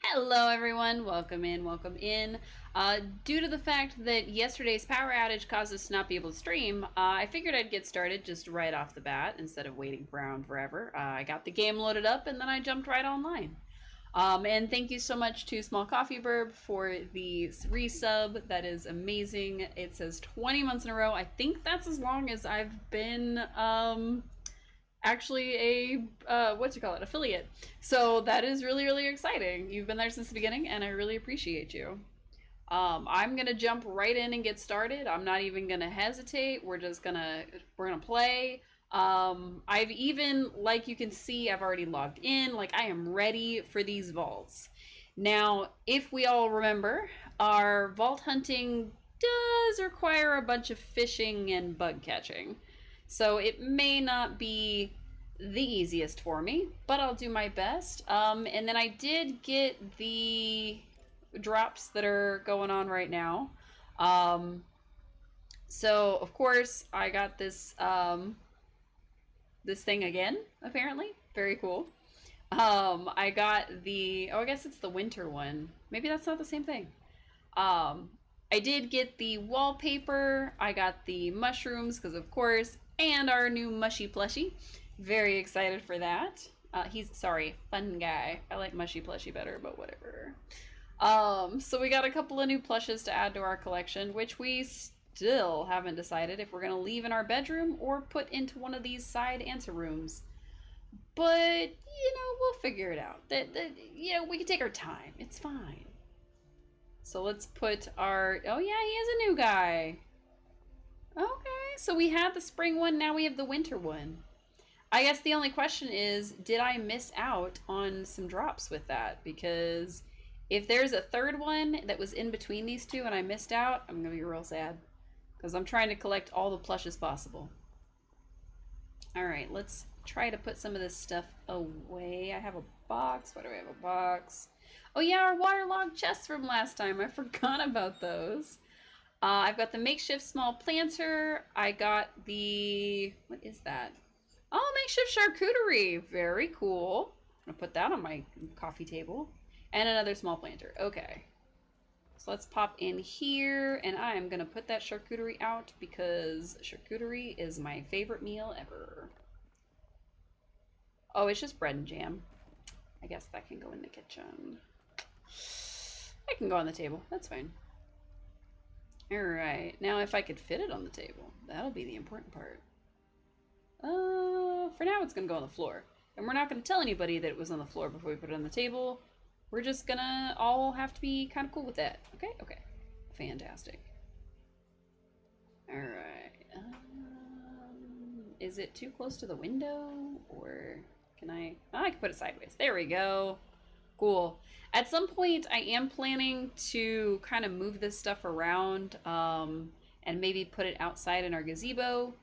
Hello everyone, welcome in, welcome in. Due to the fact that yesterday's power outage caused us to not be able to stream, I figured I'd get started just right off the bat instead of waiting around forever. I got the game loaded up and then I jumped right online. And thank you so much to Small Coffee Burb for the resub. That is amazing. It says 20 months in a row. I think that's as long as I've been actually a what you call it, affiliate. So that is really, really exciting. You've been there since the beginning and I really appreciate you. I'm gonna jump right in and get started. I'm not even gonna hesitate. We're gonna play. I've even, like you can see, I've already logged in. Like, I am ready for these vaults. Now, if we all remember, our vault hunting does require a bunch of fishing and bug catching. So it may not be the easiest for me, but I'll do my best. And then I did get the drops that are going on right now. Um, so of course I got this thing again. Apparently, very cool. I got I guess it's the winter one. Maybe that's not the same thing. Um, I did get the wallpaper. I got the mushrooms because of course, and our new mushy plushie. Very excited for that. He's fun guy. I like mushy plushie better, but whatever. So we got a couple of new plushes to add to our collection, which we still haven't decided if we're gonna leave in our bedroom or put into one of these side answer rooms. But we'll figure it out. We can take our time. It's fine. So let's put our. Oh yeah, he is a new guy. Okay, so we had the spring one. Now we have the winter one. I guess the only question is, did I miss out on some drops with that? Because if there's a third one that was in between these two and I missed out, I'm going to be real sad. Because I'm trying to collect all the plushes possible. Alright, let's try to put some of this stuff away. I have a box. Why do I have a box? Oh yeah, our waterlogged chests from last time. I forgot about those. I've got the makeshift small planter. I got the... What is that? Oh, makeshift charcuterie. Very cool. I'm going to put that on my coffee table. And another small planter. Okay. So let's pop in here. And I am going to put that charcuterie out because charcuterie is my favorite meal ever. Oh, it's just bread and jam. I guess that can go in the kitchen. It can go on the table. That's fine. Alright. Now if I could fit it on the table, that'll be the important part. For now it's gonna go on the floor. And we're not gonna tell anybody that it was on the floor before we put it on the table. We're just gonna all have to be kind of cool with that. Okay? Okay. Fantastic. Alright. Is it too close to the window? Or can I... Oh, I can put it sideways. There we go. Cool. At some point, I am planning to kind of move this stuff around and maybe put it outside in our gazebo.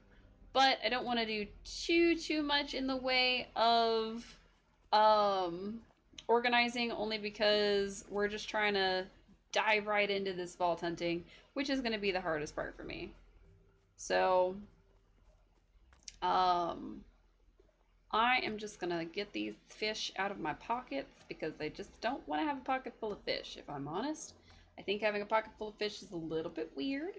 But I don't want to do too much in the way of organizing, only because we're just trying to dive right into this vault hunting, which is going to be the hardest part for me. So, I am just going to get these fish out of my pockets because I just don't want to have a pocket full of fish, if I'm honest. I think having a pocket full of fish is a little bit weird,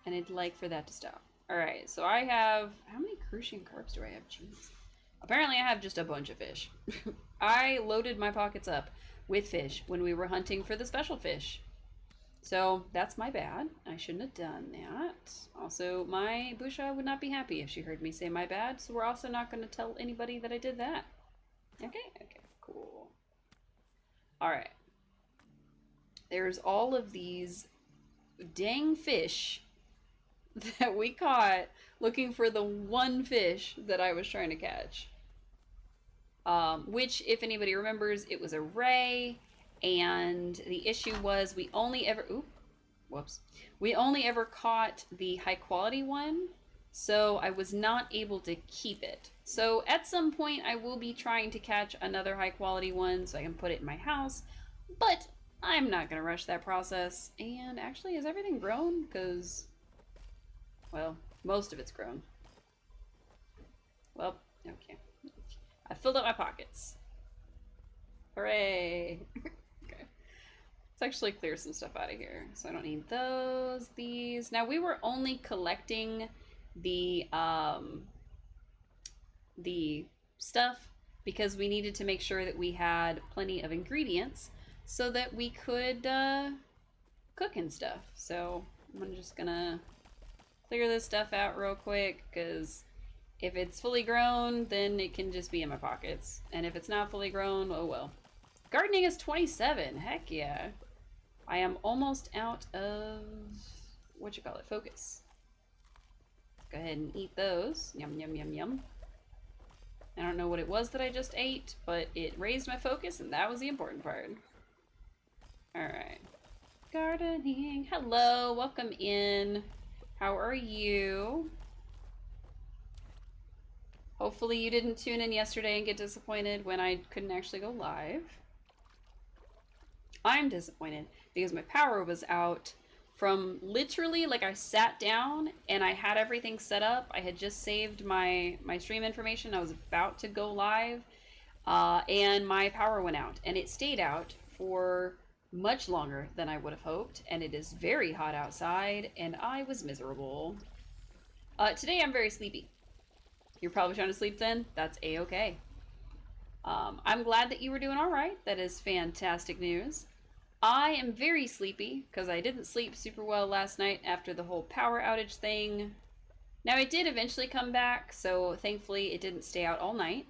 and I'd like for that to stop. Alright, so I have... How many crucian carbs do I have? Jeez. Apparently I have just a bunch of fish. I loaded my pockets up with fish when we were hunting for the special fish. So that's my bad. I shouldn't have done that. Also, my Busha would not be happy if she heard me say my bad, so we're also not going to tell anybody that I did that. Okay, cool. Alright. There's all of these dang fish that we caught looking for the one fish that I was trying to catch. Which, if anybody remembers, it was a ray, and the issue was we only ever caught the high quality one, so I was not able to keep it. So at some point I will be trying to catch another high quality one so I can put it in my house, but I'm not gonna rush that process. And actually, has everything grown? Because, well, most of it's grown. Well, okay. I filled up my pockets. Hooray! Okay. Let's actually clear some stuff out of here. So I don't need those, these. Now we were only collecting the stuff because we needed to make sure that we had plenty of ingredients so that we could cook and stuff. So I'm just gonna clear this stuff out real quick because if it's fully grown, then it can just be in my pockets. And if it's not fully grown, oh well. Gardening is 27. Heck yeah. I am almost out of, what you call it, focus. Go ahead and eat those. Yum, yum, yum, yum. I don't know what it was that I just ate, but it raised my focus, and that was the important part. Alright. Gardening. Hello, welcome in. How are you? Hopefully you didn't tune in yesterday and get disappointed when I couldn't actually go live. I'm disappointed because my power was out from literally, like, I sat down and I had everything set up. I had just saved my stream information. I was about to go live, and my power went out, and it stayed out for much longer than I would have hoped, and it is very hot outside, and I was miserable. Today I'm very sleepy. You're probably trying to sleep then? That's a-okay. I'm glad that you were doing all right. That is fantastic news. I am very sleepy because I didn't sleep super well last night after the whole power outage thing. Now, it did eventually come back, so thankfully it didn't stay out all night.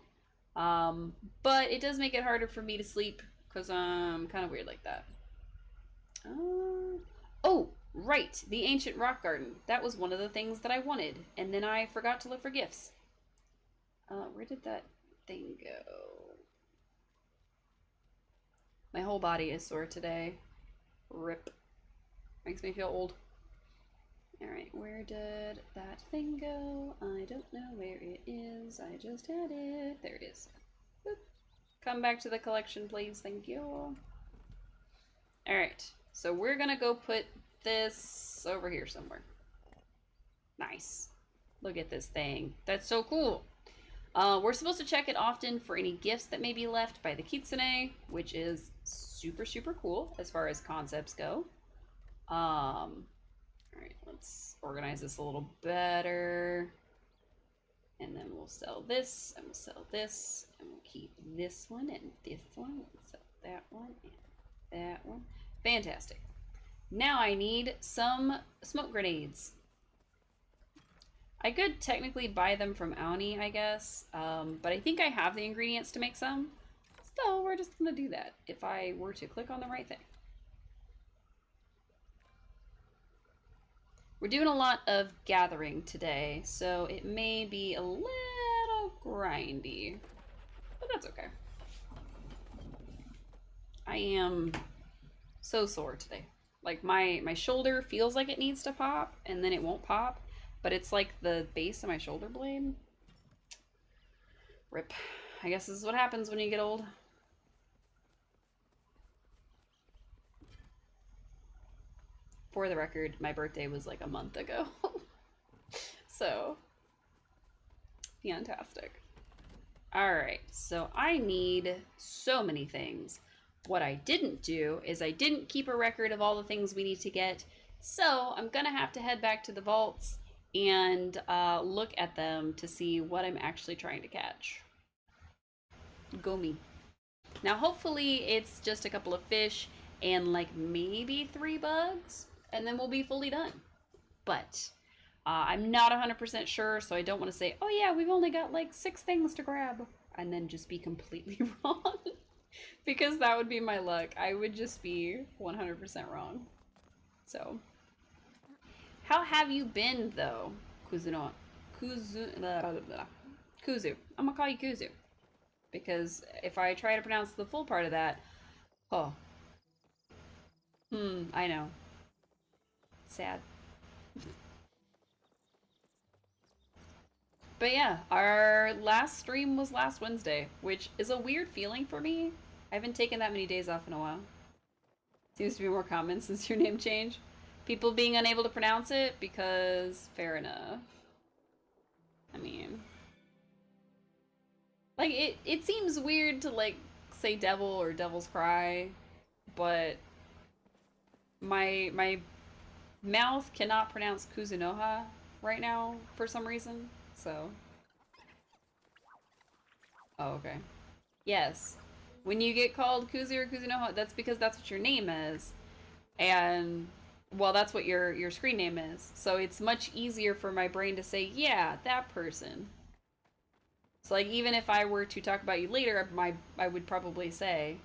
But it does make it harder for me to sleep because I'm kind of weird like that. Oh, right, the ancient rock garden. That was one of the things that I wanted, and then I forgot to look for gifts. Where did that thing go? My whole body is sore today. Rip. Makes me feel old. Alright, where did that thing go? I don't know where it is. I just had it. There it is. Boop. Come back to the collection, please. Thank you. Alright, so we're gonna go put this over here somewhere. Nice. Look at this thing. That's so cool. We're supposed to check it often for any gifts that may be left by the Kitsune, which is super, super cool as far as concepts go. Alright, let's organize this a little better. And then we'll sell this, and we'll sell this, and we'll keep this one, and this one, we'll sell that one, and that one. Fantastic. Now I need some smoke grenades. I could technically buy them from Aoni, I guess, but I think I have the ingredients to make some. So we're just gonna do that if I were to click on the right thing. We're doing a lot of gathering today, so it may be a little grindy, but that's okay. I am so sore today. Like my shoulder feels like it needs to pop, and then it won't pop, but it's like the base of my shoulder blade. Rip. I guess this is what happens when you get old. For the record, my birthday was like a month ago. So, fantastic. Alright, so I need so many things. What I didn't do is I didn't keep a record of all the things we need to get, so I'm gonna have to head back to the vaults and look at them to see what I'm actually trying to catch. Go me. Now hopefully it's just a couple of fish and like maybe 3 bugs, and then we'll be fully done. But I'm not 100% sure, so I don't want to say, oh yeah, we've only got like 6 things to grab, and then just be completely wrong. Because that would be my luck. I would just be 100% wrong. So, how have you been though, Kuzu? Kuzu. I'm gonna call you Kuzu. Because if I try to pronounce the full part of that, oh. I know. Sad. But yeah, our last stream was last Wednesday, which is a weird feeling for me. I haven't taken that many days off in a while. Seems to be more common since your name changed. People being unable to pronounce it because fair enough. I mean, like it seems weird to like say devil or devil's cry, but my mouth cannot pronounce Kuzunoha right now for some reason. So, oh, okay. Yes. When you get called Kuzu or Kuzunoha, that's because that's what your name is. And well, that's what your screen name is. So it's much easier for my brain to say, yeah, that person. So like even if I were to talk about you later, I would probably say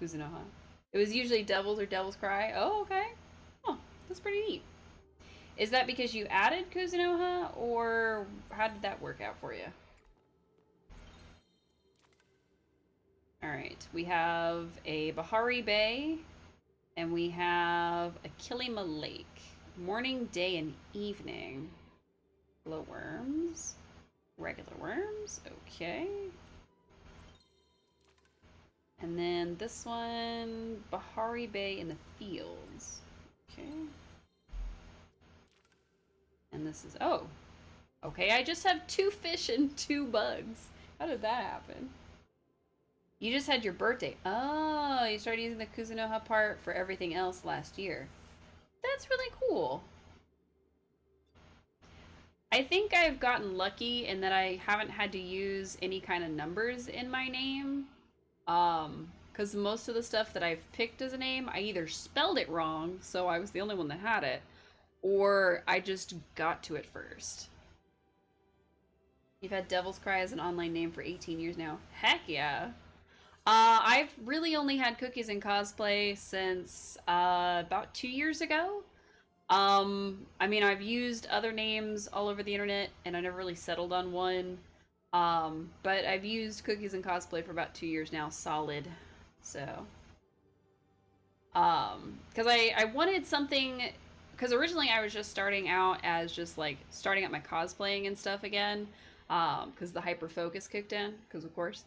Kuzunoha. It was usually Devils or Devil's Cry. Oh, okay. Oh, that's pretty neat. Is that because you added Kuzunoha, or how did that work out for you? All right, we have a Bahari Bay, and we have a Kilima Lake. Morning, day, and evening. Glowworms. Regular worms. Okay. And then this one, Bahari Bay in the fields. Okay. And this is, oh. Okay, I just have 2 fish and 2 bugs. How did that happen? You just had your birthday. Oh, you started using the Kuzunoha part for everything else last year. That's really cool. I think I've gotten lucky in that I haven't had to use any kind of numbers in my name. Because most of the stuff that I've picked as a name, I either spelled it wrong, so I was the only one that had it, or I just got to it first. You've had Devil's Cry as an online name for 18 years now. Heck yeah. I've really only had cookies and cosplay since about 2 years ago. I mean, I've used other names all over the internet, and I never really settled on one. But I've used cookies and cosplay for about 2 years now, solid. So, because I wanted something, because originally I was just starting out as just like starting up my cosplaying and stuff again, because the hyper focus kicked in, because of course.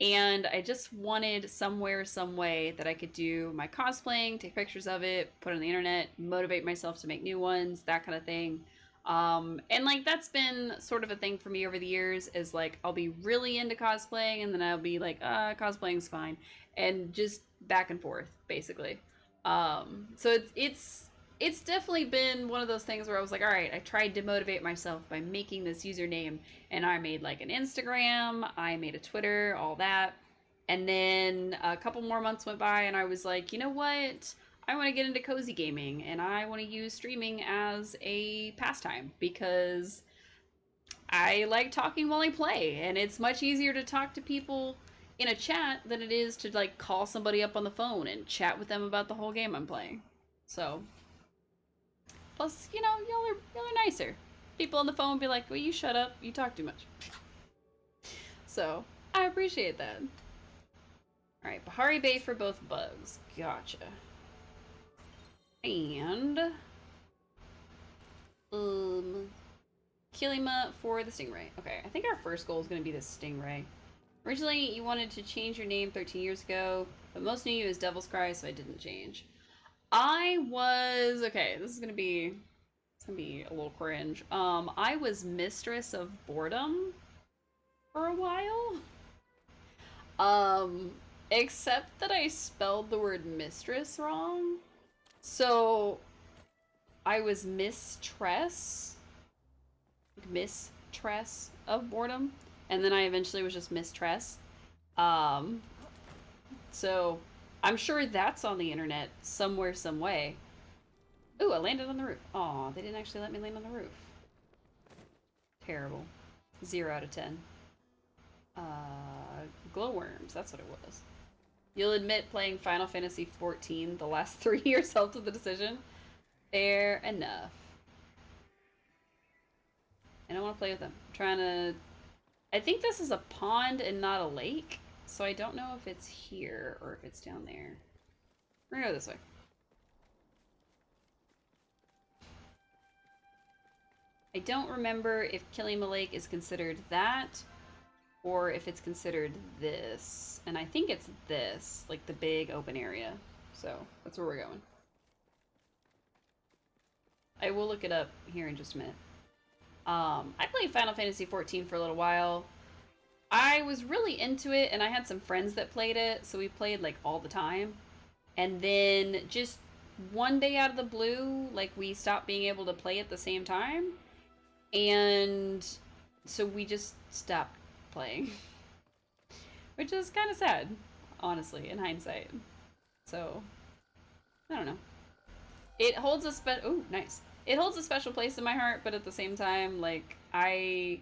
And I just wanted somewhere, some way that I could do my cosplaying, take pictures of it, put it on the internet, motivate myself to make new ones, that kind of thing. And like that's been sort of a thing for me over the years is like I'll be really into cosplaying and then I'll be like, cosplaying's fine. And just back and forth, basically. So it's definitely been one of those things where I was like, all right, I tried to motivate myself by making this username, and I made like an Instagram, I made a Twitter, all that. And then a couple more months went by, and I was like, you know what? I want to get into cozy gaming, and I want to use streaming as a pastime because I like talking while I play, and it's much easier to talk to people in a chat than it is to like call somebody up on the phone and chat with them about the whole game I'm playing. So, plus, y'all are nicer. People on the phone be like, "Will you shut up? You talk too much." So, I appreciate that. All right, Bahari Bay for both bugs. Gotcha. And um, Kilima for the stingray. Okay, I think our first goal is going to be the stingray. Originally, you wanted to change your name 13 years ago, but most knew you as Devil's Cry, so I didn't change. I was okay. This is gonna be a little cringe. I was Mistress of Boredom for a while. Um, except that I spelled the word mistress wrong. So I was Mistress of Boredom, and then I eventually was just Mistress. Um, so I'm sure that's on the internet somewhere, some way. Ooh, I landed on the roof. Aw, they didn't actually let me land on the roof. Terrible. 0 out of 10. Glowworms, that's what it was. You'll admit playing Final Fantasy XIV the last 3 years helped with the decision? Fair enough. I don't want to play with them. I'm trying to... I think this is a pond and not a lake, so I don't know if it's here or if it's down there. We're gonna go this way. I don't remember if Kilima Lake is considered that or if it's considered this. And I think it's this, like the big open area. So that's where we're going. I will look it up here in just a minute. I played Final Fantasy XIV for a little while. I was really into it, and I had some friends that played it, so we played like all the time. And then just one day out of the blue, like we stopped being able to play at the same time, and so we just stopped playing, which is kind of sad, honestly, in hindsight. So I don't know. It holds a oh, nice. It holds a special place in my heart, but at the same time, like I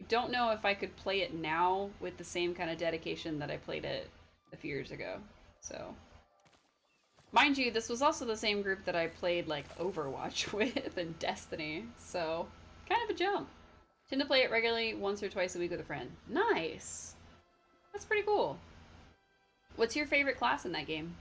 don't know if I could play it now with the same kind of dedication that I played it a few years ago. So, mind you, this was also the same group that I played like Overwatch with and Destiny. So, kind of a jump. Tend to play it regularly once or twice a week with a friend. Nice. That's pretty cool. What's your favorite class in that game?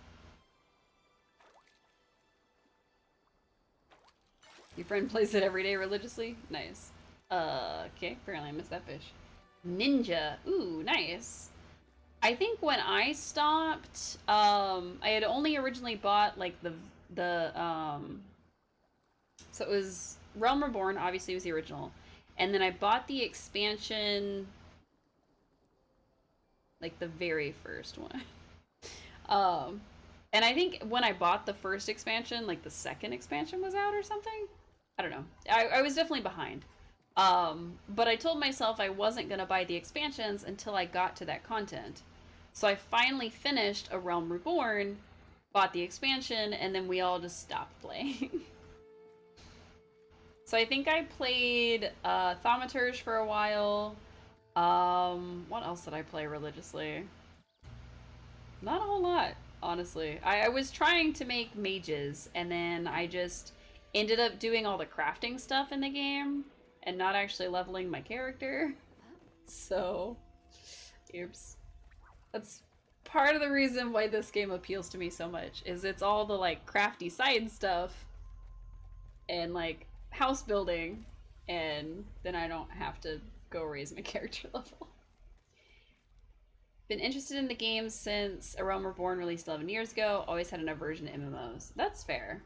Your friend plays it every day religiously? Nice. Okay, apparently I missed that fish. Ninja. Ooh, nice. I think when I stopped, I had only originally bought like the so it was Realm Reborn, obviously was the original. And then I bought the expansion like the very first one. Um and I think when I bought the first expansion, like the second expansion was out or something. I don't know. I was definitely behind. But I told myself I wasn't going to buy the expansions until I got to that content. So I finally finished A Realm Reborn, bought the expansion, and then we all just stopped playing. So I think I played Thaumaturge for a while. What else did I play religiously? Not a whole lot, honestly. I was trying to make mages, and then I just ended up doing all the crafting stuff in the game and not actually leveling my character. So, oops. That's part of the reason why this game appeals to me so much, is it's all the like crafty side stuff and like house building, and then I don't have to go raise my character level. Been interested in the game since A Realm Reborn released 11 years ago. Always had an aversion to MMOs. That's fair.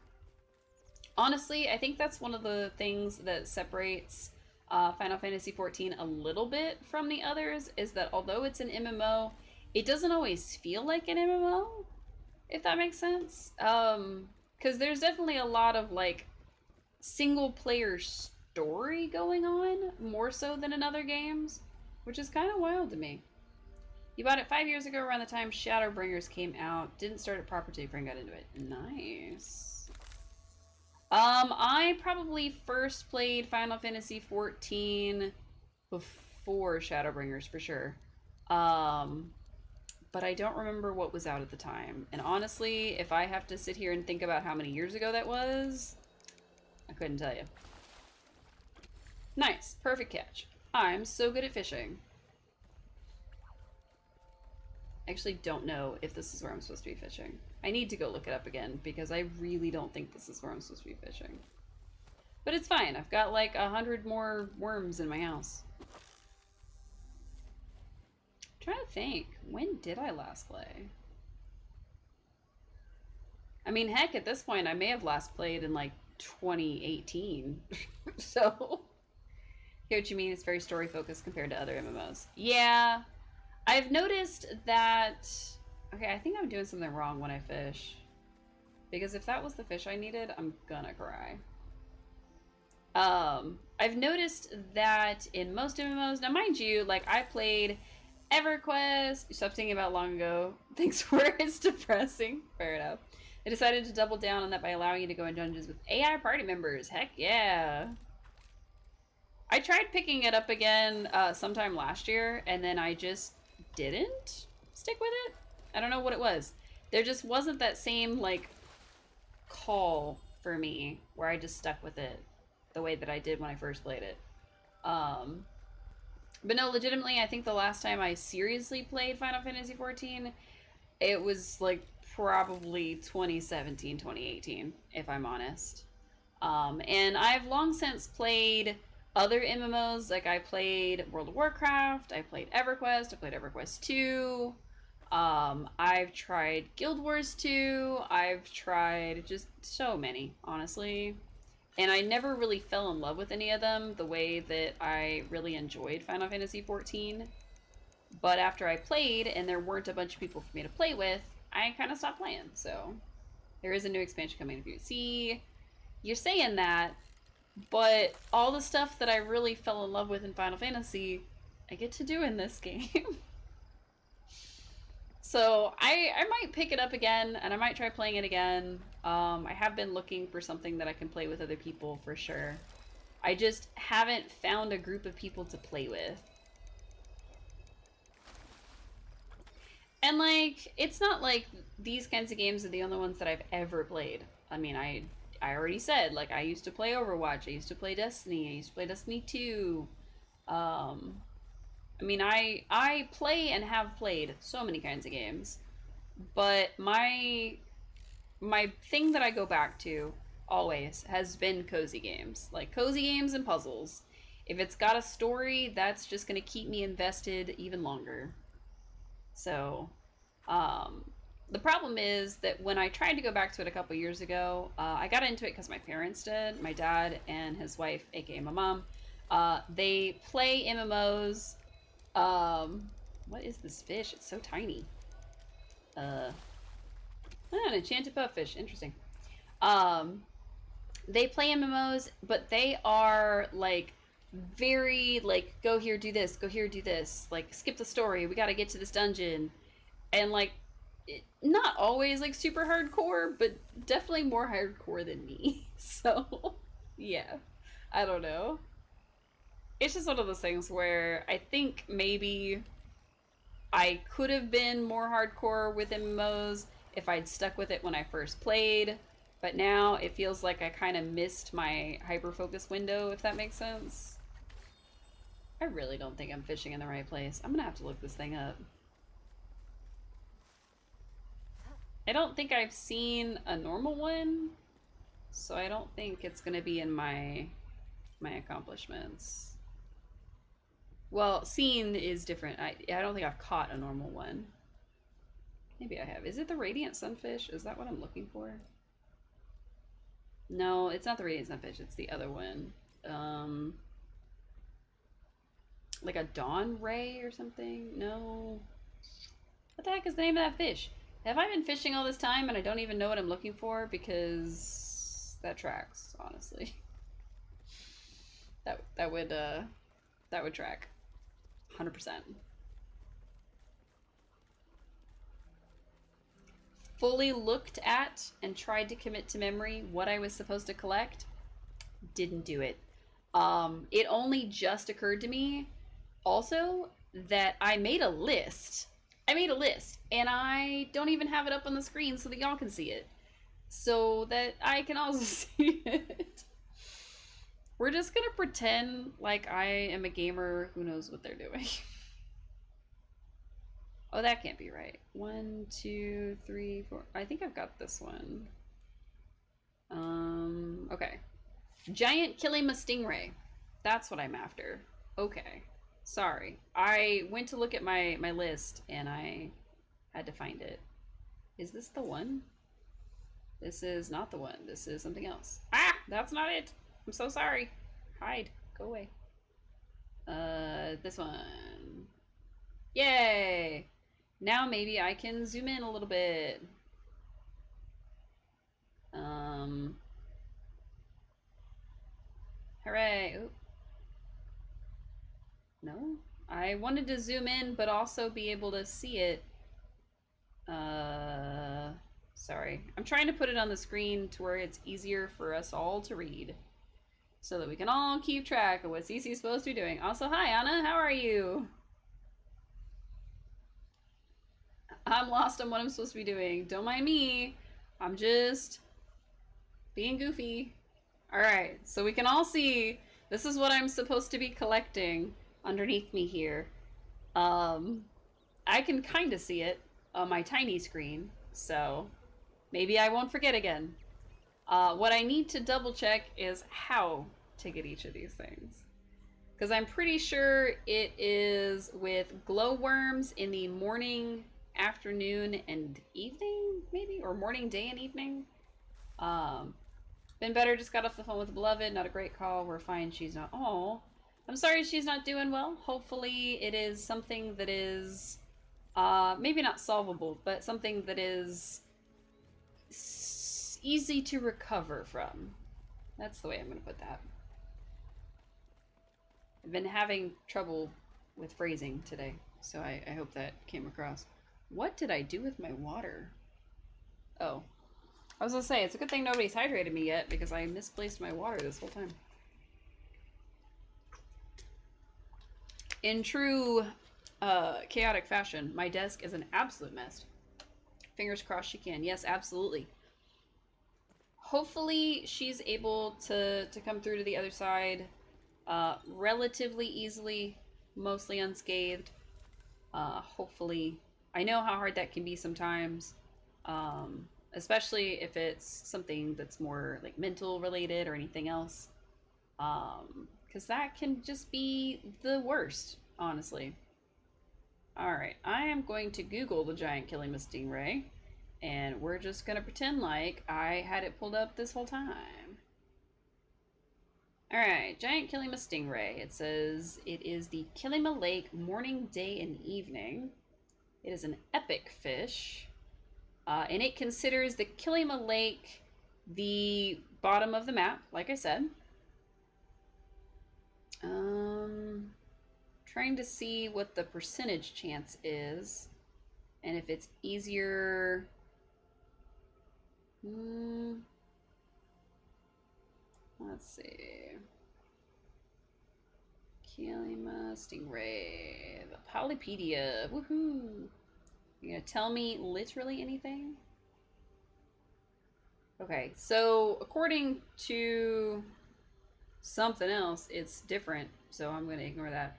Honestly, I think that's one of the things that separates Final Fantasy XIV a little bit from the others, is that although it's an MMO, it doesn't always feel like an MMO, if that makes sense. Because there's definitely a lot of like single player story going on, more so than in other games, which is kind of wild to me. You bought it 5 years ago around the time Shadowbringers came out. Didn't start it proper till your friend got into it. Nice. I probably first played Final Fantasy XIV before Shadowbringers for sure. Um, but I don't remember what was out at the time. And honestly, if I have to sit here and think about how many years ago that was, I couldn't tell you. Nice. Perfect catch. I'm so good at fishing. I actually don't know if this is where I'm supposed to be fishing. I need to go look it up again because I really don't think this is where I'm supposed to be fishing. But it's fine. I've got like 100 more worms in my house. I'm trying to think. When did I last play? I mean, heck, at this point, I may have last played in like 2018. So, hear what you mean. It's very story focused compared to other MMOs. Yeah, I've noticed that. Okay, I think I'm doing something wrong when I fish. Because if that was the fish I needed, I'm gonna cry. I've noticed that in most MMOs, now mind you, like I played EverQuest, stopped thinking about long ago. Thanks for it's depressing. Fair enough. I decided to double down on that by allowing you to go in dungeons with AI party members. Heck yeah. I tried picking it up again sometime last year, and then I just didn't stick with it. I don't know what it was. There just wasn't that same, like, call for me where I just stuck with it the way that I did when I first played it. But no, legitimately, I think the last time I seriously played Final Fantasy XIV, it was like probably 2017, 2018, if I'm honest. And I've long since played other MMOs. Like I played World of Warcraft, I played EverQuest, I played EverQuest 2. I've tried Guild Wars 2. I've tried just so many, honestly. And I never really fell in love with any of them the way that I really enjoyed Final Fantasy XIV. But after I played and there weren't a bunch of people for me to play with, I kind of stopped playing. So there is a new expansion coming. If you see, you're saying that, but all the stuff that I really fell in love with in Final Fantasy, I get to do in this game. So I might pick it up again, and I might try playing it again. I have been looking for something that I can play with other people for sure. I just haven't found a group of people to play with. And like, it's not like these kinds of games are the only ones that I've ever played. I mean, I already said, like, I used to play Overwatch, I used to play Destiny, I used to play Destiny 2. Um, I mean, I play and have played so many kinds of games, but my thing that I go back to always has been cozy games. Like cozy games and puzzles. If it's got a story, that's just going to keep me invested even longer. So, um, the problem is that when I tried to go back to it a couple years ago, I got into it because my parents did. My dad and his wife, aka my mom, they play MMOs. What is this fish? It's so tiny. Uh, an enchanted pupfish. Interesting. Um, they play MMOs, but they are like very like go here, do this, go here, do this. Like skip the story. We got to get to this dungeon, and like not always like super hardcore, but definitely more hardcore than me. So yeah, I don't know. It's just one of those things where I think maybe I could have been more hardcore with MMOs if I'd stuck with it when I first played, but now it feels like I kind of missed my hyper focus window, if that makes sense. I really don't think I'm fishing in the right place. I'm gonna have to look this thing up. I don't think I've seen a normal one, so I don't think it's gonna be in my accomplishments. Well, seen is different. I don't think I've caught a normal one. Maybe I have. Is it the Radiant Sunfish? Is that what I'm looking for? No, it's not the Radiant Sunfish. It's the other one. Um, like a Dawn Ray or something? No. What the heck is the name of that fish? Have I been fishing all this time and I don't even know what I'm looking for? Because that tracks, honestly. That would track. 100%. Fully looked at and tried to commit to memory what I was supposed to collect. Didn't do it. It only just occurred to me also that I made a list. I made a list and I don't even have it up on the screen so that y'all can see it. So that I can also see it. We're just gonna pretend like I am a gamer who knows what they're doing. Oh, that can't be right. 1, 2, 3, 4. I think I've got this one. Okay. Giant Kilima Stingray. That's what I'm after. Okay. Sorry. I went to look at my list and I had to find it. Is this the one? This is not the one. This is something else. Ah! That's not it! I'm so sorry. Hide. Go away. This one. Yay! Now maybe I can zoom in a little bit. Um. Hooray. Ooh. No? I wanted to zoom in, but also be able to see it. Sorry. I'm trying to put it on the screen to where it's easier for us all to read. So that we can all keep track of what Cece's supposed to be doing. Also, hi, Anna. How are you? I'm lost on what I'm supposed to be doing. Don't mind me. I'm just being goofy. Alright, so we can all see this is what I'm supposed to be collecting underneath me here. Um, I can kind of see it on my tiny screen, so maybe I won't forget again. What I need to double check is how to get each of these things. Because I'm pretty sure it is with glowworms in the morning, afternoon, and evening, maybe? Or morning, day, and evening. Been better, just got off the phone with the beloved. Not a great call. We're fine. She's not. Oh, I'm sorry she's not doing well. Hopefully it is something that is maybe not solvable, but something that is easy to recover from. That's the way I'm going to put that. I've been having trouble with phrasing today, so I hope that came across. What did I do with my water? Oh, I was going to say, it's a good thing nobody's hydrated me yet because I misplaced my water this whole time. In true chaotic fashion, my desk is an absolute mess. Fingers crossed she can. Yes, absolutely. Hopefully she's able to come through to the other side relatively easily, mostly unscathed. Hopefully. I know how hard that can be sometimes, especially if it's something that's more like mental related or anything else. Because that can just be the worst, honestly. Alright, I am going to Google the giant killing stingray, and we're just going to pretend like I had it pulled up this whole time. Alright, giant Kilima stingray. It says it is the Kilima Lake morning, day, and evening. It is an epic fish, and it considers the Kilima Lake the bottom of the map, like I said. Trying to see what the percentage chance is, and if it's easier. Let's see. Kilima stingray, the Polypedia. Woohoo! You gonna tell me literally anything? Okay, so according to something else, it's different, so I'm gonna ignore that.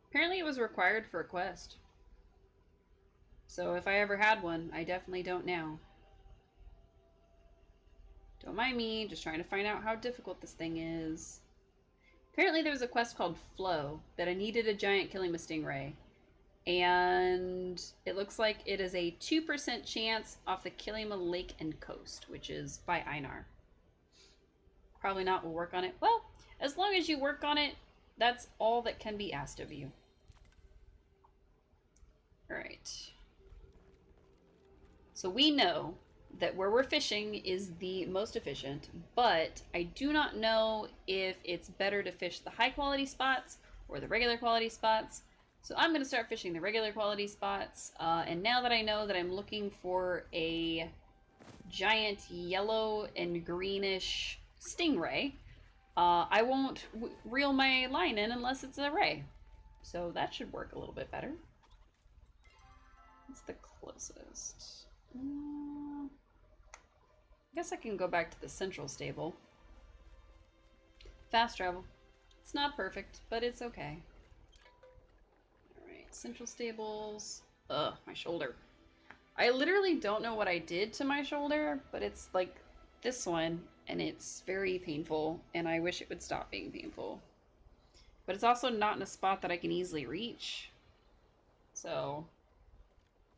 Apparently it was required for a quest. So if I ever had one, I definitely don't now. Don't mind me, just trying to find out how difficult this thing is. Apparently there was a quest called Flow that I needed a giant Kilima stingray. And it looks like it is a 2% chance off the Kilima Lake and Coast, which is by Einar. Probably not, we'll work on it. Well, as long as you work on it, that's all that can be asked of you. Alright. So we know that where we're fishing is the most efficient, but I do not know if it's better to fish the high quality spots or the regular quality spots. So I'm going to start fishing the regular quality spots, and now that I know that I'm looking for a giant yellow and greenish stingray, I won't reel my line in unless it's a ray. So that should work a little bit better. What's the closest? I guess I can go back to the central stable. Fast travel. It's not perfect, but it's okay. Alright, central stables. Ugh, my shoulder. I literally don't know what I did to my shoulder, but it's like this one, and it's very painful, and I wish it would stop being painful. But it's also not in a spot that I can easily reach. So,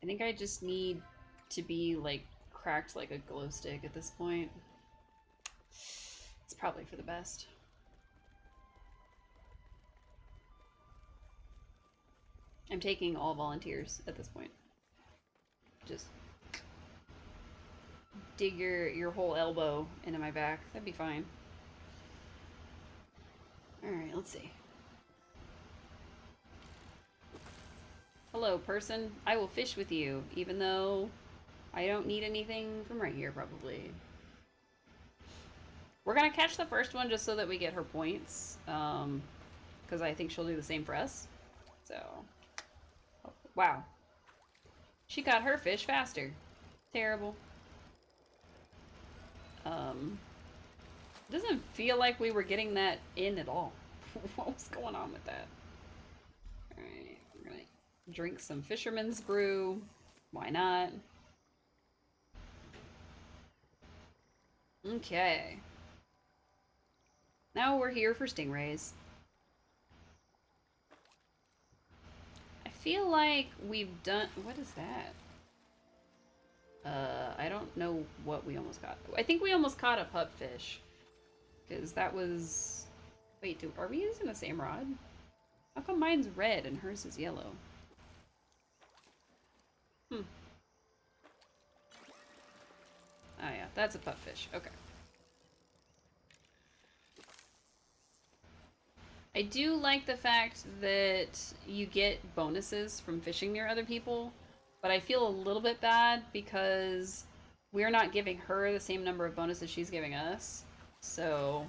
I think I just need to be, like, cracked like a glow stick at this point. It's probably for the best. I'm taking all volunteers at this point. Just dig your whole elbow into my back. That'd be fine. Alright, let's see. Hello, person. I will fish with you, even though I don't need anything from right here, probably. We're gonna catch the first one just so that we get her points, because I think she'll do the same for us. So, wow. She caught her fish faster. Terrible. Doesn't feel like we were getting that in at all. What was going on with that? Alright, we're gonna drink some fisherman's brew. Why not? Okay. Now we're here for stingrays. I feel like we've done... What is that? I don't know what we almost caught. I think we almost caught a pupfish. Because that was Wait, are we using the same rod? How come mine's red and hers is yellow? Hmm. Oh yeah, that's a pupfish. Okay. I do like the fact that you get bonuses from fishing near other people, but I feel a little bit bad because we're not giving her the same number of bonuses she's giving us. So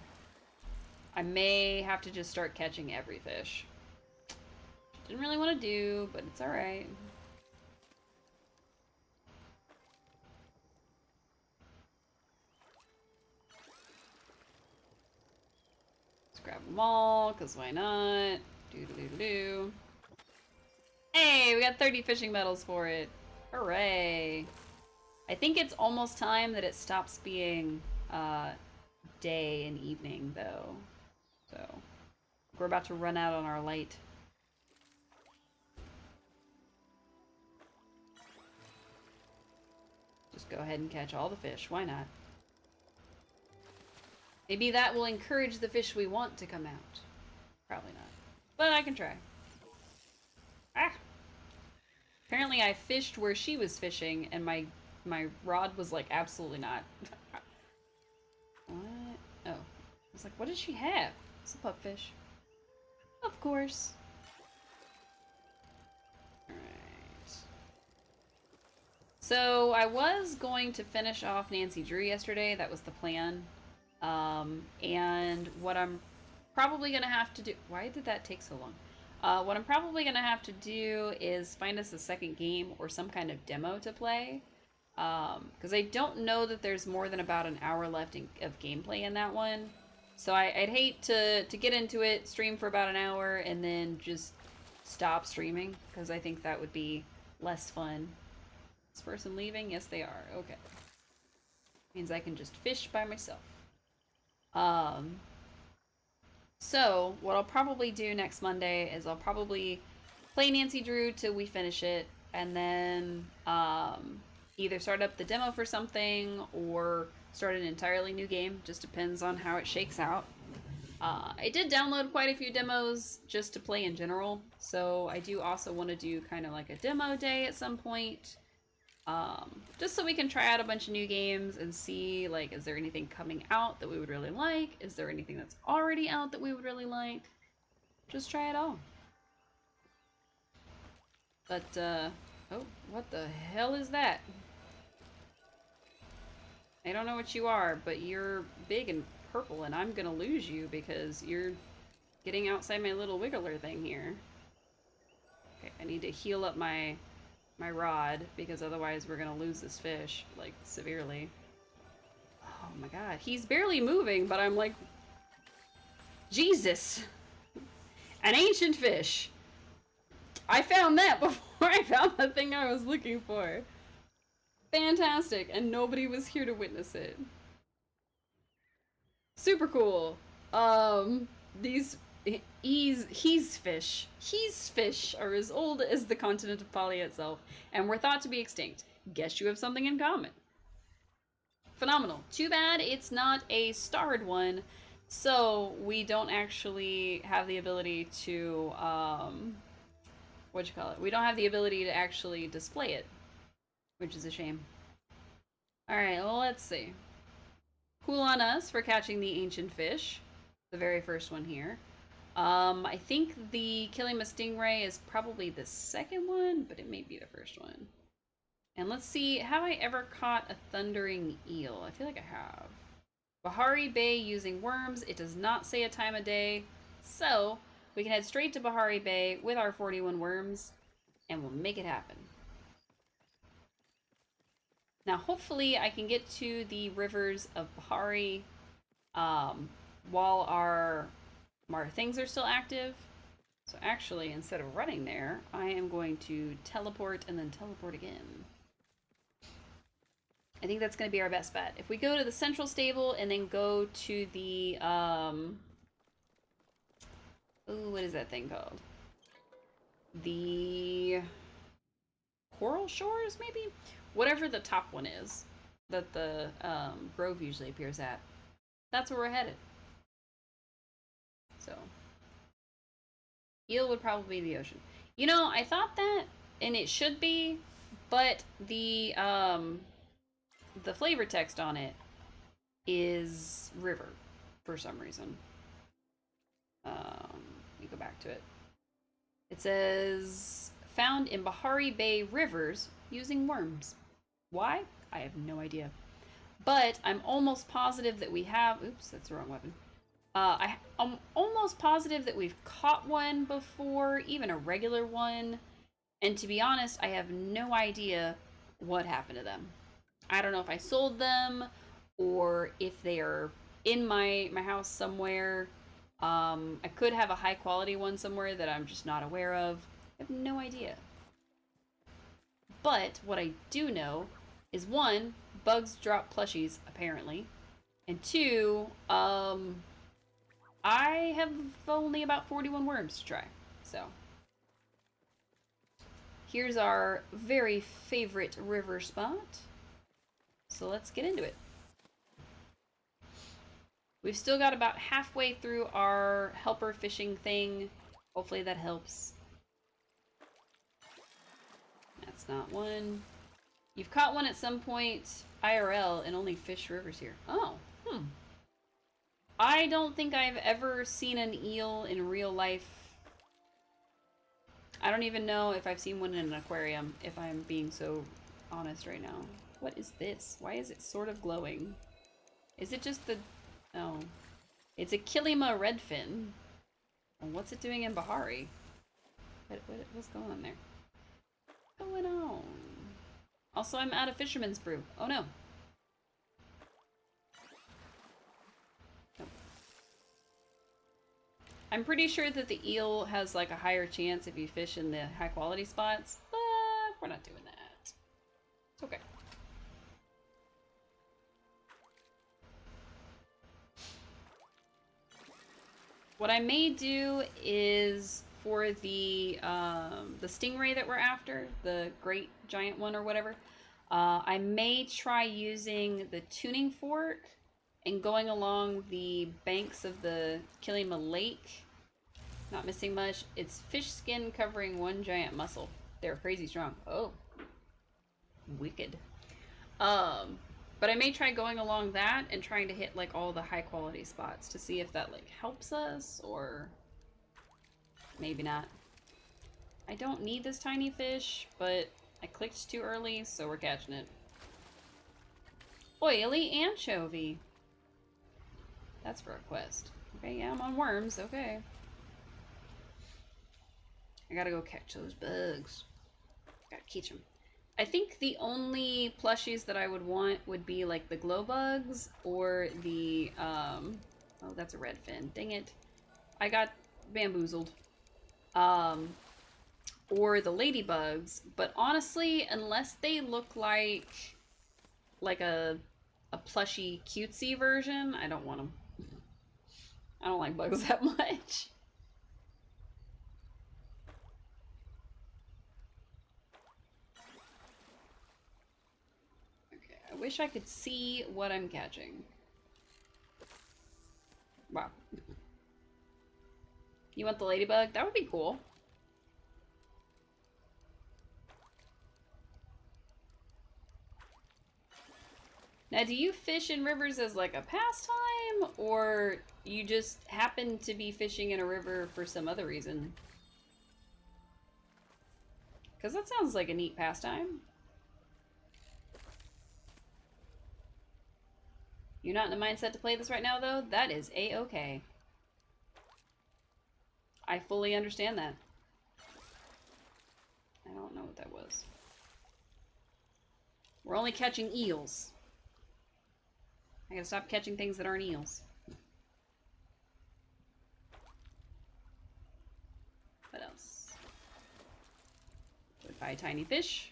I may have to just start catching every fish. Didn't really want to do, but it's alright. Let's grab them all, because why not? Doo-doo-doo-doo. Hey, we got 30 fishing medals for it. Hooray. I think it's almost time that it stops being day and evening, though. So, we're about to run out on our light. Just go ahead and catch all the fish. Why not? Maybe that will encourage the fish we want to come out. Probably not. But I can try. Ah! Apparently I fished where she was fishing, and my rod was like, absolutely not. What? Oh. I was like, what does she have? It's a pupfish. Of course. Alright. So I was going to finish off Nancy Drew yesterday. That was the plan. And what I'm probably going to have to do... Why did that take so long? What I'm probably going to have to do is find us a second game or some kind of demo to play. Because I don't know that there's more than about an hour left of gameplay in that one. So I'd hate to get into it, stream for about an hour, and then just stop streaming, because I think that would be less fun. This person leaving? Yes, they are. Okay. Means I can just fish by myself. So, what I'll probably do next Monday is I'll probably play Nancy Drew till we finish it, and then either start up the demo for something or start an entirely new game. Just depends on how it shakes out. I did download quite a few demos just to play in general, so I do also want to do kind of like a demo day at some point. Just so we can try out a bunch of new games and see, like, is there anything coming out that we would really like? Is there anything that's already out that we would really like? Just try it all. But, oh, what the hell is that? I don't know what you are, but you're big and purple, and I'm gonna lose you because you're getting outside my little wiggler thing here. Okay, I need to heal up my rod, because otherwise we're gonna lose this fish, like, severely. Oh my god, he's barely moving, but I'm like, Jesus! An ancient fish! I found that before I found the thing I was looking for. Fantastic, and nobody was here to witness it. Super cool. These he's fish are as old as the continent of Poly itself, and were thought to be extinct. Guess you have something in common. Phenomenal. Too bad it's not a starred one, so we don't actually have the ability to, what you call it? We don't have the ability to actually display it, which is a shame. Alright, well, let's see. Cool on us for catching the ancient fish. The very first one here. I think the Killing a Stingray is probably the second one, but it may be the first one. And let's see, have I ever caught a thundering eel? I feel like I have. Bahari Bay using worms. It does not say a time of day, so we can head straight to Bahari Bay with our 41 worms, and we'll make it happen. Now, hopefully, I can get to the rivers of Bahari while our things are still active. So actually, instead of running there, I am going to teleport and then teleport again. I think that's going to be our best bet. If we go to the central stable and then go to the, ooh, what is that thing called? The Coral Shores, maybe? Whatever the top one is that the grove usually appears at. That's where we're headed. So Eel would probably be the ocean. You know, I thought that, and it should be, but the flavor text on it is river for some reason. Let me go back to it. It says found in Bahari Bay rivers using worms. Why? I have no idea. But I'm almost positive that we have. Oops, that's the wrong weapon. I'm almost positive that we've caught one before, even a regular one. And to be honest, I have no idea what happened to them. I don't know if I sold them or if they are in my house somewhere. I could have a high quality one somewhere that I'm just not aware of. I have no idea. But what I do know is one, bugs drop plushies apparently, and two, I have only about 41 worms to try. So here's our very favorite river spot. So let's get into it. We've still got about halfway through our helper fishing thing. Hopefully that helps. That's not one. You've caught one at some point IRL and only fish rivers here. Oh, I don't think I've ever seen an eel in real life. I don't even know if I've seen one in an aquarium, if I'm being so honest right now. What is this? Why is it sort of glowing? Is it just the... Oh. It's a Kilima redfin. And what's it doing in Bahari? What's going on there? What's going on? Also, I'm out of Fisherman's Brew. Oh no. Nope. I'm pretty sure that the eel has like a higher chance if you fish in the high quality spots, but we're not doing that. It's okay. What I may do is for the stingray that we're after, the great giant one or whatever, I may try using the tuning fork and going along the banks of the Kilima Lake. Not missing much. It's fish skin covering one giant mussel. They're crazy strong. Oh, wicked. But I may try going along that and trying to hit like all the high quality spots to see if that like helps us or maybe not. I don't need this tiny fish, but I clicked too early, so we're catching it. Oily anchovy. That's for a quest. Okay, yeah, I'm on worms. Okay. I gotta go catch those bugs. Gotta catch them. I think the only plushies that I would want would be like the glow bugs or the oh, that's a red fin. Dang it. I got bamboozled. Or the ladybugs, but honestly, unless they look like a plushy cutesy version, I don't want them. I don't like bugs that much. Okay, I wish I could see what I'm catching. Wow. You want the ladybug? That would be cool. Now, do you fish in rivers as like a pastime, or you just happen to be fishing in a river for some other reason? Because that sounds like a neat pastime. You're not in the mindset to play this right now, though? That is a-okay. I fully understand that. I don't know what that was. We're only catching eels. I gotta stop catching things that aren't eels. What else? Would buy a tiny fish.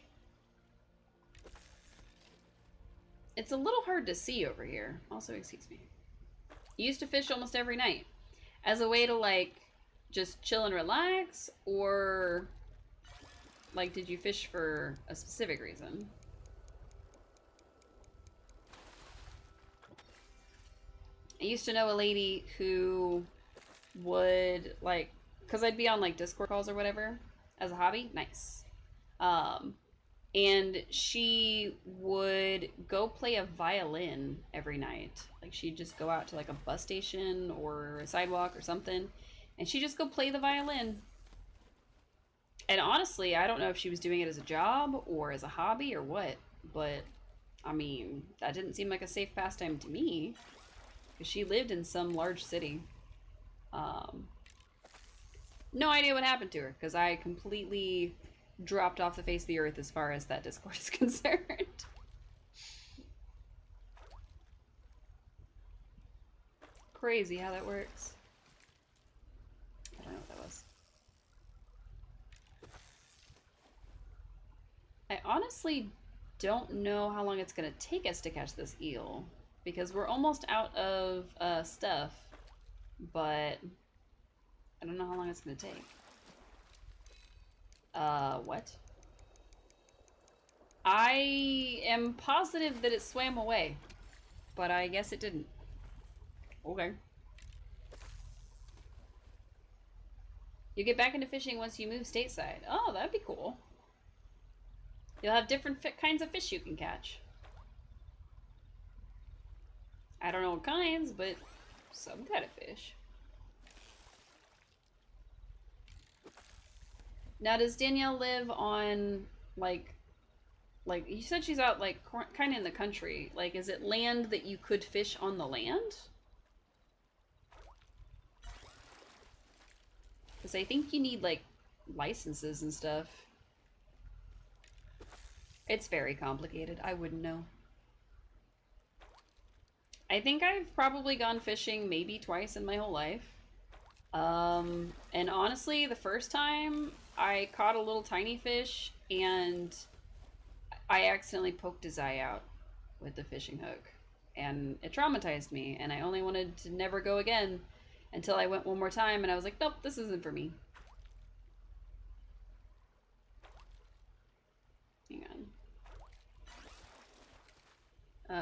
It's a little hard to see over here. Also, excuse me. You used to fish almost every night. As a way to, like, just chill and relax? Or, like, did you fish for a specific reason? I used to know a lady who would, like, because I'd be on like Discord calls or whatever as a hobby. Nice. Um, and she would go play a violin every night. Like she'd just go out to like a bus station or a sidewalk or something, and she'd just go play the violin. And honestly, I don't know if she was doing it as a job or as a hobby or what, but I mean, that didn't seem like a safe pastime to me because she lived in some large city. Um, no idea what happened to her because I completely dropped off the face of the earth as far as that Discord is concerned. Crazy how that works. I don't know what that was. I honestly don't know how long it's going to take us to catch this eel because we're almost out of stuff, but I don't know how long it's going to take. What? I am positive that it swam away, but I guess it didn't. Okay. You get back into fishing once you move stateside. Oh, that'd be cool. You'll have different kinds of fish you can catch. I don't know what kinds, but some kind of fish. Now, does Danielle live on, like you said she's out, like, kind of in the country. Like, is it land that you could fish on the land? Because I think you need, like, licenses and stuff. It's very complicated. I wouldn't know. I think I've probably gone fishing maybe twice in my whole life. And honestly, the first time I caught a little tiny fish and I accidentally poked his eye out with the fishing hook. And it traumatized me, and I only wanted to never go again until I went one more time and I was like, nope, this isn't for me. Hang on.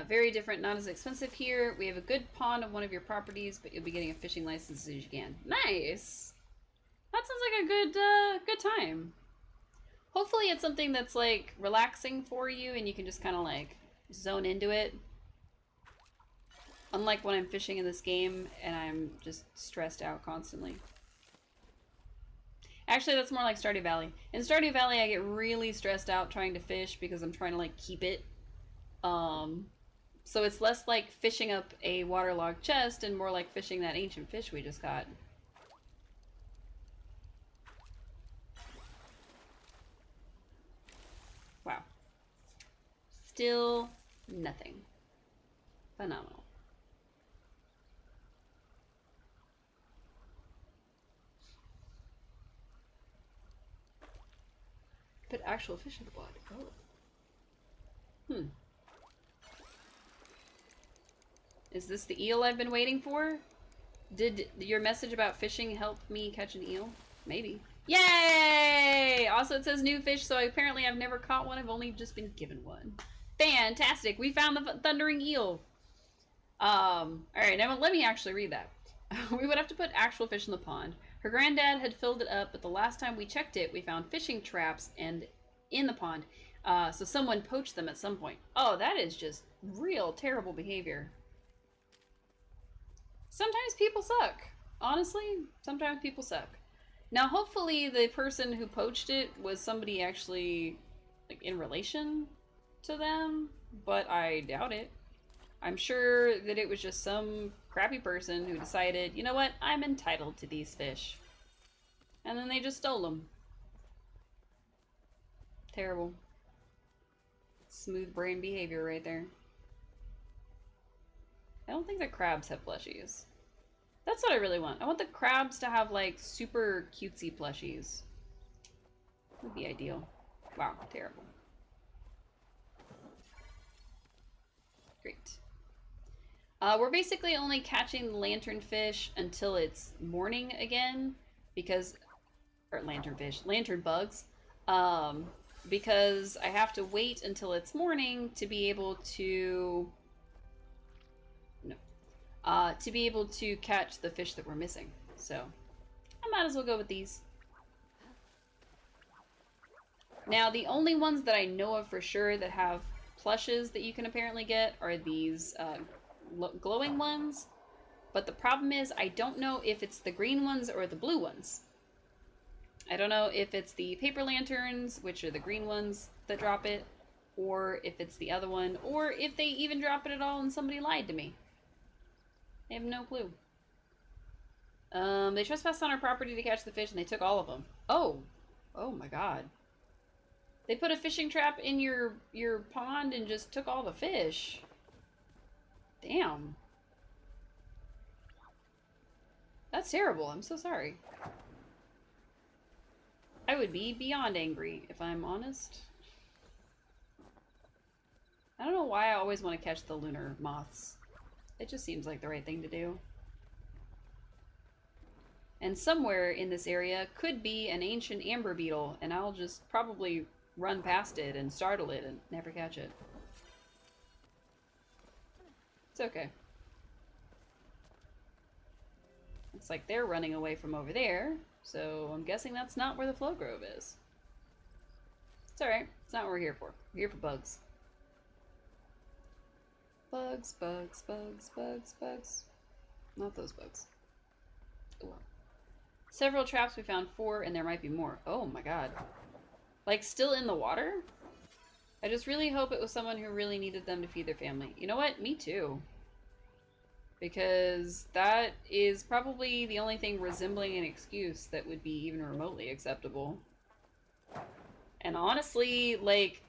Very different, not as expensive here. We have a good pond on one of your properties, but you'll be getting a fishing license as soon as you can. Nice! That sounds like a good time. Hopefully it's something that's like relaxing for you and you can just kind of like zone into it. Unlike when I'm fishing in this game and I'm just stressed out constantly. Actually, that's more like Stardew Valley. In Stardew Valley, I get really stressed out trying to fish because I'm trying to like keep it. So it's less like fishing up a waterlogged chest and more like fishing that ancient fish we just got. Wow. Still nothing. Phenomenal. Put actual fish in the blood. Oh. Is this the eel I've been waiting for? Did your message about fishing help me catch an eel? Maybe. Yay! Also, it says new fish, so apparently I've never caught one. I've only just been given one. Fantastic! We found the thundering eel. Alright, now let me actually read that. We would have to put actual fish in the pond. Her granddad had filled it up, but the last time we checked it, we found fishing traps and in the pond. So someone poached them at some point. Oh, that is just real terrible behavior. Sometimes people suck. Honestly, sometimes people suck. Now, hopefully the person who poached it was somebody actually, like, in relation to them, but I doubt it. I'm sure that it was just some crappy person who decided, you know what, I'm entitled to these fish. And then they just stole them. Terrible. Smooth brain behavior right there. I don't think the crabs have plushies. That's what I really want. I want the crabs to have, like, super cutesy plushies. Would be ideal. Wow, terrible. Great. We're basically only catching lanternfish until it's morning again, because, or lanternfish, lantern bugs, because I have to wait until it's morning to be able to, to be able to catch the fish that we're missing. So, I might as well go with these. Now, the only ones that I know of for sure that have plushes that you can apparently get are these glowing ones. But the problem is, I don't know if it's the green ones or the blue ones. I don't know if it's the paper lanterns, which are the green ones that drop it, or if it's the other one, or if they even drop it at all and somebody lied to me. I have no clue. They trespassed on our property to catch the fish and they took all of them. Oh. Oh my god. They put a fishing trap in your pond and just took all the fish. Damn. That's terrible. I'm so sorry. I would be beyond angry, if I'm honest. I don't know why I always want to catch the lunar moths. It just seems like the right thing to do. And somewhere in this area could be an ancient amber beetle, and I'll just probably run past it and startle it and never catch it. It's okay. Looks like they're running away from over there, so I'm guessing that's not where the flow grove is. It's alright. It's not what we're here for. We're here for bugs. Bugs, bugs, bugs, bugs, bugs. Not those bugs. Oh well. Several traps, we found 4, and there might be more. Oh my god. Like, still in the water? I just really hope it was someone who really needed them to feed their family. You know what? Me too. Because that is probably the only thing resembling an excuse that would be even remotely acceptable. And honestly, like,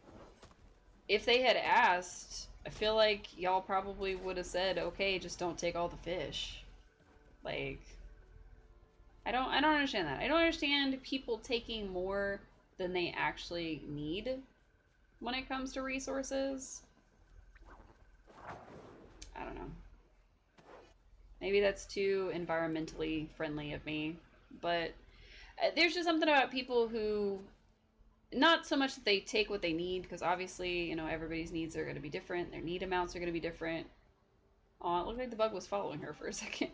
if they had asked, I feel like y'all probably would have said, okay, just don't take all the fish. Like, I don't understand that. I don't understand people taking more than they actually need when it comes to resources. I don't know. Maybe that's too environmentally friendly of me, but there's just something about people who, not so much that they take what they need, because obviously, you know, everybody's needs are going to be different. Their need amounts are going to be different. Oh, it looked like the bug was following her for a second.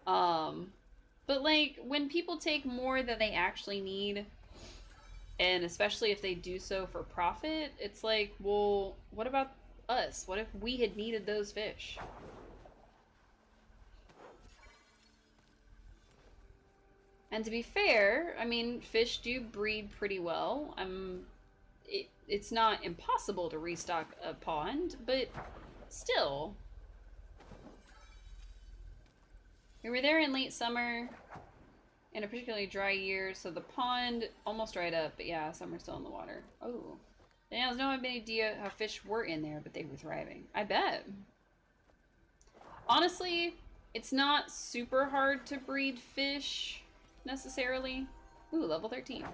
But like, when people take more than they actually need, and especially if they do so for profit, it's like, well, what about us? What if we had needed those fish? And to be fair, I mean, fish do breed pretty well. It's not impossible to restock a pond, but still. We were there in late summer, in a particularly dry year, so the pond almost dried up, but yeah, some are still in the water. Oh. Now, there's no idea how fish were in there, but they were thriving. I bet. Honestly, it's not super hard to breed fish, necessarily. Ooh, level 13.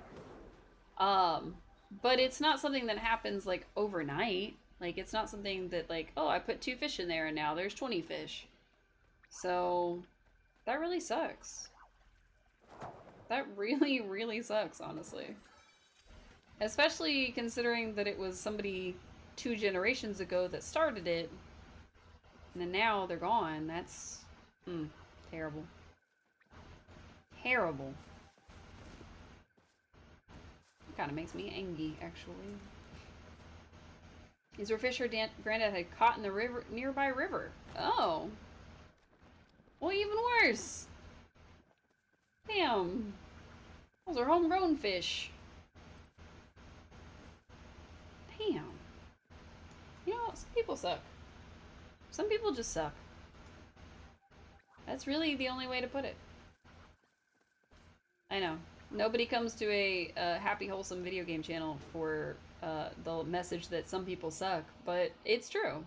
But it's not something that happens, like, overnight. Like, it's not something that, like, oh, I put 2 fish in there and now there's 20 fish. So, that really sucks. That really, really sucks, honestly. Especially considering that it was somebody 2 generations ago that started it, and then now they're gone. That's terrible. Terrible. It kind of makes me angry, actually. These were fish her granddad had caught in the nearby river. Oh. Well, even worse. Damn. Those are homegrown fish. Damn. You know, some people suck. Some people just suck. That's really the only way to put it. I know. Nobody comes to a happy, wholesome video game channel for the message that some people suck, but it's true.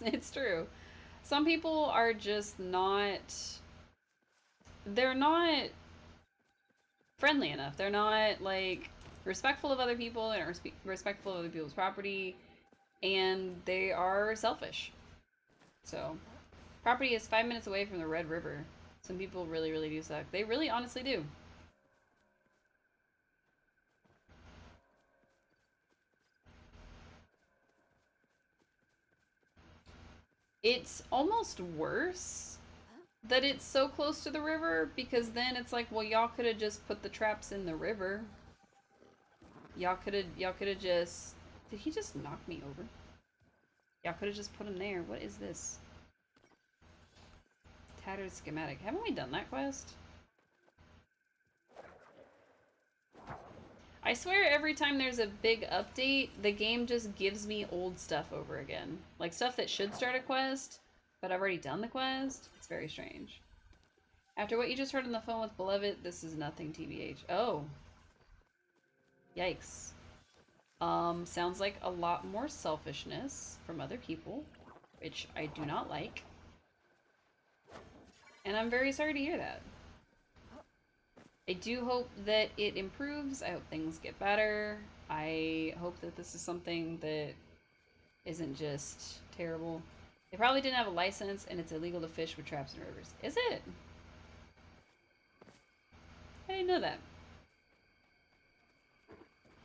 It's true. Some people are just not... They're not friendly enough. They're not, like, respectful of other people. They're not respectful of other people's property. And they are selfish. So, property is 5 minutes away from the Red River. Some people really, really do suck. They really honestly do. It's almost worse that it's so close to the river, because then it's like, well, y'all could have just put the traps in the river. Y'all could have just... Did he just knock me over? Y'all could have just put him there. What is this? Tattered schematic. Haven't we done that quest? I swear every time there's a big update, the game just gives me old stuff over again. Like stuff that should start a quest, but I've already done the quest. It's very strange. After what you just heard on the phone with Beloved, this is nothing TBH. Oh. Yikes. Sounds like a lot more selfishness from other people, which I do not like. And I'm very sorry to hear that. I do hope that it improves. I hope things get better. I hope that this is something that isn't just terrible. They probably didn't have a license, and it's illegal to fish with traps in rivers. Is it? I didn't know that.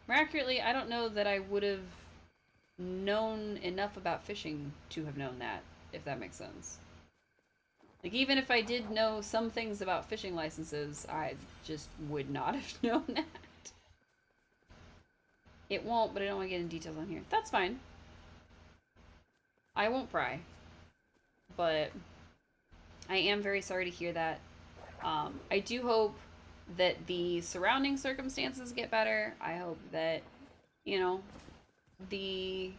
More accurately, I don't know that I would have known enough about fishing to have known that, if that makes sense. Like, even if I did know some things about fishing licenses, I just would not have known that. It won't, but I don't want to get in details on here. That's fine. I won't pry. But I am very sorry to hear that. I do hope that the surrounding circumstances get better. I hope that, you know, the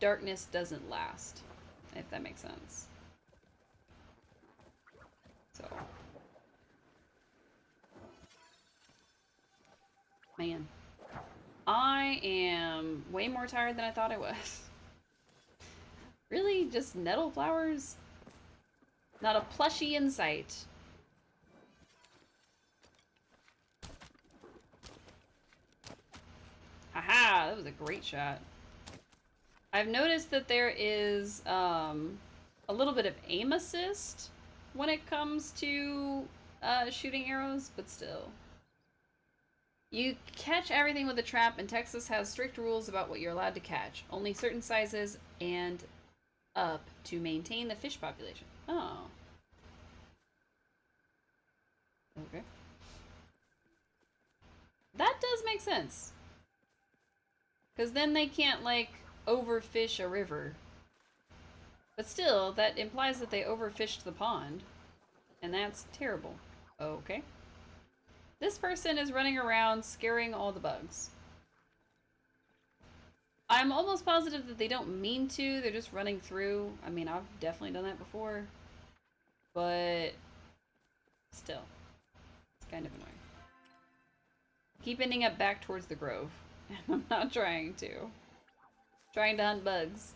darkness doesn't last, if that makes sense. So, man, I am way more tired than I thought I was. Really? Just nettle flowers? Not a plushy in sight. Haha, that was a great shot. I've noticed that there is a little bit of aim assist when it comes to shooting arrows, but still. You catch everything with a trap, and Texas has strict rules about what you're allowed to catch. Only certain sizes and up to maintain the fish population. Oh. Okay. That does make sense. Because then they can't, like, overfish a river. But still, that implies that they overfished the pond. And that's terrible. Okay. This person is running around scaring all the bugs. I'm almost positive that they don't mean to. They're just running through. I mean, I've definitely done that before. But still, it's kind of annoying. Keep ending up back towards the grove. I'm not trying to. Trying to hunt bugs.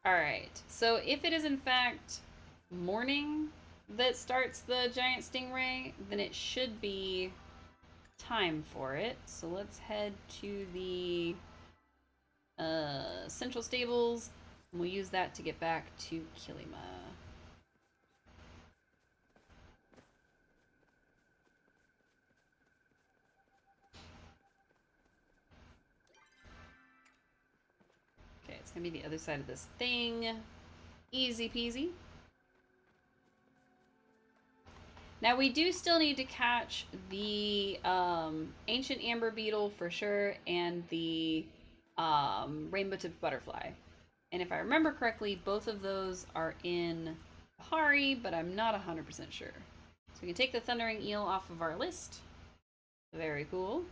Alright, so if it is in fact morning that starts the giant stingray, then it should be time for it. So let's head to the central stables, and we'll use that to get back to Kilima. Okay, it's gonna be the other side of this thing. Easy peasy. Now we do still need to catch the ancient amber beetle for sure, and the rainbow-tipped butterfly. And if I remember correctly, both of those are in Bahari, but I'm not 100% sure. So we can take the thundering eel off of our list. Very cool.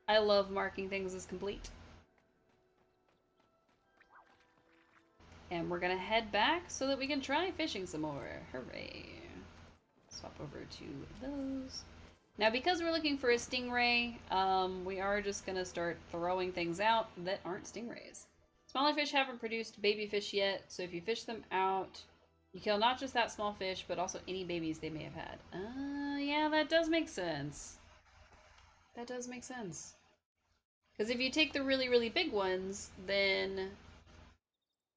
I love marking things as complete. And we're gonna head back so that we can try fishing some more. Hooray. Swap over to those. Now, because we're looking for a stingray, we are just gonna start throwing things out that aren't stingrays. Smaller fish haven't produced baby fish yet, so if you fish them out, you kill not just that small fish, but also any babies they may have had. Yeah, that does make sense. That does make sense. Because if you take the really, really big ones, then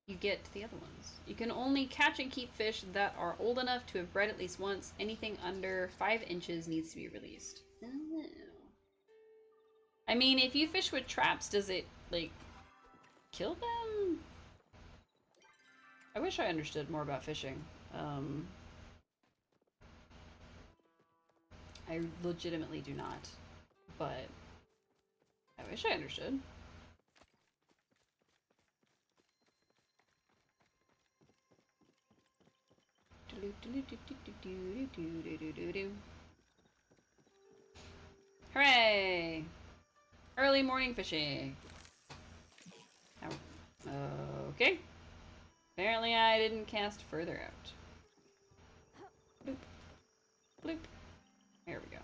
you get the other ones. You can only catch and keep fish that are old enough to have bred at least once. Anything under 5 inches needs to be released. Oh. I mean, if you fish with traps, does it, like, kill them? I wish I understood more about fishing. Um, I legitimately do not, but I wish I understood. Hooray! Early morning fishing. Oh. Okay. Apparently I didn't cast further out. Bloop. Bloop. There we go.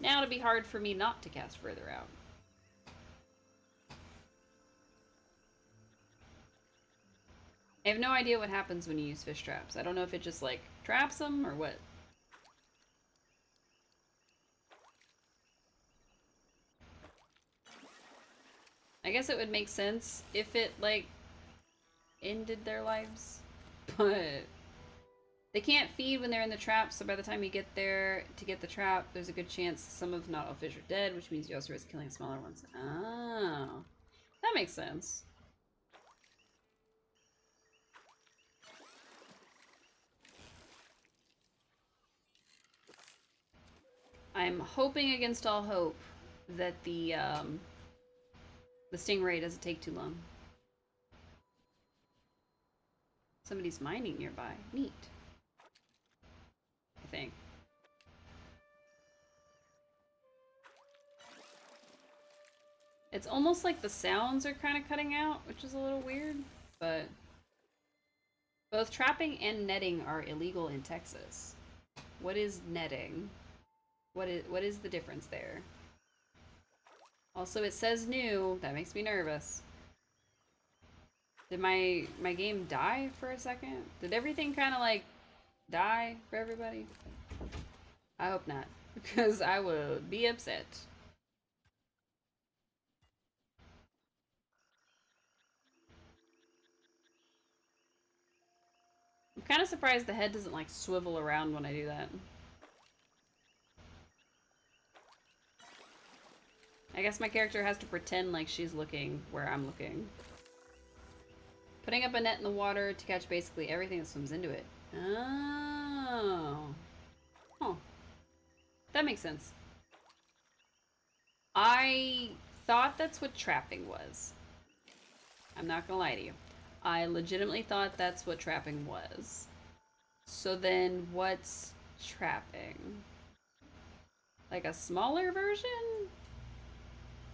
Now it'll be hard for me not to cast further out. I have no idea what happens when you use fish traps. I don't know if it just, like, traps them or what. I guess it would make sense if it, like, ended their lives. But they can't feed when they're in the trap, so by the time you get there to get the trap, there's a good chance some of not all fish are dead, which means you also risk killing smaller ones. Oh. That makes sense. I'm hoping against all hope that the stingray doesn't take too long. Somebody's mining nearby. Neat. I think. It's almost like the sounds are kind of cutting out, which is a little weird, but both trapping and netting are illegal in Texas. What is netting? What is the difference there? Also, it says new. That makes me nervous. Did my game die for a second? Did everything kind of like die for everybody? I hope not, because I would be upset. I'm kind of surprised the head doesn't like swivel around when I do that. I guess my character has to pretend like she's looking where I'm looking. Putting up a net in the water to catch basically everything that swims into it. Oh. Huh. That makes sense. I thought that's what trapping was. I'm not gonna lie to you. I legitimately thought that's what trapping was. So then what's trapping? Like a smaller version?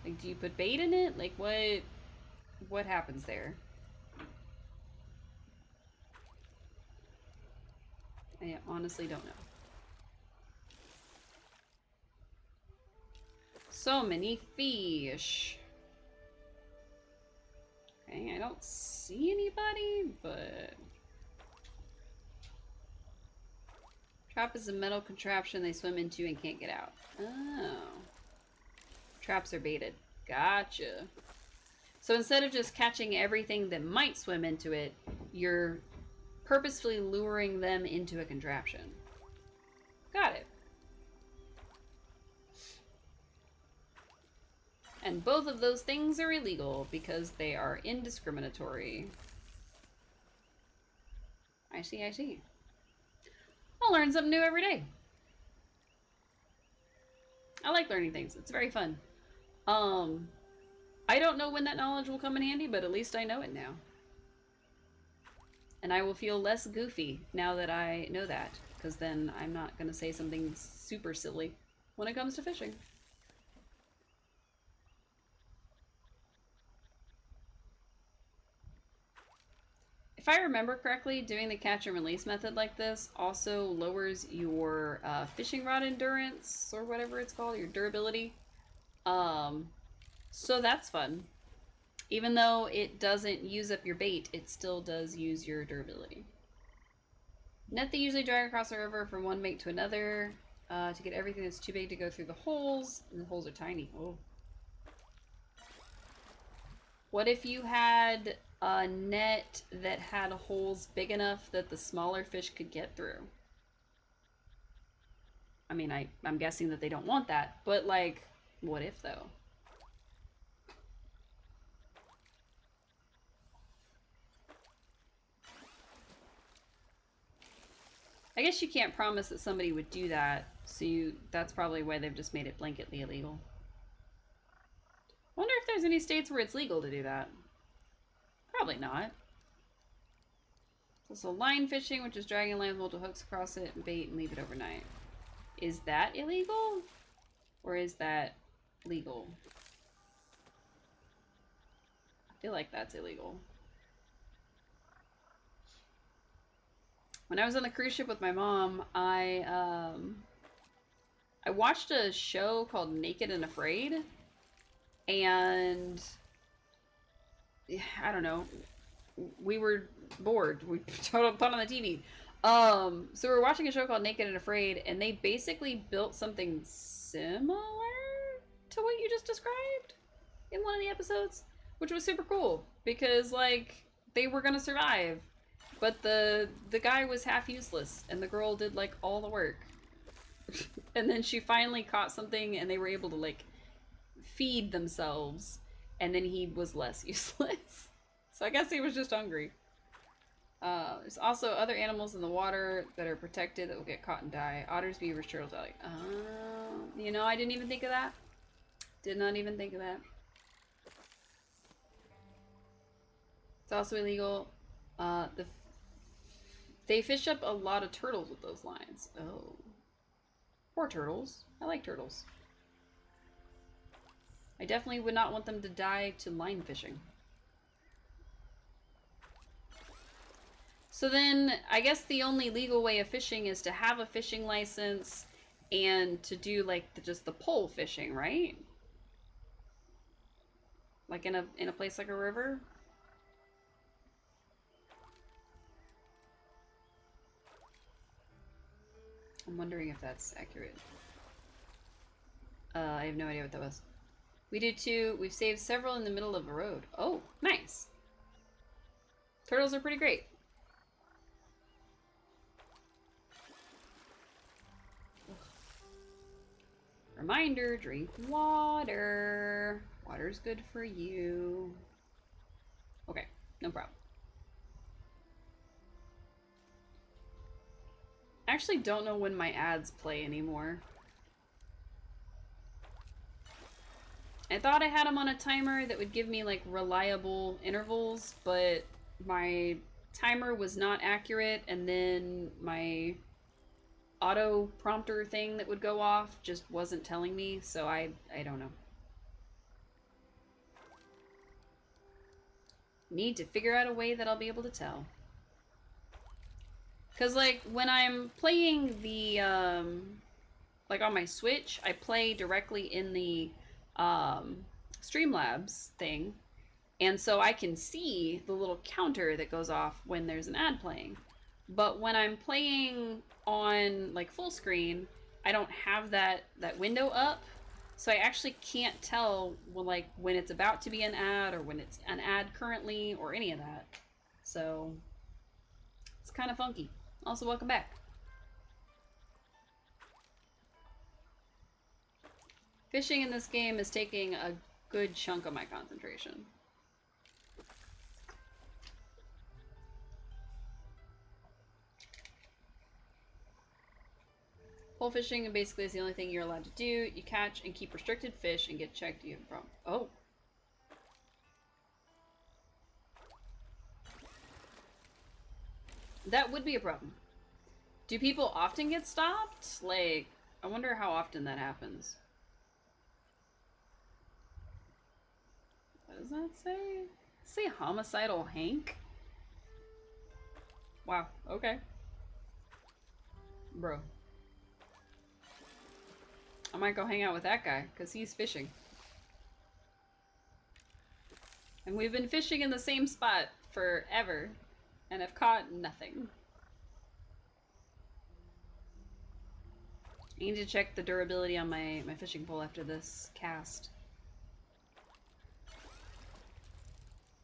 Like, do you put bait in it? Like, what happens there? I honestly don't know. So many fish. Okay, I don't see anybody, but... Trap is a metal contraption they swim into and can't get out. Oh. Traps are baited. Gotcha. So instead of just catching everything that might swim into it, you're purposefully luring them into a contraption. Got it. And both of those things are illegal because they are indiscriminatory. I see, I see. I'll learn something new every day. I like learning things. It's very fun. I don't know when that knowledge will come in handy, but at least I know it now. And I will feel less goofy now that I know that, because then I'm not going to say something super silly when it comes to fishing. If I remember correctly, doing the catch and release method like this also lowers your fishing rod endurance, or whatever it's called, your durability. So that's fun. Even though it doesn't use up your bait, it still does use your durability. Net they usually drag across the river from one bait to another to get everything that's too big to go through the holes, and the holes are tiny. Oh. What if you had a net that had holes big enough that the smaller fish could get through? I mean, I'm guessing that they don't want that, but like, what if though? I guess you can't promise that somebody would do that, so that's probably why they've just made it blanketly illegal. Wonder if there's any states where it's legal to do that. Probably not. So line fishing, which is dragging line with multiple hooks across it and bait and leave it overnight. Is that illegal? Or is that legal? I feel like that's illegal. When I was on the cruise ship with my mom, I watched a show called Naked and Afraid, and I don't know, we were bored. We put on the TV. So we were watching a show called Naked and Afraid, and they basically built something similar to what you just described in one of the episodes, which was super cool because like they were gonna survive, but the guy was half useless, and the girl did like all the work. And then she finally caught something, and they were able to like feed themselves, and then he was less useless. So I guess he was just hungry. There's also other animals in the water that are protected that will get caught and die. Otters, beavers, turtles. Like, you know, I didn't even think of that. Did not even think of that. It's also illegal. They fish up a lot of turtles with those lines. Oh. Poor turtles. I like turtles. I definitely would not want them to die to line fishing. So then, I guess the only legal way of fishing is to have a fishing license and to do like just the pole fishing, right? Like in a place like a river. I'm wondering if that's accurate. I have no idea what that was. We do too. We've saved several in the middle of a road. Oh, nice. Turtles are pretty great. Reminder, drink water. Water's good for you. Okay, no problem. I actually don't know when my ads play anymore. I thought I had them on a timer that would give me like reliable intervals, but my timer was not accurate, and then my auto prompter thing that would go off just wasn't telling me, so I don't know. Need to figure out a way that I'll be able to tell. Because like when I'm playing the like on my Switch, I play directly in the Streamlabs thing, and so I can see the little counter that goes off when there's an ad playing. But when I'm playing on like full screen, I don't have that window up, so I actually can't tell when it's about to be an ad or when it's an ad currently or any of that. So it's kind of funky. Also, welcome back. Fishing in this game is taking a good chunk of my concentration. Pole fishing basically is the only thing you're allowed to do. You catch and keep restricted fish and get checked. You have a problem. Oh. That would be a problem. Do people often get stopped? Like, I wonder how often that happens. What does that say? Say homicidal Hank? Wow, okay. Bro. I might go hang out with that guy, because he's fishing. And we've been fishing in the same spot forever, and have caught nothing. I need to check the durability on my fishing pole after this cast.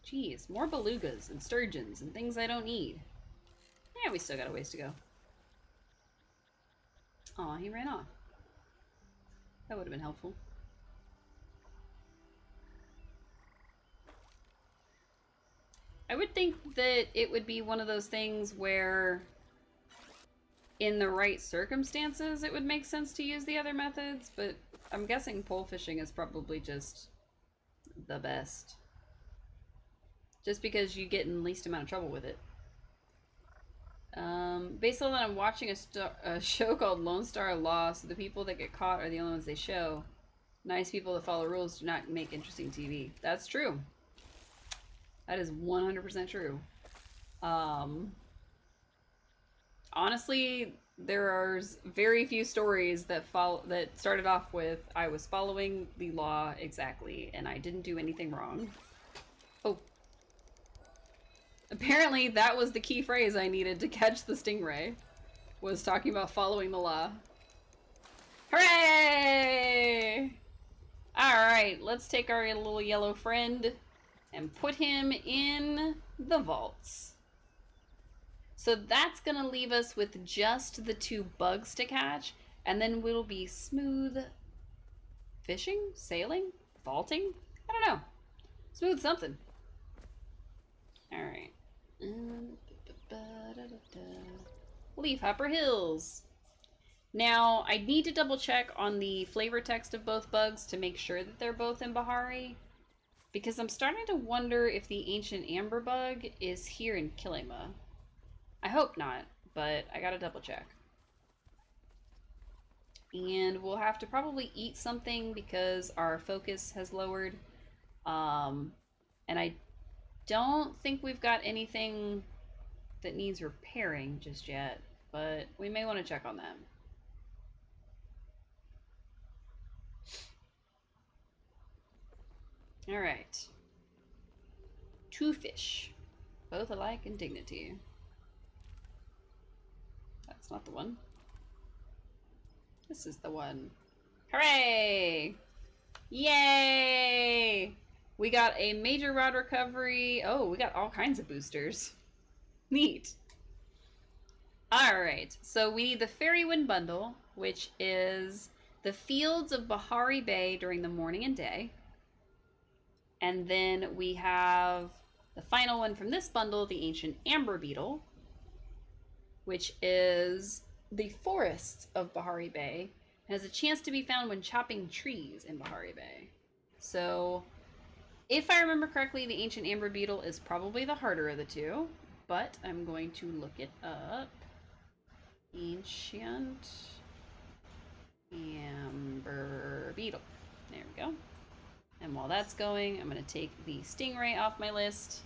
Jeez, more belugas and sturgeons and things I don't need. Yeah, we still got a ways to go. Aw, he ran off. That would have been helpful. I would think that it would be one of those things where in the right circumstances, it would make sense to use the other methods, but I'm guessing pole fishing is probably just the best. Just because you get in the least amount of trouble with it. Based on that, I'm watching a show called Lone Star Law, so the people that get caught are the only ones they show. Nice people that follow rules do not make interesting TV. That's true. That is 100% true. Honestly, there are very few stories that started off with I was following the law exactly and I didn't do anything wrong. Oh. Apparently that was the key phrase I needed to catch the stingray. Was talking about following the law. Hooray! Alright, let's take our little yellow friend and put him in the vaults. So that's gonna leave us with just the 2 bugs to catch, and then we'll be smooth fishing, sailing, vaulting. I don't know. Smooth something. All right. Leafhopper Hills. Now I need to double check on the flavor text of both bugs to make sure that they're both in Bahari, because I'm starting to wonder if the ancient amber bug is here in Kilima. I hope not, but I gotta double check. And we'll have to probably eat something because our focus has lowered. And I don't think we've got anything that needs repairing just yet, but we may want to check on that. All right. 2 fish, both alike in dignity. That's not the one. This is the one. Hooray! Yay! We got a major rod recovery. Oh, we got all kinds of boosters. Neat. Alright, so we need the Fairy Wind Bundle, which is the fields of Bahari Bay during the morning and day. And then we have the final one from this bundle, the Ancient Amber Beetle, which is the forests of Bahari Bay. It has a chance to be found when chopping trees in Bahari Bay. So, if I remember correctly, the Ancient Amber Beetle is probably the harder of the 2, but I'm going to look it up. Ancient Amber Beetle. There we go. And while that's going, I'm going to take the stingray off my list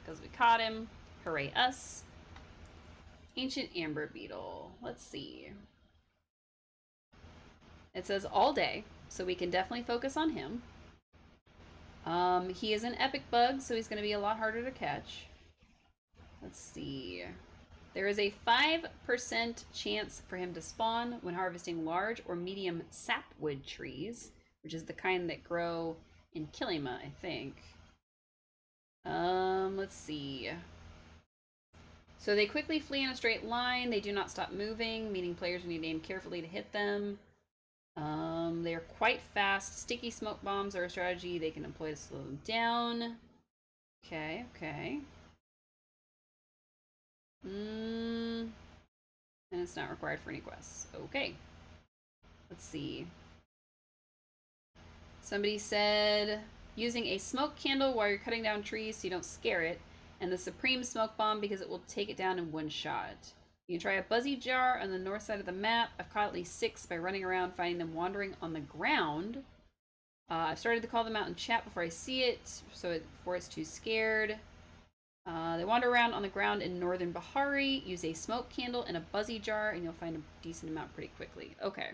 because we caught him. Hooray us. Ancient Amber Beetle. Let's see. It says all day, so we can definitely focus on him. He is an epic bug, so he's going to be a lot harder to catch. Let's see. There is a 5% chance for him to spawn when harvesting large or medium sapwood trees, which is the kind that grow in Kilima, I think. Let's see. So they quickly flee in a straight line. They do not stop moving, meaning players need to aim carefully to hit them. They are quite fast. Sticky smoke bombs are a strategy they can employ to slow them down. Okay, okay. And it's not required for any quests. Okay. Let's see. Somebody said using a smoke candle while you're cutting down trees so you don't scare it, and the supreme smoke bomb because it will take it down in one shot. You can try a buzzy jar on the north side of the map. I've caught at least 6 by running around finding them wandering on the ground. I've started to call them out in chat before I see it, before it's too scared. They wander around on the ground in northern Bahari. Use a smoke candle and a buzzy jar, and you'll find a decent amount pretty quickly. Okay.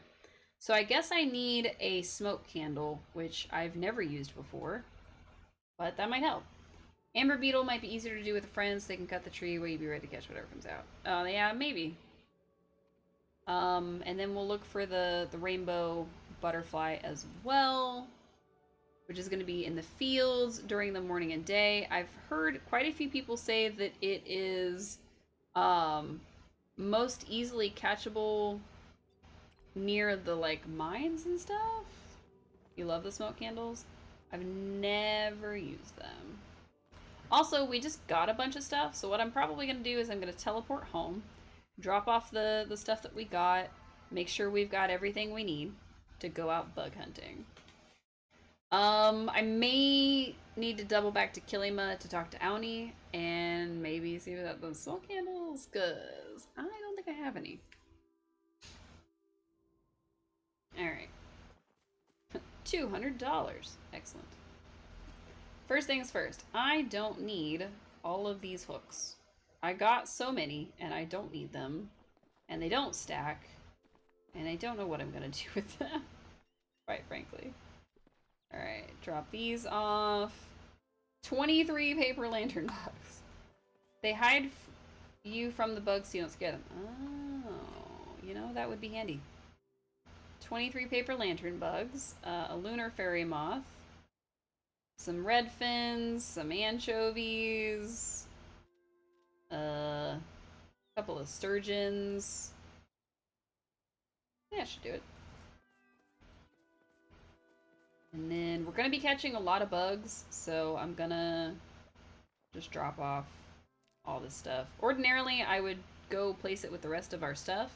So I guess I need a smoke candle, which I've never used before, but that might help. Amber Beetle might be easier to do with friends. They can cut the tree while you be ready to catch whatever comes out. Oh, yeah, maybe. And then we'll look for the rainbow butterfly as well, which is going to be in the fields during the morning and day. I've heard quite a few people say that it is most easily catchable near the like mines and stuff. You love the smoke candles? I've never used them. Also, we just got a bunch of stuff, so what I'm probably going to do is I'm going to teleport home. drop off the stuff that we got, make sure we've got everything we need to go out bug hunting. I may need to double back to Kilima to talk to Auni and maybe see about those soul candles, because I don't think I have any. Alright. $200. Excellent. First things first, I don't need all of these hooks. I got so many, and I don't need them, and they don't stack, and I don't know what I'm gonna do with them, quite frankly. Alright, drop these off. 23 paper lantern bugs. They hide you from the bugs so you don't scare them. Oh, you know, that would be handy. 23 paper lantern bugs, a lunar fairy moth, some red fins, some anchovies, a couple of sturgeons. Yeah, I should do it. And then we're gonna be catching a lot of bugs, so I'm gonna just drop off all this stuff. Ordinarily, I would go place it with the rest of our stuff,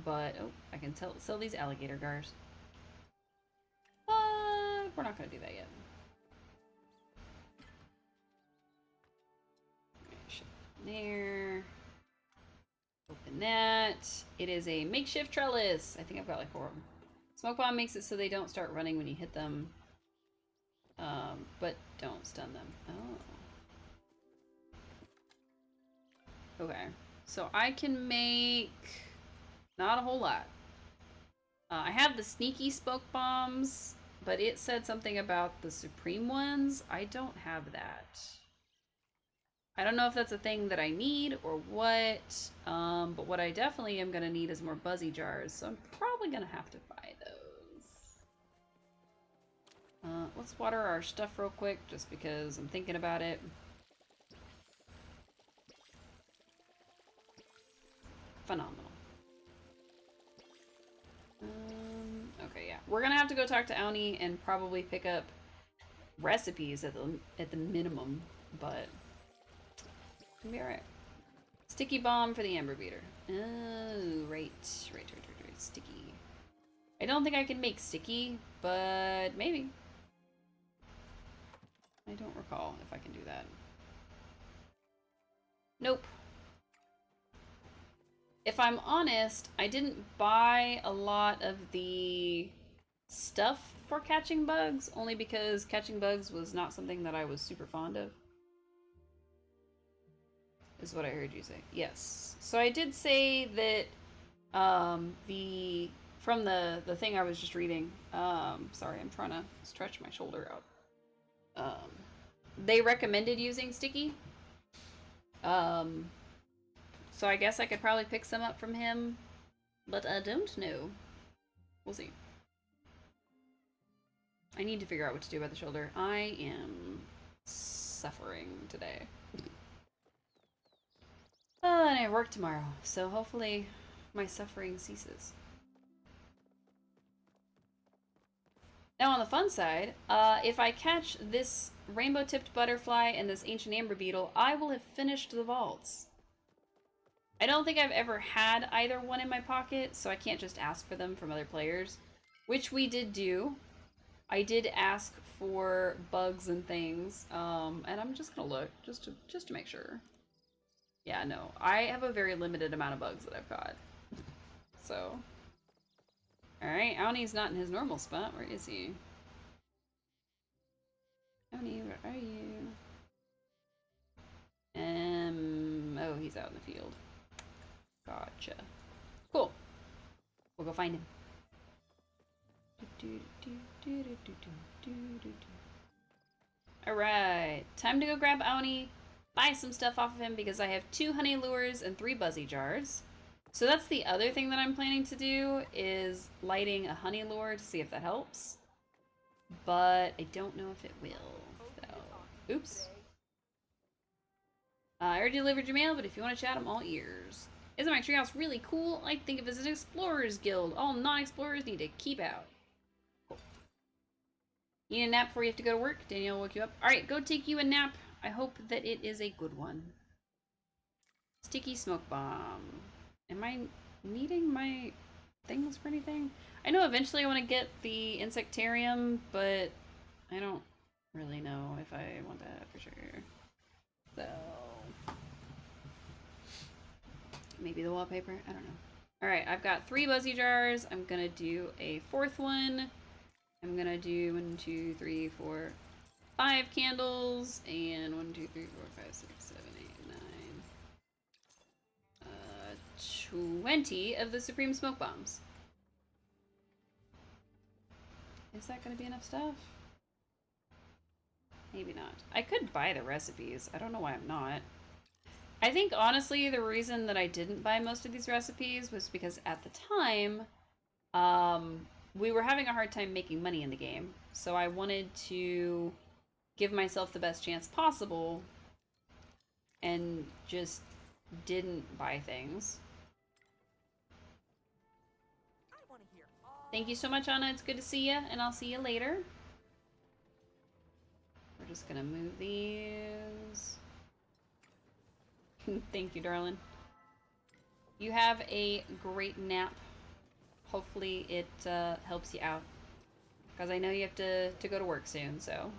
but oh, I can sell these alligator gars. But we're not gonna do that yet. There. Open that. It is a makeshift trellis. I think I've got like 4 of them. Smoke bomb makes it so they don't start running when you hit them. But don't stun them. Oh. Okay. So I can make not a whole lot. I have the sneaky smoke bombs, but it said something about the supreme ones. I don't have that. I don't know if that's a thing that I need or what, but what I definitely am going to need is more buzzy jars, so I'm probably going to have to buy those. Let's water our stuff real quick, just because I'm thinking about it. Phenomenal. Okay, yeah. We're going to have to go talk to Auni and probably pick up recipes at the minimum, but it's gonna be alright. Sticky bomb for the amber beater. Oh, right. Sticky. I don't think I can make sticky, but maybe. I don't recall if I can do that. Nope. If I'm honest, I didn't buy a lot of the stuff for catching bugs, only because catching bugs was not something that I was super fond of. Is what I heard you say. Yes. So I did say that from the thing I was just reading, sorry, I'm trying to stretch my shoulder out. They recommended using sticky. So I guess I could probably pick some up from him, but I don't know. We'll see. I need to figure out what to do about the shoulder. I am suffering today. And I work tomorrow, so hopefully my suffering ceases. Now on the fun side, if I catch this rainbow-tipped butterfly and this ancient amber beetle, I will have finished the vaults. I don't think I've ever had either one in my pocket, so I can't just ask for them from other players, which we did do. I did ask for bugs and things, and I'm just gonna look just to make sure. Yeah, no, I have a very limited amount of bugs that I've got. So, all right, Auni's not in his normal spot. Where is he? Auni, where are you? Oh, he's out in the field. Gotcha. Cool. We'll go find him. Alright, time to go grab Auni, buy some stuff off of him because I have 2 honey lures and 3 buzzy jars. So that's the other thing that I'm planning to do, is lighting a honey lure to see if that helps. But I don't know if it will. So, oops. I already delivered your mail, but if you want to chat, I'm all ears. Isn't my treehouse really cool? I think of it as an explorer's guild. All non-explorers need to keep out. Cool. You need a nap before you have to go to work? Danielle woke you up. Alright, go take you a nap. I hope that it is a good one. Sticky smoke bomb. Am I needing my things for anything? I know eventually I want to get the insectarium, but I don't really know if I want that for sure. So maybe the wallpaper? I don't know. Alright, I've got 3 buzzy jars. I'm gonna do a 4th one. I'm gonna do 1, 2, 3, 4, 5 candles, and 1, 2, 3, 4, 5, 6, 7, 8, 9. 20 of the Supreme Smoke Bombs. Is that gonna be enough stuff? Maybe not. I could buy the recipes. I don't know why I'm not. I think honestly the reason that I didn't buy most of these recipes was because at the time, we were having a hard time making money in the game. So I wanted to give myself the best chance possible and just didn't buy things. Thank you so much, Anna. It's good to see you, and I'll see you later. We're just gonna move these. Thank you, darling. You have a great nap. Hopefully it helps you out. Because I know you have to go to work soon, so.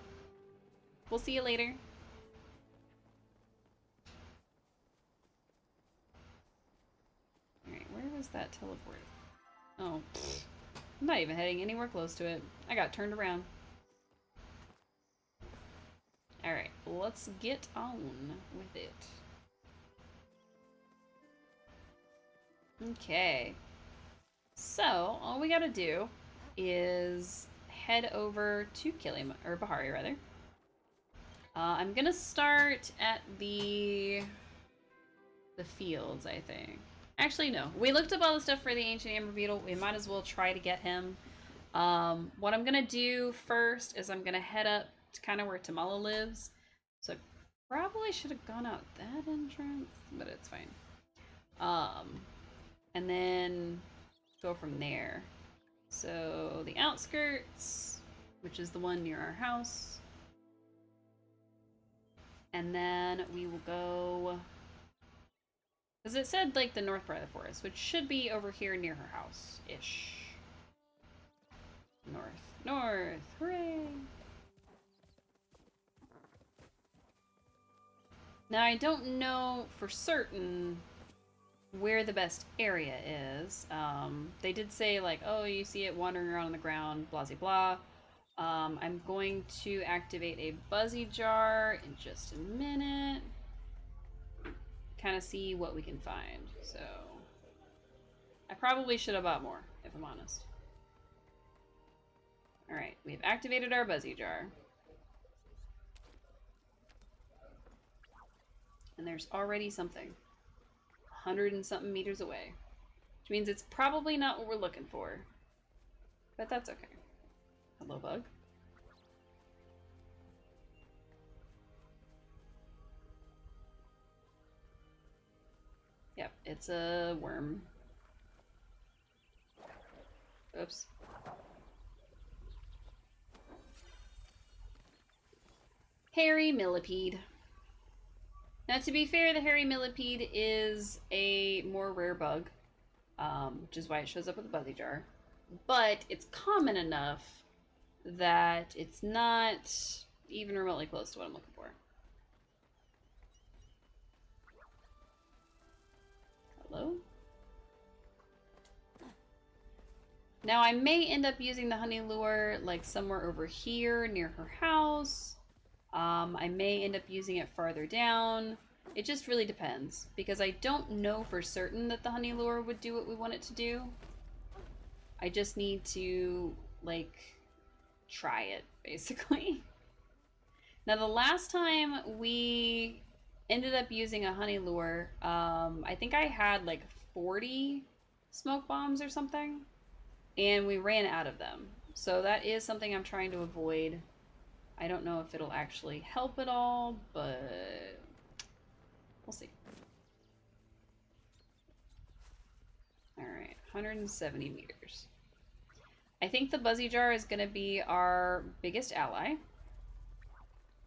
We'll see you later. Alright, where was that teleport? Oh, pfft. I'm not even heading anywhere close to it. I got turned around. Alright, let's get on with it. Okay. So, all we gotta do is head over to or Bahari, rather. I'm gonna start at the fields, I think. Actually, no. We looked up all the stuff for the Ancient Amber Beetle. We might as well try to get him. What I'm gonna do first is I'm gonna head up to kind of where Tamala lives. So I probably should have gone out that entrance, but it's fine. And then go from there. So the outskirts, which is the one near our house. And then we will go, because it said like the north part of the forest, which should be over here near her house-ish. North. North! Hooray! Now I don't know for certain where the best area is. They did say like, oh, you see it wandering around on the ground, blah, blah, blah. I'm going to activate a buzzy jar in just a minute. Kind of see what we can find. So I probably should have bought more, if I'm honest. Alright, we've activated our buzzy jar. And there's already something. 100 and something meters away. Which means it's probably not what we're looking for. But that's okay. Hello, bug. Yep, it's a worm. Oops. Hairy millipede. Now, to be fair, the hairy millipede is a more rare bug, which is why it shows up with a buzzy jar. But it's common enough that it's not even remotely close to what I'm looking for. Hello? Now, I may end up using the honey lure like somewhere over here near her house. I may end up using it farther down. It just really depends, because I don't know for certain that the honey lure would do what we want it to do. I just need to, like, try it, basically. Now, the last time we ended up using a honey lure, I think I had like 40 smoke bombs or something, and we ran out of them. So that is something I'm trying to avoid. I don't know if it'll actually help at all, but we'll see. Alright, 170 meters. I think the buzzy jar is going to be our biggest ally.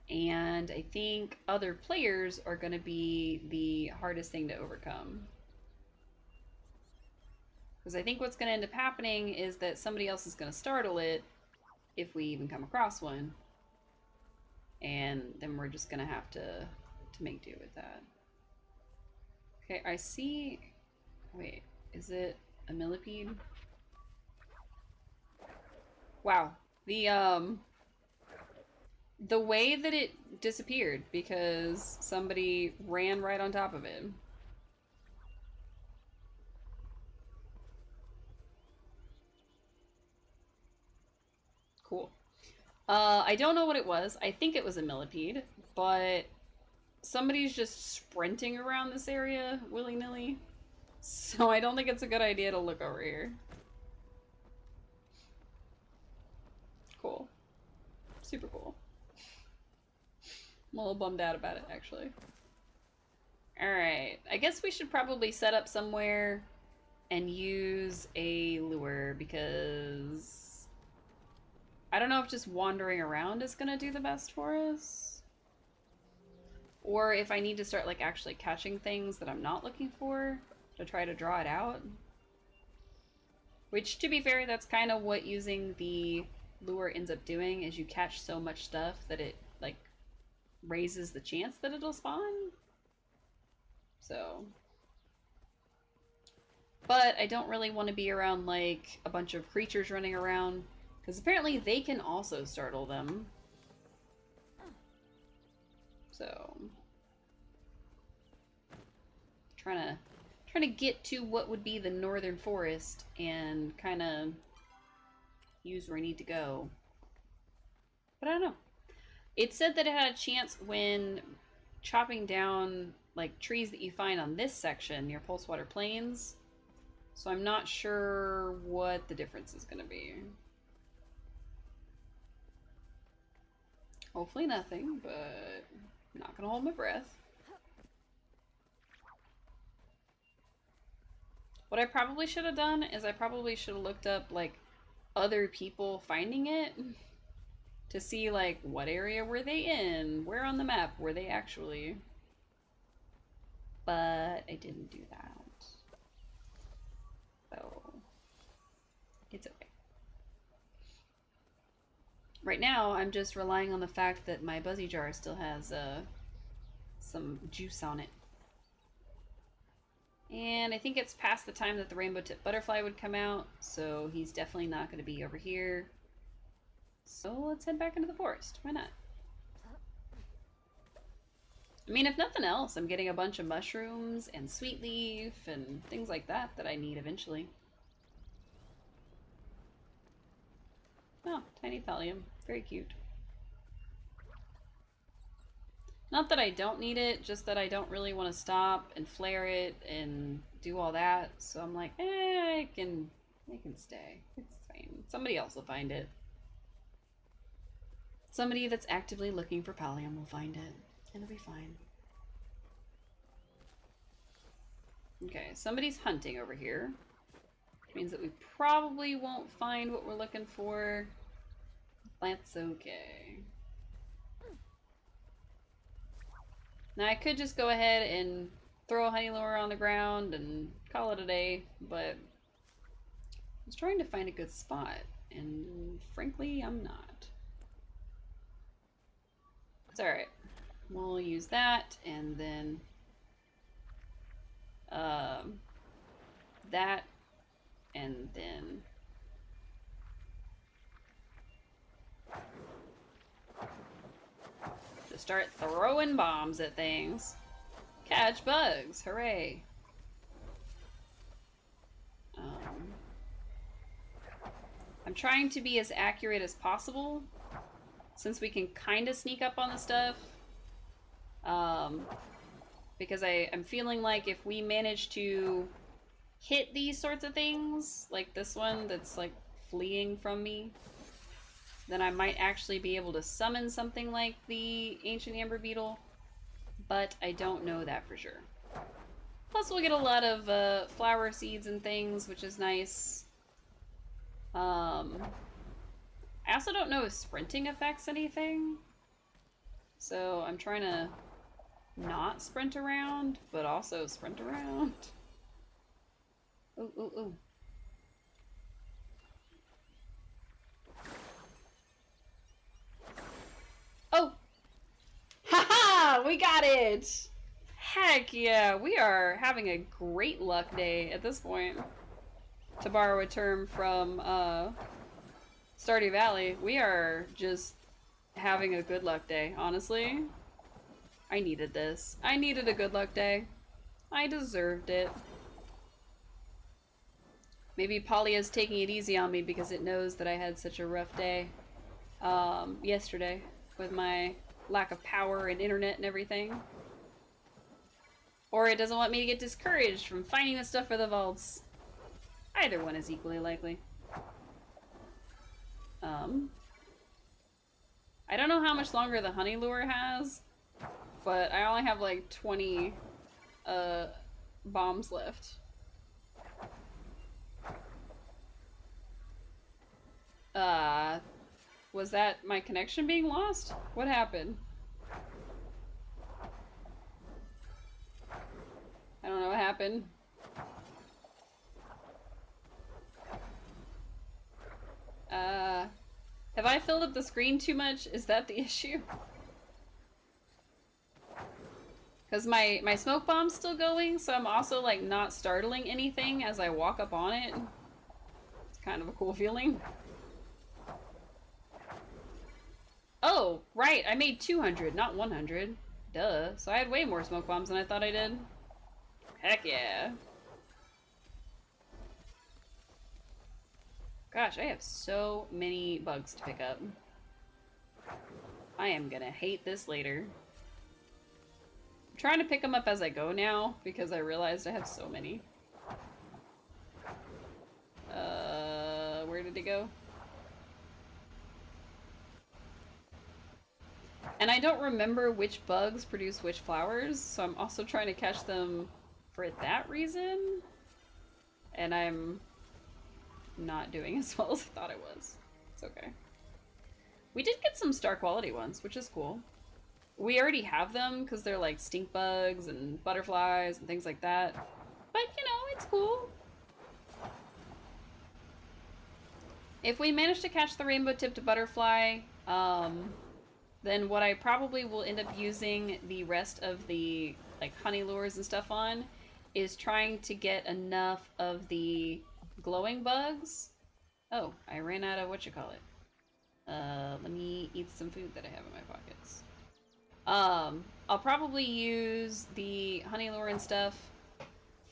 And I think other players are going to be the hardest thing to overcome. Because I think what's going to end up happening is that somebody else is going to startle it if we even come across one. And then we're just going to have to make do with that. Okay, I see... Wait, is it a millipede? Wow. The way that it disappeared because somebody ran right on top of it. Cool. I don't know what it was. I think it was a millipede, but somebody's just sprinting around this area willy-nilly. So I don't think it's a good idea to look over here. Cool. Super cool. I'm a little bummed out about it, actually. Alright. I guess we should probably set up somewhere and use a lure because I don't know if just wandering around is gonna do the best for us. Or if I need to start like actually catching things that I'm not looking for to try to draw it out. Which, to be fair, that's kind of what using the lure ends up doing, is you catch so much stuff that it, like, raises the chance that it'll spawn. So. But I don't really want to be around, like, a bunch of creatures running around, because apparently they can also startle them. So. Trying to get to what would be the northern forest and kind of use where I need to go. But I don't know. It said that it had a chance when chopping down like trees that you find on this section near Pulsewater Plains. So I'm not sure what the difference is going to be. Hopefully nothing, but I'm not going to hold my breath. What I probably should have done is I probably should have looked up like other people finding it to see like what area were they in, where on the map were they actually. But I didn't do that. So it's okay. Right now I'm just relying on the fact that my Buzzy Jar still has some juice on it. And I think it's past the time that the rainbow tip butterfly would come out, so he's definitely not going to be over here. So let's head back into the forest. Why not? I mean, if nothing else, I'm getting a bunch of mushrooms and sweet leaf and things like that that I need eventually. Oh, tiny pallium. Very cute. Not that I don't need it, just that I don't really want to stop and flare it and do all that. So I'm like, I can stay. It's fine. Somebody else will find it. Somebody that's actively looking for pallium will find it. And it'll be fine. Okay, somebody's hunting over here. Which means that we probably won't find what we're looking for. That's okay. Now I could just go ahead and throw a honey lure on the ground and call it a day, but I was trying to find a good spot, and frankly, I'm not. It's alright. We'll use that, and then that, and then just start throwing bombs at things. Catch bugs! Hooray! I'm trying to be as accurate as possible, since we can kind of sneak up on the stuff. Because I'm feeling like if we manage to hit these sorts of things, like this one that's like fleeing from me, then I might actually be able to summon something like the Ancient Amber Beetle, but I don't know that for sure. Plus we'll get a lot of flower seeds and things, which is nice. I also don't know if sprinting affects anything, so I'm trying to not sprint around, but also sprint around. Ooh, ooh, ooh. right. Heck yeah, we are having a great luck day at this point. To borrow a term from Stardew Valley, we are just having a good luck day, honestly. I needed this. I needed a good luck day. I deserved it. Maybe Polly is taking it easy on me because it knows that I had such a rough day yesterday with my lack of power and internet and everything. Or it doesn't want me to get discouraged from finding the stuff for the vaults. Either one is equally likely. I don't know how much longer the honey lure has, but I only have like 20 bombs left. Was that my connection being lost? What happened? I don't know what happened. Have I filled up the screen too much? Is that the issue? Because my smoke bomb's still going, so I'm also like not startling anything as I walk up on it. It's kind of a cool feeling. Oh, right, I made 200, not 100. Duh, so I had way more smoke bombs than I thought I did. Heck yeah. Gosh, I have so many bugs to pick up. I am gonna hate this later. I'm trying to pick them up as I go now because I realized I have so many. Where did he go? And I don't remember which bugs produce which flowers, so I'm also trying to catch them for that reason. And I'm not doing as well as I thought it was. It's okay. We did get some star quality ones, which is cool. We already have them because they're like stink bugs and butterflies and things like that. But, you know, it's cool. If we manage to catch the rainbow-tipped butterfly, then what I probably will end up using the rest of the like honey lures and stuff on is trying to get enough of the glowing bugs. Oh, I ran out of whatchamacallit. Let me eat some food that I have in my pockets. I'll probably use the honey lure and stuff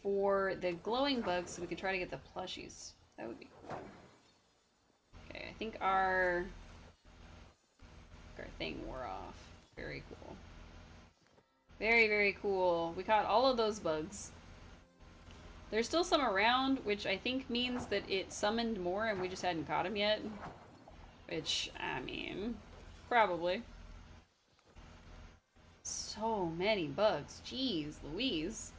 for the glowing bugs so we can try to get the plushies. That would be cool. Okay, I think our thing wore off. Very cool. Very, very cool. We caught all of those bugs. There's still some around, which I think means that it summoned more and we just hadn't caught them yet. Which, I mean, probably. So many bugs. Jeez Louise.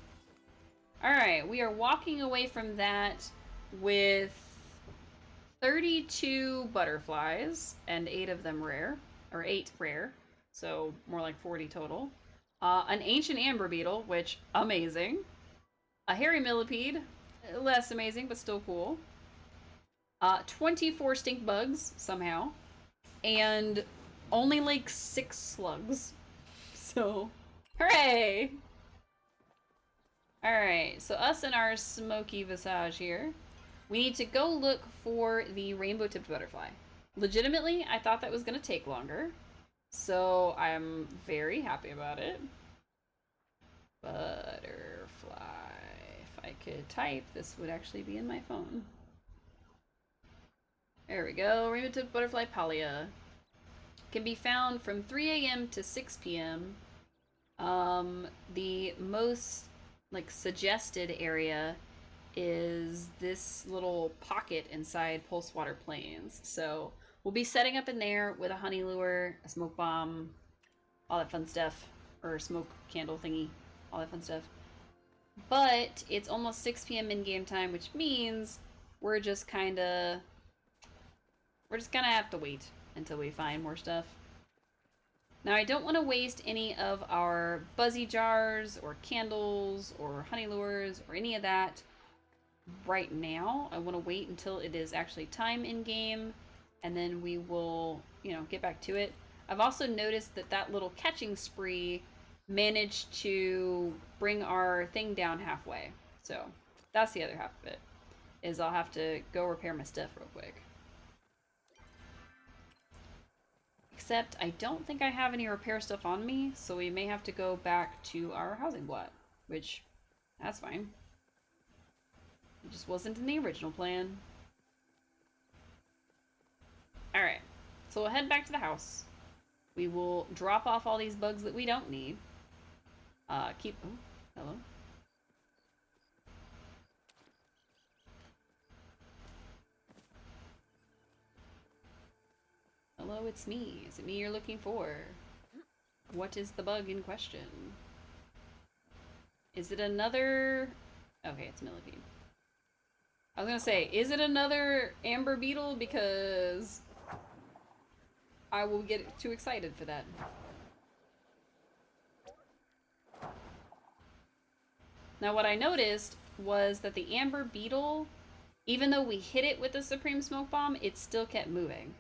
Alright, we are walking away from that with 32 butterflies, and 8 of them rare. Or 8 rare. So, more like 40 total. An ancient amber beetle, which, amazing. A hairy millipede, less amazing, but still cool. 24 stink bugs, somehow. And only like 6 slugs. So, hooray! Alright, so us and our smoky visage here. We need to go look for the rainbow-tipped butterfly. Legitimately, I thought that was going to take longer. So, I'm very happy about it. Butterfly. If I could type, this would actually be in my phone. There we go. Rainbow-tipped butterfly Polya. Can be found from 3 a.m. to 6 p.m. The most like suggested area is this little pocket inside Pulsewater Plains. So we'll be setting up in there with a honey lure, a smoke bomb, all that fun stuff, or a smoke candle thingy, all that fun stuff. But it's almost 6 p.m. in-game time, which means we're just gonna have to wait until we find more stuff. Now, I don't want to waste any of our buzzy jars or candles or honey lures or any of that right now. I want to wait until it is actually time in game, and then we will, you know, get back to it. I've also noticed that that little catching spree managed to bring our thing down halfway. So that's the other half of it, is I'll have to go repair my stuff real quick. Except I don't think I have any repair stuff on me, so we may have to go back to our housing block, which, that's fine. It just wasn't in the original plan. Alright, so we'll head back to the house. We will drop off all these bugs that we don't need. Oh, hello. Hello, it's me. Is it me you're looking for? What is the bug in question? Is it another... Okay, it's millipede. I was gonna say, is it another amber beetle? Because I will get too excited for that. Now what I noticed was that the amber beetle, even though we hit it with the Supreme Smoke Bomb, it still kept moving.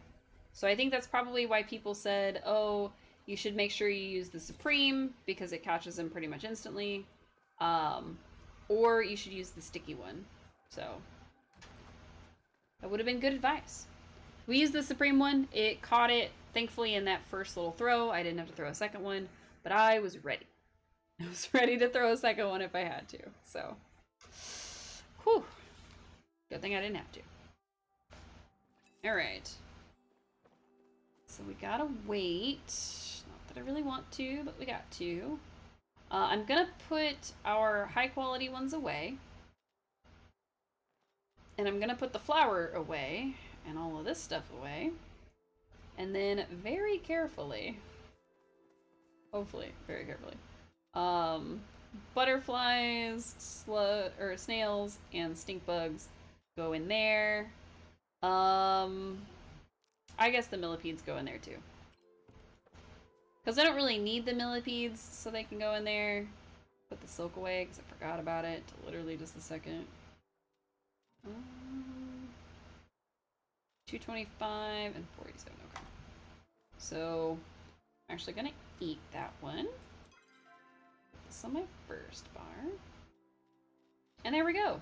So I think that's probably why people said, oh, you should make sure you use the Supreme because it catches them pretty much instantly. Or you should use the sticky one. So that would have been good advice. We used the Supreme one. It caught it, thankfully, in that first little throw. I didn't have to throw a second one, but I was ready. I was ready to throw a second one if I had to. So, whew. Good thing I didn't have to. Alright. So we gotta wait. Not that I really want to, but we got to. I'm gonna put our high quality ones away. And I'm gonna put the flour away. And all of this stuff away. And then very carefully, hopefully very carefully, butterflies, snails, and stink bugs go in there. I guess the millipedes go in there too. Because I don't really need the millipedes, so they can go in there. Put the silk away, because I forgot about it literally just a second. 225 and 47, okay. So, I'm actually gonna eat that one. Put this on my first bar. And there we go.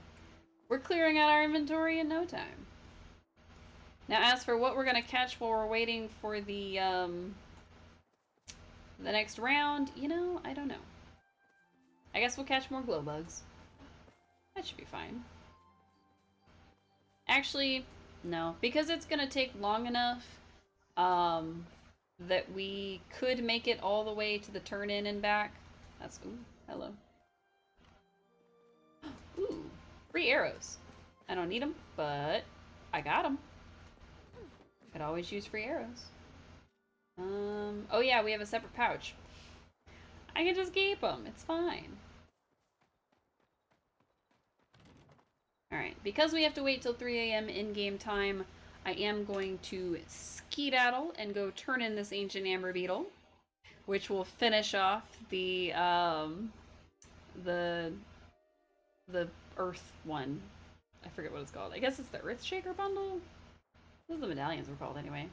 We're clearing out our inventory in no time. Now, as for what we're gonna catch while we're waiting for the next round, you know, I don't know. I guess we'll catch more glow bugs. That should be fine. Actually, no, because it's gonna take long enough that we could make it all the way to the turn in and back. That's, ooh, hello. Ooh, free arrows. I don't need them, but I got them. Could always use free arrows. Oh yeah, we have a separate pouch. I can just keep them, it's fine. Alright, because we have to wait till 3 a.m. in-game time, I am going to skedaddle and go turn in this ancient amber beetle, which will finish off the earth one. I forget what it's called. I guess it's the Earth Shaker bundle? Those are the medallions were called anyway.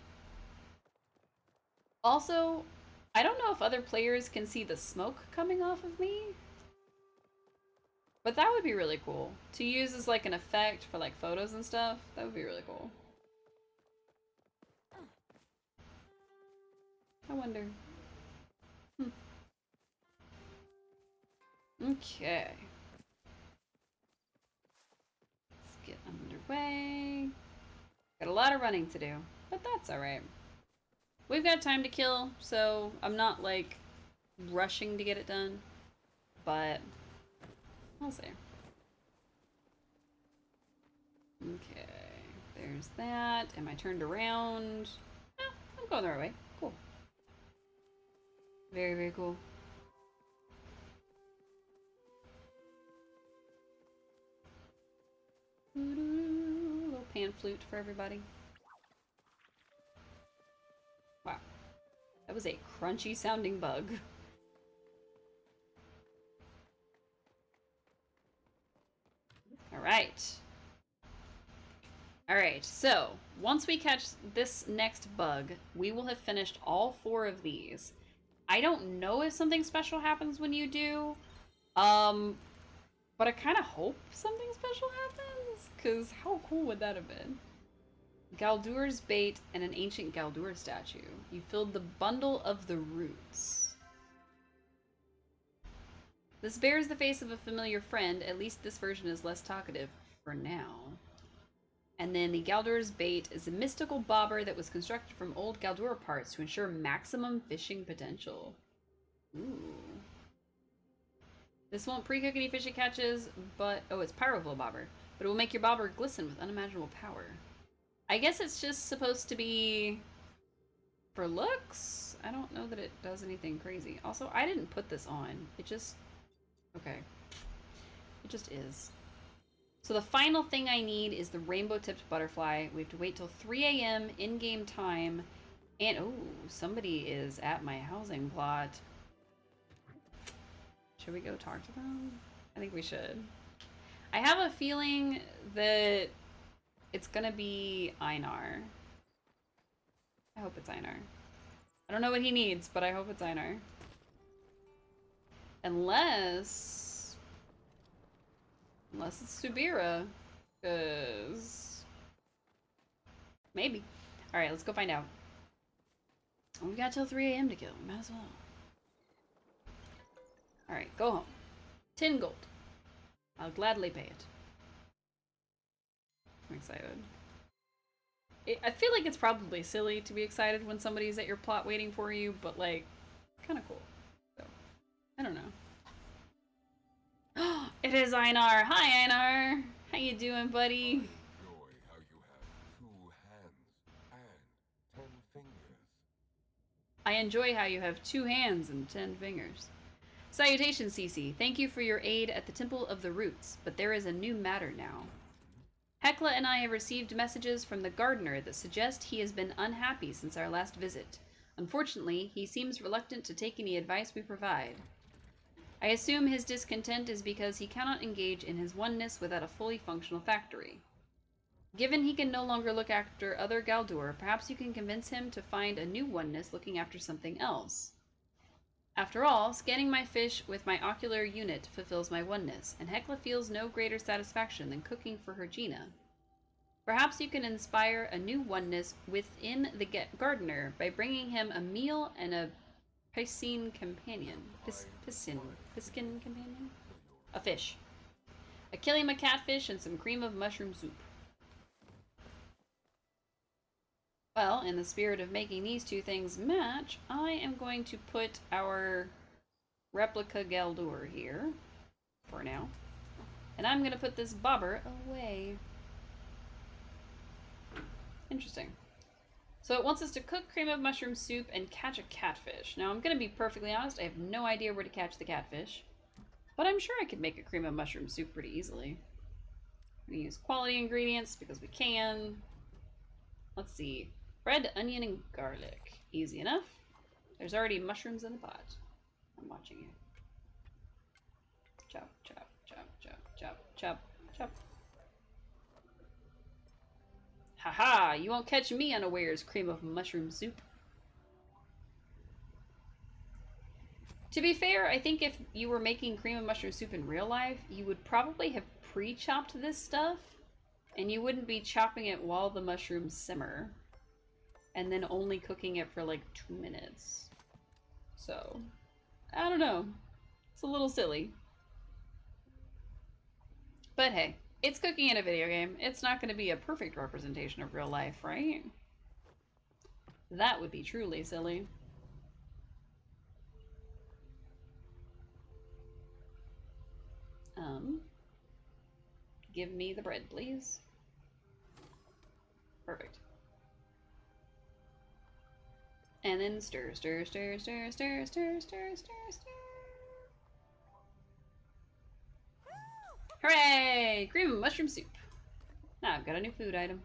Also, I don't know if other players can see the smoke coming off of me, but that would be really cool. To use as like an effect for like photos and stuff, that would be really cool. I wonder. Okay. Let's get underway. Got a lot of running to do, but that's alright. We've got time to kill, so I'm not like rushing to get it done, but I'll see. Okay, there's that. Am I turned around? No, I'm going the right way. Cool. Very, very cool. Little pan flute for everybody. Wow. That was a crunchy sounding bug. Alright. Alright, so once we catch this next bug, we will have finished all 4 of these. I don't know if something special happens when you do. Um, but I kind of hope something special happens, because how cool would that have been? Galdur's bait and an ancient Galdur statue. You filled the bundle of the roots. This bears the face of a familiar friend. At least this version is less talkative for now. And then the Galdur's bait is a mystical bobber that was constructed from old Galdur parts to ensure maximum fishing potential. Ooh. This won't pre-cook any fish it catches, but... Oh, it's Pyroville bobber. But it will make your bobber glisten with unimaginable power. I guess it's just supposed to be... for looks? I don't know that it does anything crazy. Also, I didn't put this on. It just... Okay. It just is. So the final thing I need is the rainbow-tipped butterfly. We have to wait till 3 a.m. in-game time. And, oh, somebody is at my housing plot. Should we go talk to them? I think we should. I have a feeling that it's gonna be Einar. I hope it's Einar. I don't know what he needs, but I hope it's Einar. Unless it's Subira. Because... maybe. Alright, let's go find out. We've got till 3 a.m. to kill. We might as well. Alright, go home. 10 gold. I'll gladly pay it. I'm excited. I feel like it's probably silly to be excited when somebody's at your plot waiting for you, but like, kind of cool. So, I don't know. It is Einar. Hi, Einar. How you doing, buddy? I enjoy how you have 2 hands and 10 fingers. Salutations, Cece. Thank you for your aid at the Temple of the Roots, but there is a new matter now. Hecla and I have received messages from the gardener that suggest he has been unhappy since our last visit. Unfortunately, he seems reluctant to take any advice we provide. I assume his discontent is because he cannot engage in his oneness without a fully functional factory. Given he can no longer look after other Galdur, perhaps you can convince him to find a new oneness looking after something else. After all, scanning my fish with my ocular unit fulfills my oneness, and Hecla feels no greater satisfaction than cooking for her Gina. Perhaps you can inspire a new oneness within the gardener by bringing him a meal and a piscine companion. Piskin companion? A fish. A Kilima catfish and some cream of mushroom soup. Well, in the spirit of making these 2 things match, I am going to put our replica Galdur here for now. And I'm going to put this bobber away. Interesting. So it wants us to cook cream of mushroom soup and catch a catfish. Now, I'm going to be perfectly honest, I have no idea where to catch the catfish. But I'm sure I could make a cream of mushroom soup pretty easily. I'm going to use quality ingredients because we can. Let's see. Bread, onion, and garlic. Easy enough. There's already mushrooms in the pot. I'm watching you. Chop, chop, chop, chop, chop, chop, chop. Haha, you won't catch me unawares, cream of mushroom soup. To be fair, I think if you were making cream of mushroom soup in real life, you would probably have pre-chopped this stuff, and you wouldn't be chopping it while the mushrooms simmer, and then only cooking it for like 2 minutes. So, I don't know. It's a little silly. But hey, it's cooking in a video game. It's not going to be a perfect representation of real life, right? That would be truly silly. Give me the bread, please. Perfect. And then stir, stir, stir, stir, stir, stir, stir, stir, stir. Hooray! Cream of mushroom soup. Now I've got a new food item.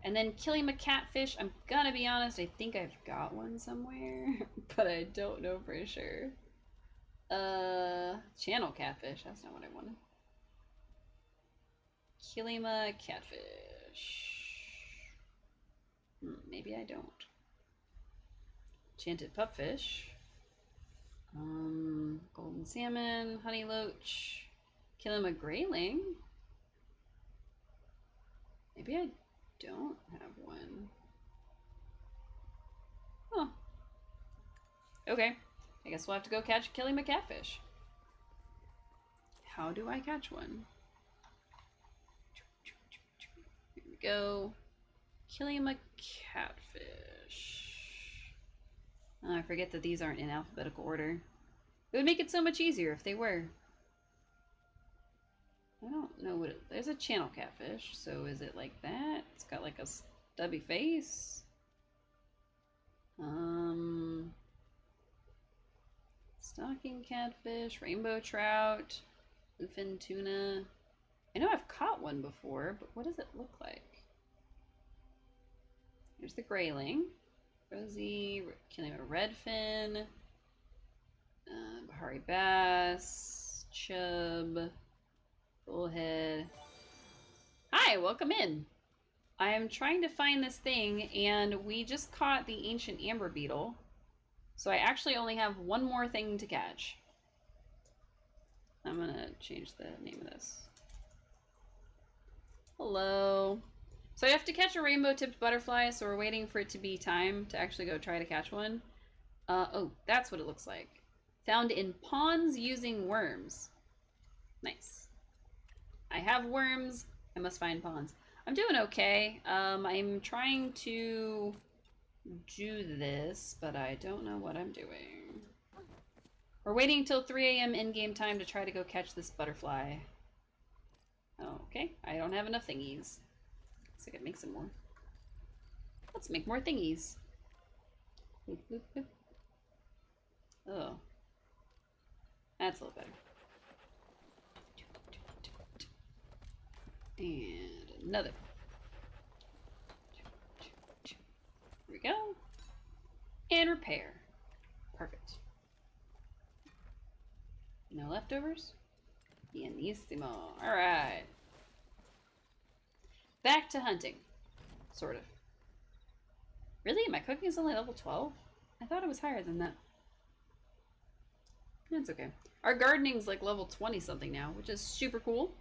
And then Kilima catfish. I'm gonna be honest, I think I've got one somewhere, but I don't know for sure. Channel catfish. That's not what I wanted. Kilima catfish. Maybe I don't. Enchanted pupfish. Golden salmon, honey loach. Kill him a grayling. Maybe I don't have one. Huh. Okay. I guess we'll have to go kill him a catfish. How do I catch one? Here we go. Kill him a catfish. Oh, I forget that these aren't in alphabetical order. It would make it so much easier if they were. I don't know what it... There's a channel catfish, so is it like that? It's got like a stubby face. Stocking catfish, rainbow trout, bluefin tuna. I know I've caught one before, but what does it look like? Here's the grayling. Rosie, killing a redfin, Bahari bass, chub, bullhead. Hi, welcome in. I am trying to find this thing, and we just caught the ancient amber beetle. So I actually only have one more thing to catch. I'm gonna change the name of this. Hello. So I have to catch a rainbow-tipped butterfly, so we're waiting for it to be time to actually go try to catch one. Oh, that's what it looks like. Found in ponds using worms. Nice. I have worms. I must find ponds. I'm doing okay. I'm trying to do this, but I don't know what I'm doing. We're waiting until 3 a.m. in-game time to try to go catch this butterfly. Oh, okay. I don't have enough thingies. So I could make some more. Let's make more thingies. Boop, boop, boop. Oh. That's a little better. And another. Here we go. And repair. Perfect. No leftovers? Pianissimo. Alright. Back to hunting. Sort of. Really? My cooking is only level 12? I thought it was higher than that. That's okay. Our gardening's like level 20 something now, which is super cool.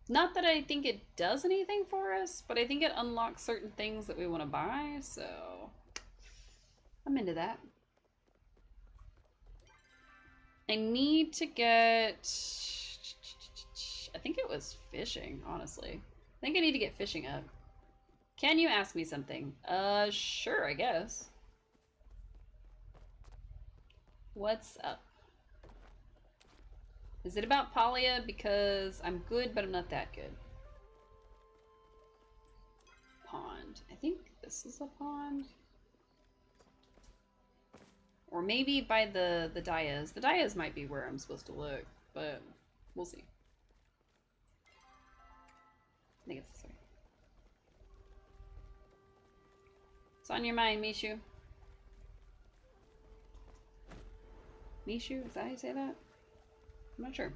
Not that I think it does anything for us, but I think it unlocks certain things that we want to buy, so I'm into that. I need to get... I think it was fishing, honestly. I think I need to get fishing up. Can you ask me something? Sure, I guess. What's up? Is it about Palia? Because I'm good, but I'm not that good. Pond. I think this is a pond. Or maybe by the Dayas. The Dayas might be where I'm supposed to look, but we'll see. I think it's this way. It's on your mind, Mishu. Mishu? Is that how you say that? I'm not sure.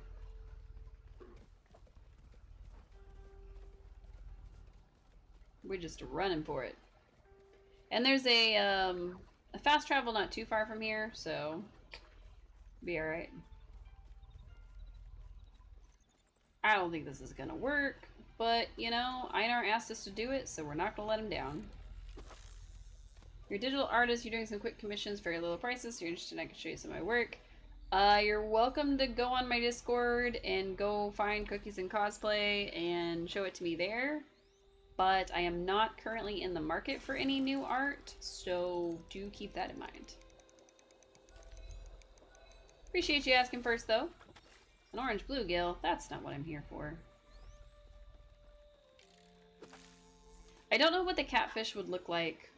We're just running for it. And there's a fast travel not too far from here, so be alright. I don't think this is gonna work, but you know, Einar asked us to do it, so we're not gonna let him down. You're a digital artist, you're doing some quick commissions, very low prices, so you're interested, I can show you some of my work. You're welcome to go on my Discord and go find Cookies and Cosplay and show it to me there. But I am not currently in the market for any new art, so do keep that in mind. Appreciate you asking first, though. An orange bluegill, that's not what I'm here for. I don't know what the catfish would look like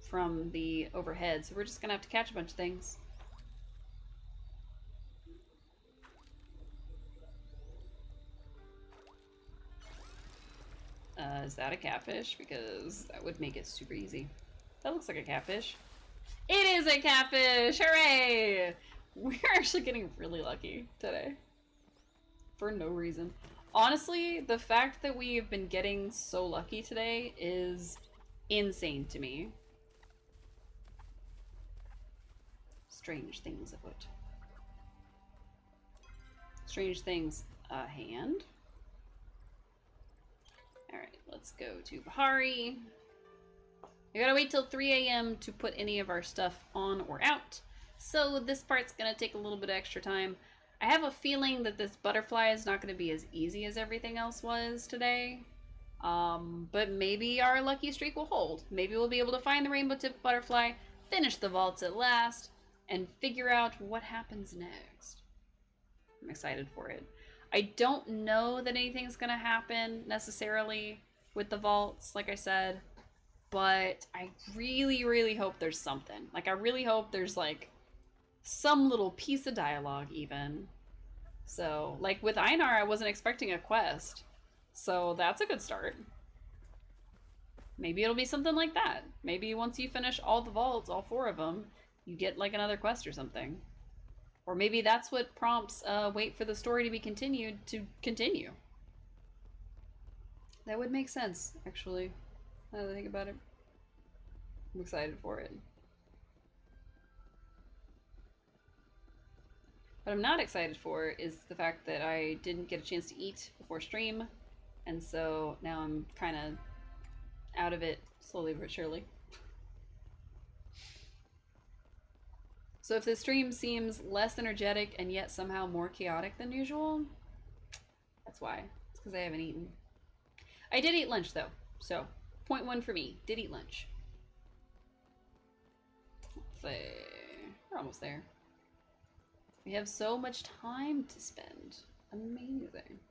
from the overhead, so we're just gonna have to catch a bunch of things. Is that a catfish? Because that would make it super easy. That looks like a catfish. It is a catfish! Hooray! We're actually getting really lucky today. For no reason. Honestly, the fact that we have been getting so lucky today is insane to me. strange things afoot. Strange things a hand. Alright, let's go to Bahari. I gotta wait till 3 a.m. to put any of our stuff on or out. So this part's gonna take a little bit of extra time. I have a feeling that this butterfly is not gonna be as easy as everything else was today. But maybe our lucky streak will hold. Maybe we'll be able to find the rainbow-tipped butterfly, finish the vaults at last, and figure out what happens next. I'm excited for it. I don't know that anything's gonna happen necessarily with the vaults, like I said, but I really, really hope there's something. Like, I really hope there's, like, some little piece of dialogue, even. So, like, with Einar, I wasn't expecting a quest. So, that's a good start. Maybe it'll be something like that. Maybe once you finish all the vaults, all 4 of them, you get, like, another quest or something. Or maybe that's what prompts wait for the story to be continued to continue. That would make sense, actually, now that I think about it. I'm excited for it. What I'm not excited for is the fact that I didn't get a chance to eat before stream, and so now I'm kind of out of it slowly but surely. So if the stream seems less energetic and yet somehow more chaotic than usual, that's why. It's because I haven't eaten. I did eat lunch though, so point 1 for me. Did eat lunch. Let's see. We're almost there. We have so much time to spend. Amazing.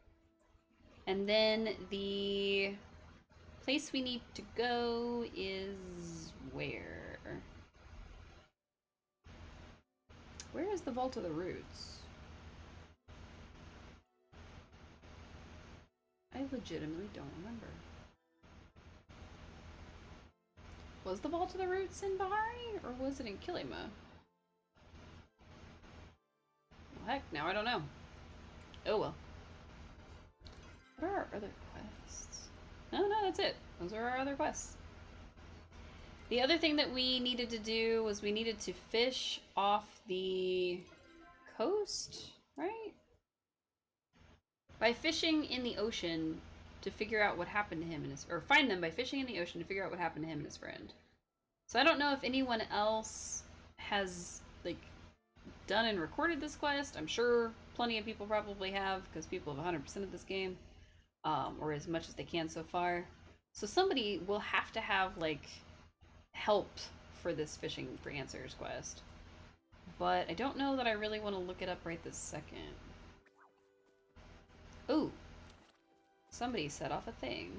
And then the place we need to go is where? Where is the Vault of the Roots? I legitimately don't remember. Was the Vault of the Roots in Bahari, or was it in Kilima? Well, heck, now I don't know. Oh well. What are our other quests? No, that's it. Those are our other quests. The other thing that we needed to do was we needed to fish off the coast, right? By fishing in the ocean to figure out what happened to him and his, or find them by fishing in the ocean to figure out what happened to him and his friend. So I don't know if anyone else has, like, done and recorded this quest. I'm sure plenty of people probably have, because people have 100% of this game, or as much as they can so far. So somebody will have to have, like, help for this fishing for answers quest. But I don't know that I really want to look it up right this second. Ooh. Somebody set off a thing.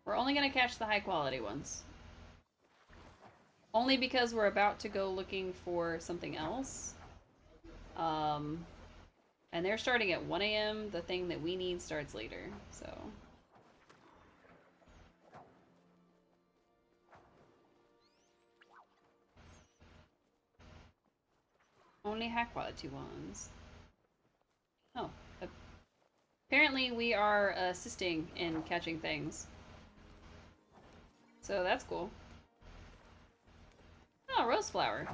We're only going to catch the high quality ones. Only because we're about to go looking for something else. And they're starting at 1 a.m. The thing that we need starts later, so... Only high quality ones. Oh. Apparently we are assisting in catching things. So that's cool. Oh, rose flower.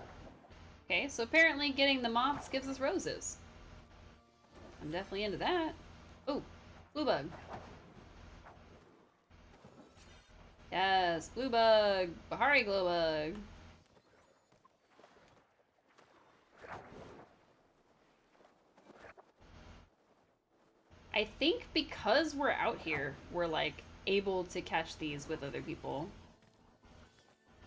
Okay, so apparently getting the moths gives us roses. I'm definitely into that. Oh, blue bug. Yes, blue bug. Bahari glow bug. I think because we're out here, we're, like, able to catch these with other people.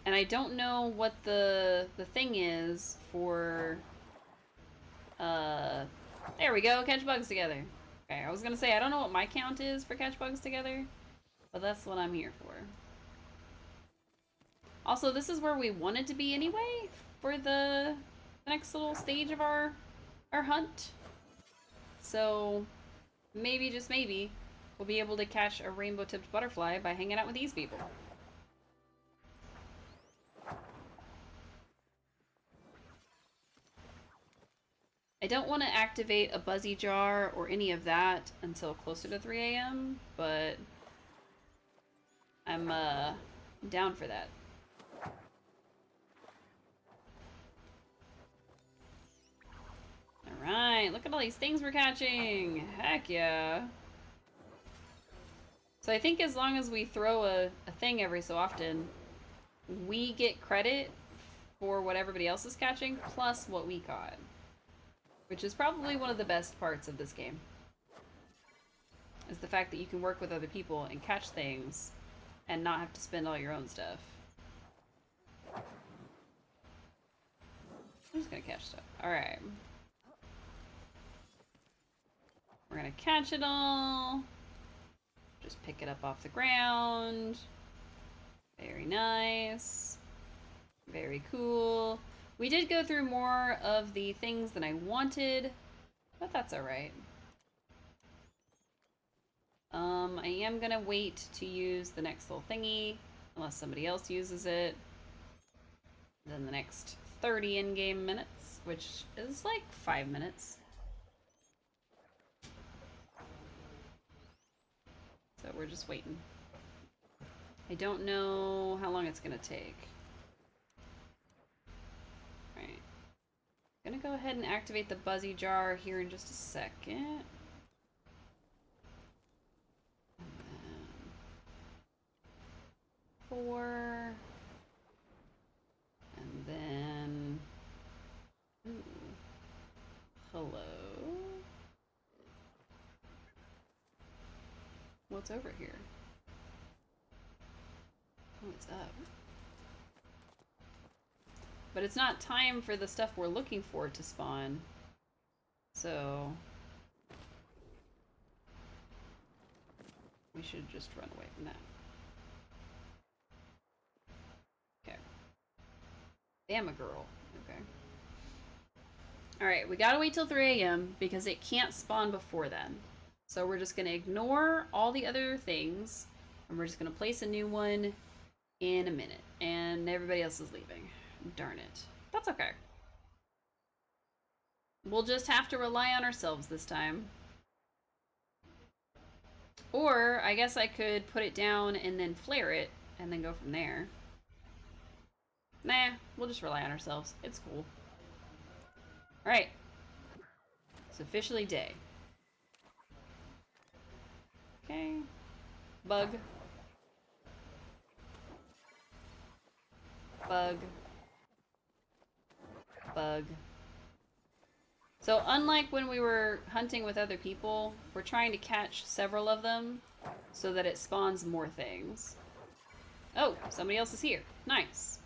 And I don't know what the thing is for... There we go, catch bugs together. Okay, I was gonna say, I don't know what my count is for catch bugs together, but that's what I'm here for. Also, this is where we wanted to be anyway, for the next little stage of our hunt. So... maybe, just maybe, we'll be able to catch a rainbow-tipped butterfly by hanging out with these people. I don't want to activate a buzzy jar or any of that until closer to 3 a.m., but I'm I'm down for that. Alright, look at all these things we're catching! Heck yeah! So I think as long as we throw a thing every so often, we get credit for what everybody else is catching, plus what we caught. Which is probably one of the best parts of this game. Is the fact that you can work with other people and catch things and not have to spend all your own stuff. I'm just gonna catch stuff. Alright. We're gonna catch it all. Just pick it up off the ground. Very nice. Very cool. We did go through more of the things than I wanted, but that's alright. I am gonna wait to use the next little thingy, unless somebody else uses it. Then the next 30 in-game minutes, which is like 5 minutes. So we're just waiting. I don't know how long it's gonna take. Alright. I'm gonna go ahead and activate the buzzy jar here in just a second. And then 4. And then... Ooh. Hello? What's over here? Oh, it's up. But it's not time for the stuff we're looking for to spawn. So... we should just run away from that. Okay. Bama girl. Okay. Alright, we gotta wait till 3 a.m. because it can't spawn before then. So we're just gonna ignore all the other things, and we're just gonna place a new one in a minute. And everybody else is leaving. Darn it. That's okay. We'll just have to rely on ourselves this time. Or, I guess I could put it down and then flare it, and then go from there. Nah, we'll just rely on ourselves. It's cool. Alright. It's officially day. Okay. Bug. Bug. Bug. So unlike when we were hunting with other people, we're trying to catch several of them so that it spawns more things. Oh, somebody else is here. Nice.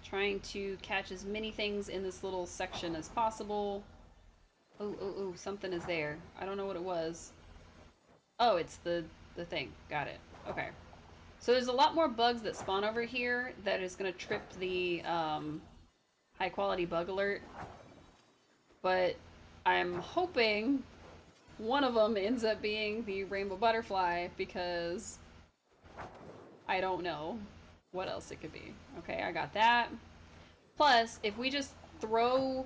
Trying to catch as many things in this little section as possible. Oh, something is there. I don't know what it was. Oh, it's the thing. Got it. Okay. So there's a lot more bugs that spawn over here that is going to trip the high quality bug alert. But I'm hoping one of them ends up being the rainbow butterfly because I don't know what else it could be. Okay, I got that. Plus, if we just throw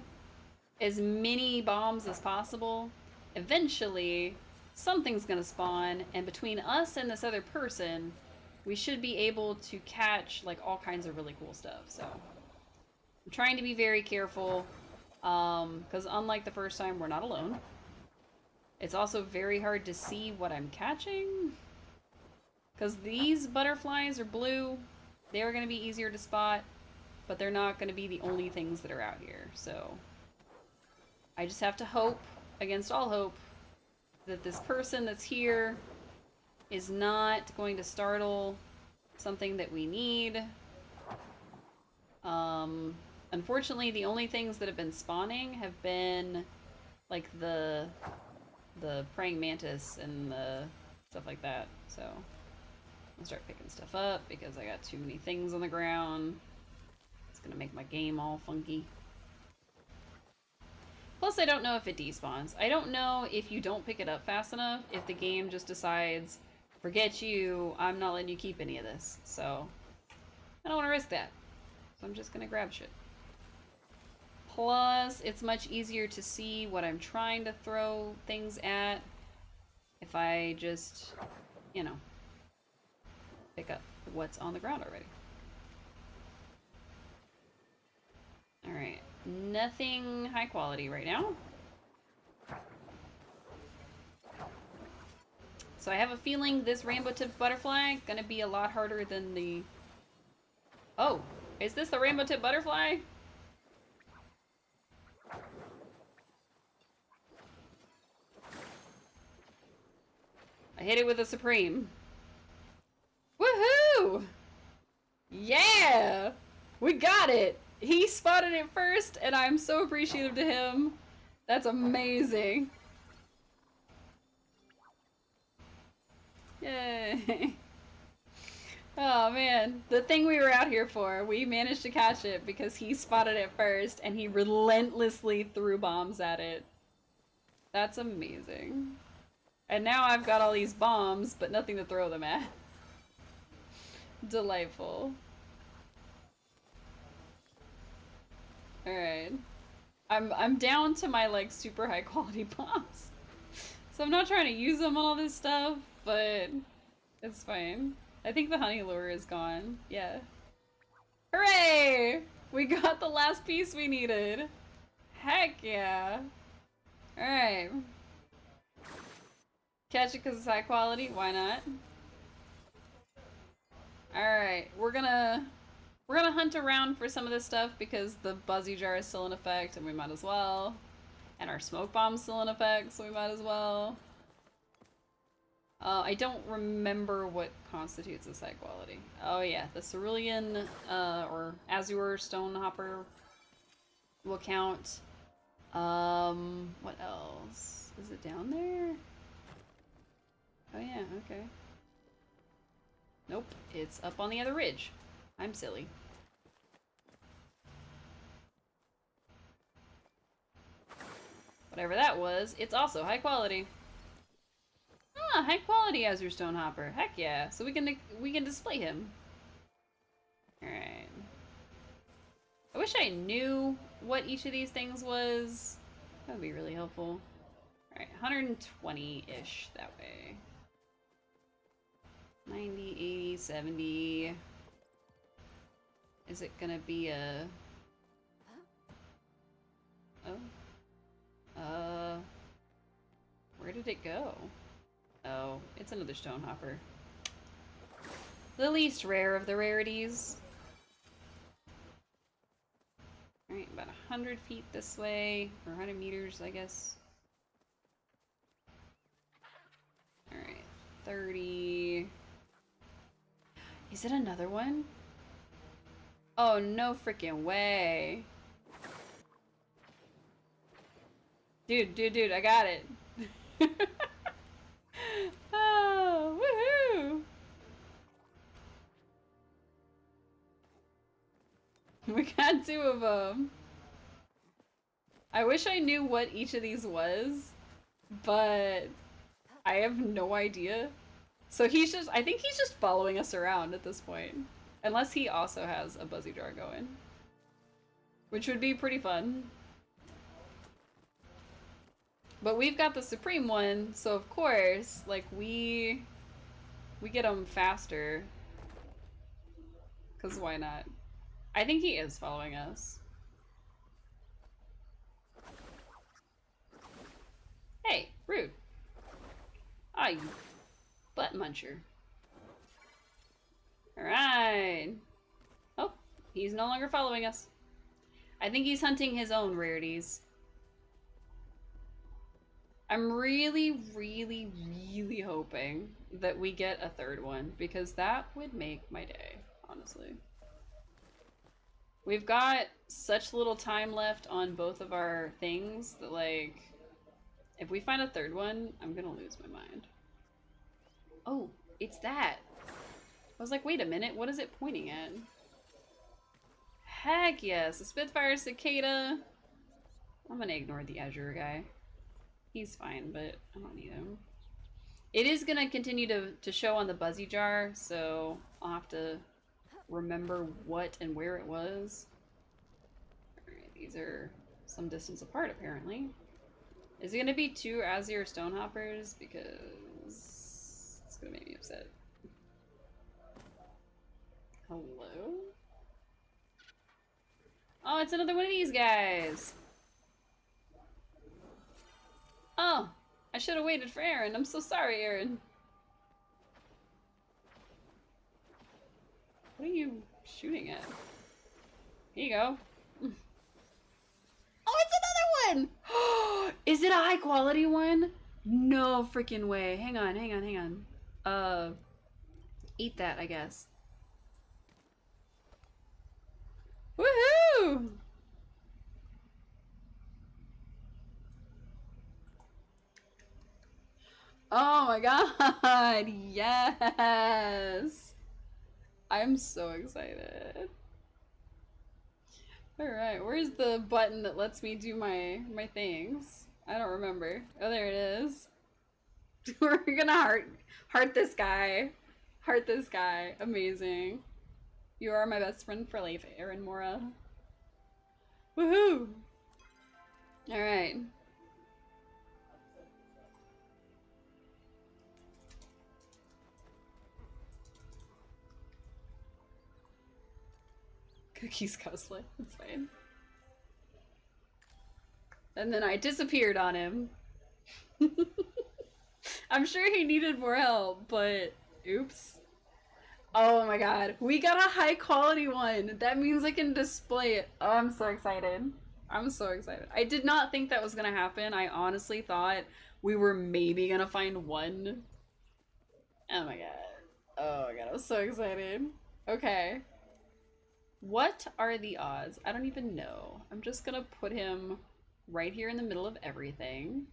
as many bombs as possible, eventually something's gonna spawn, and between us and this other person, we should be able to catch like all kinds of really cool stuff. So I'm trying to be very careful, because unlike the first time, we're not alone. It's also very hard to see what I'm catching, because these butterflies are blue. They're going to be easier to spot, but they're not going to be the only things that are out here. So I just have to hope, against all hope, that this person that's here is not going to startle something that we need. Unfortunately, the only things that have been spawning have been like the praying mantis and the stuff like that. So I'll start picking stuff up because I got too many things on the ground. It's gonna make my game all funky. Plus, I don't know if it despawns. I don't know if you don't pick it up fast enough, if the game just decides, forget you, I'm not letting you keep any of this. So I don't want to risk that. So I'm just gonna grab shit. Plus, it's much easier to see what I'm trying to throw things at if if I just, you know, pick up what's on the ground already. Alright, nothing high quality right now. So I have a feeling this rainbow-tipped butterfly gonna be a lot harder than the... Oh, is this the rainbow-tipped butterfly? I hit it with a Supreme. Woohoo! Yeah! We got it! He spotted it first, and I'm so appreciative to him. That's amazing. Yay. Oh man, the thing we were out here for, we managed to catch it because he spotted it first and he relentlessly threw bombs at it. That's amazing. And now I've got all these bombs, but nothing to throw them at. Delightful. Alright. I'm down to my like super high quality bombs. So I'm not trying to use them on all this stuff, but it's fine. I think the honey lure is gone. Yeah. Hooray! We got the last piece we needed. Heck yeah. Alright. Catch it because it's high quality? Why not? Alright, we're gonna hunt around for some of this stuff because the buzzy jar is still in effect and we might as well. And our smoke bomb's still in effect, so we might as well. I don't remember what constitutes as high quality. Oh yeah, the cerulean, or azure stone hopper will count. What else? Is it down there? Oh yeah, okay. Nope, it's up on the other ridge. I'm silly. Whatever that was, it's also high quality. Ah, high quality Azure Stone Hopper. Heck yeah. So we can display him. Alright. I wish I knew what each of these things was. That would be really helpful. Alright, 120-ish that way. 90, 80, 70. Is it gonna be a... Oh. Where did it go? Oh, it's another stone hopper. The least rare of the rarities. Alright, about 100 feet this way, or 100 meters, I guess. Alright, 30. Is it another one? Oh, no freaking way. Dude, I got it. Oh, woohoo! We got 2 of them. I wish I knew what each of these was, but I have no idea. So he's just, I think he's just following us around at this point. Unless he also has a buzzy jar going. Which would be pretty fun. But we've got the Supreme one, so of course, like, we get them faster. Because why not? I think he is following us. Hey, rude. Ah, you butt muncher. Alright. Oh, he's no longer following us. I think he's hunting his own rarities. I'm really, really, really hoping that we get a third one, because that would make my day, honestly. We've got such little time left on both of our things that, like, if we find a third one, I'm gonna lose my mind. Oh, it's that. I was like, wait a minute, what is it pointing at? Heck yes, a Spitfire Cicada. I'm gonna ignore the Azure guy. He's fine, but I don't need him. It is gonna continue to show on the buzzy jar, so I'll have to remember what and where it was. Alright, these are some distance apart apparently. Is it gonna be 2 Azure Stonehoppers? Because gonna make me upset. Hello? Oh, it's another one of these guys. Oh, I should have waited for Aaron. I'm so sorry, Aaron. What are you shooting at? Here you go. Oh, it's another one! Is it a high quality one? No freaking way. Hang on, hang on, hang on. Eat that, I guess. Woohoo! Oh my god, yes! I'm so excited. Alright, where's the button that lets me do my things? I don't remember. Oh, there it is. We're gonna heart this guy. Heart this guy. Amazing. You are my best friend for life, Aaron Mora. Woohoo! Alright. Cookies cosplay. That's fine. And then I disappeared on him. I'm sure he needed more help, but oops. Oh my god. We got a high quality one. That means I can display it. Oh, I'm so excited. I'm so excited. I did not think that was gonna happen. I honestly thought we were maybe gonna find one. Oh my god. Oh my god, I'm so excited. Okay. What are the odds? I don't even know. I'm just gonna put him right here in the middle of everything.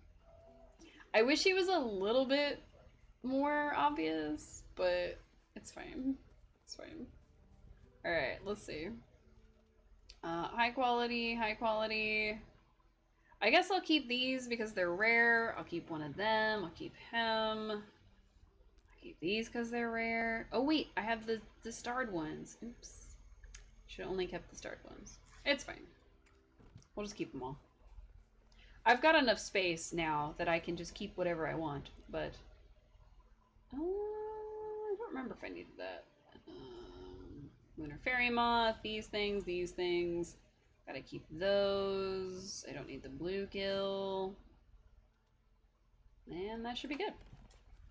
I wish he was a little bit more obvious, but it's fine. It's fine. Alright, let's see. High quality, high quality. I guess I'll keep these because they're rare. I'll keep one of them. I'll keep him. I'll keep these because they're rare. Oh wait, I have the starred ones. Oops. Should have only kept the starred ones. It's fine. We'll just keep them all. I've got enough space now that I can just keep whatever I want, but I don't remember if I needed that. Lunar Fairy Moth, these things. Gotta keep those. I don't need the bluegill. And that should be good.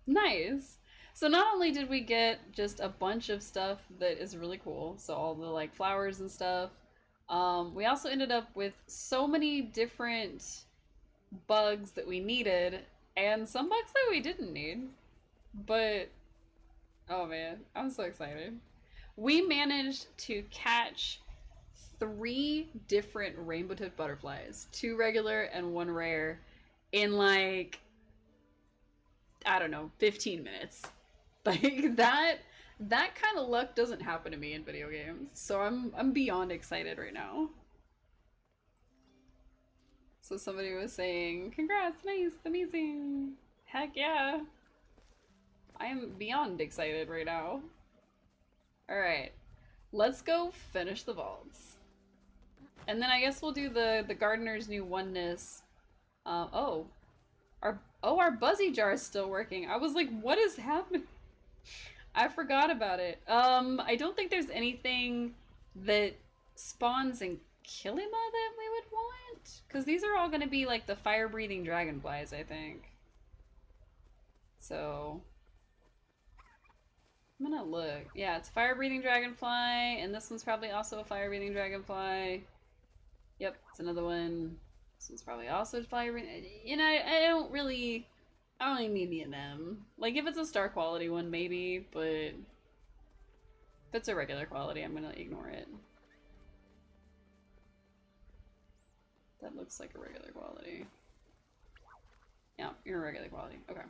Nice! So not only did we get just a bunch of stuff that is really cool, so all the like flowers and stuff, we also ended up with so many different bugs that we needed, and some bugs that we didn't need. But, oh man, I'm so excited. We managed to catch 3 different rainbow-tipped butterflies, 2 regular and 1 rare, in like, I don't know, 15 minutes. Like that kind of luck doesn't happen to me in video games. So I'm beyond excited right now. So somebody was saying, "Congrats, nice, amazing." Heck yeah. I am beyond excited right now. All right. Let's go finish the vaults. And then I guess we'll do the gardener's new oneness. Oh. Our buzzy jar is still working. I was like, what is happening? I forgot about it. I don't think there's anything that spawns in Kilima that we would want. Because these are all going to be like the fire-breathing dragonflies, I think. So I'm gonna look. Yeah, it's fire-breathing dragonfly, and this one's probably also a fire-breathing dragonfly. Yep, it's another one. This one's probably also fire-breathing. You know, I don't really need any of them. Like, if it's a star quality one, maybe, but if it's a regular quality, I'm gonna ignore it. That looks like a regular quality. Yeah, you're a regular quality. Okay.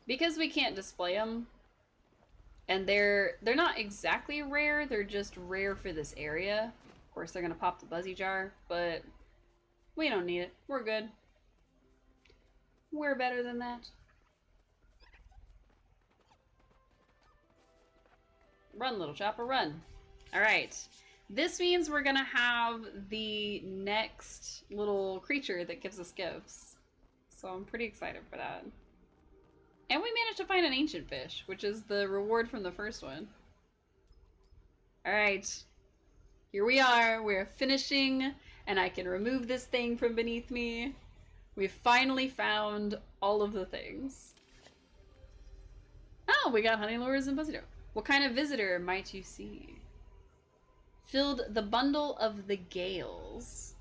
Because we can't display them, and they're not exactly rare, they're just rare for this area. Of course, they're gonna pop the buzzy jar, but we don't need it. We're good. We're better than that. Run, little chopper, run. Alright. This means we're gonna have the next little creature that gives us gifts. So I'm pretty excited for that. And we managed to find an ancient fish, which is the reward from the first one. Alright. Here we are. We're finishing, and I can remove this thing from beneath me. We've finally found all of the things. Oh, we got honey lures and buzzy dough. What kind of visitor might you see? Filled the bundle of the gales.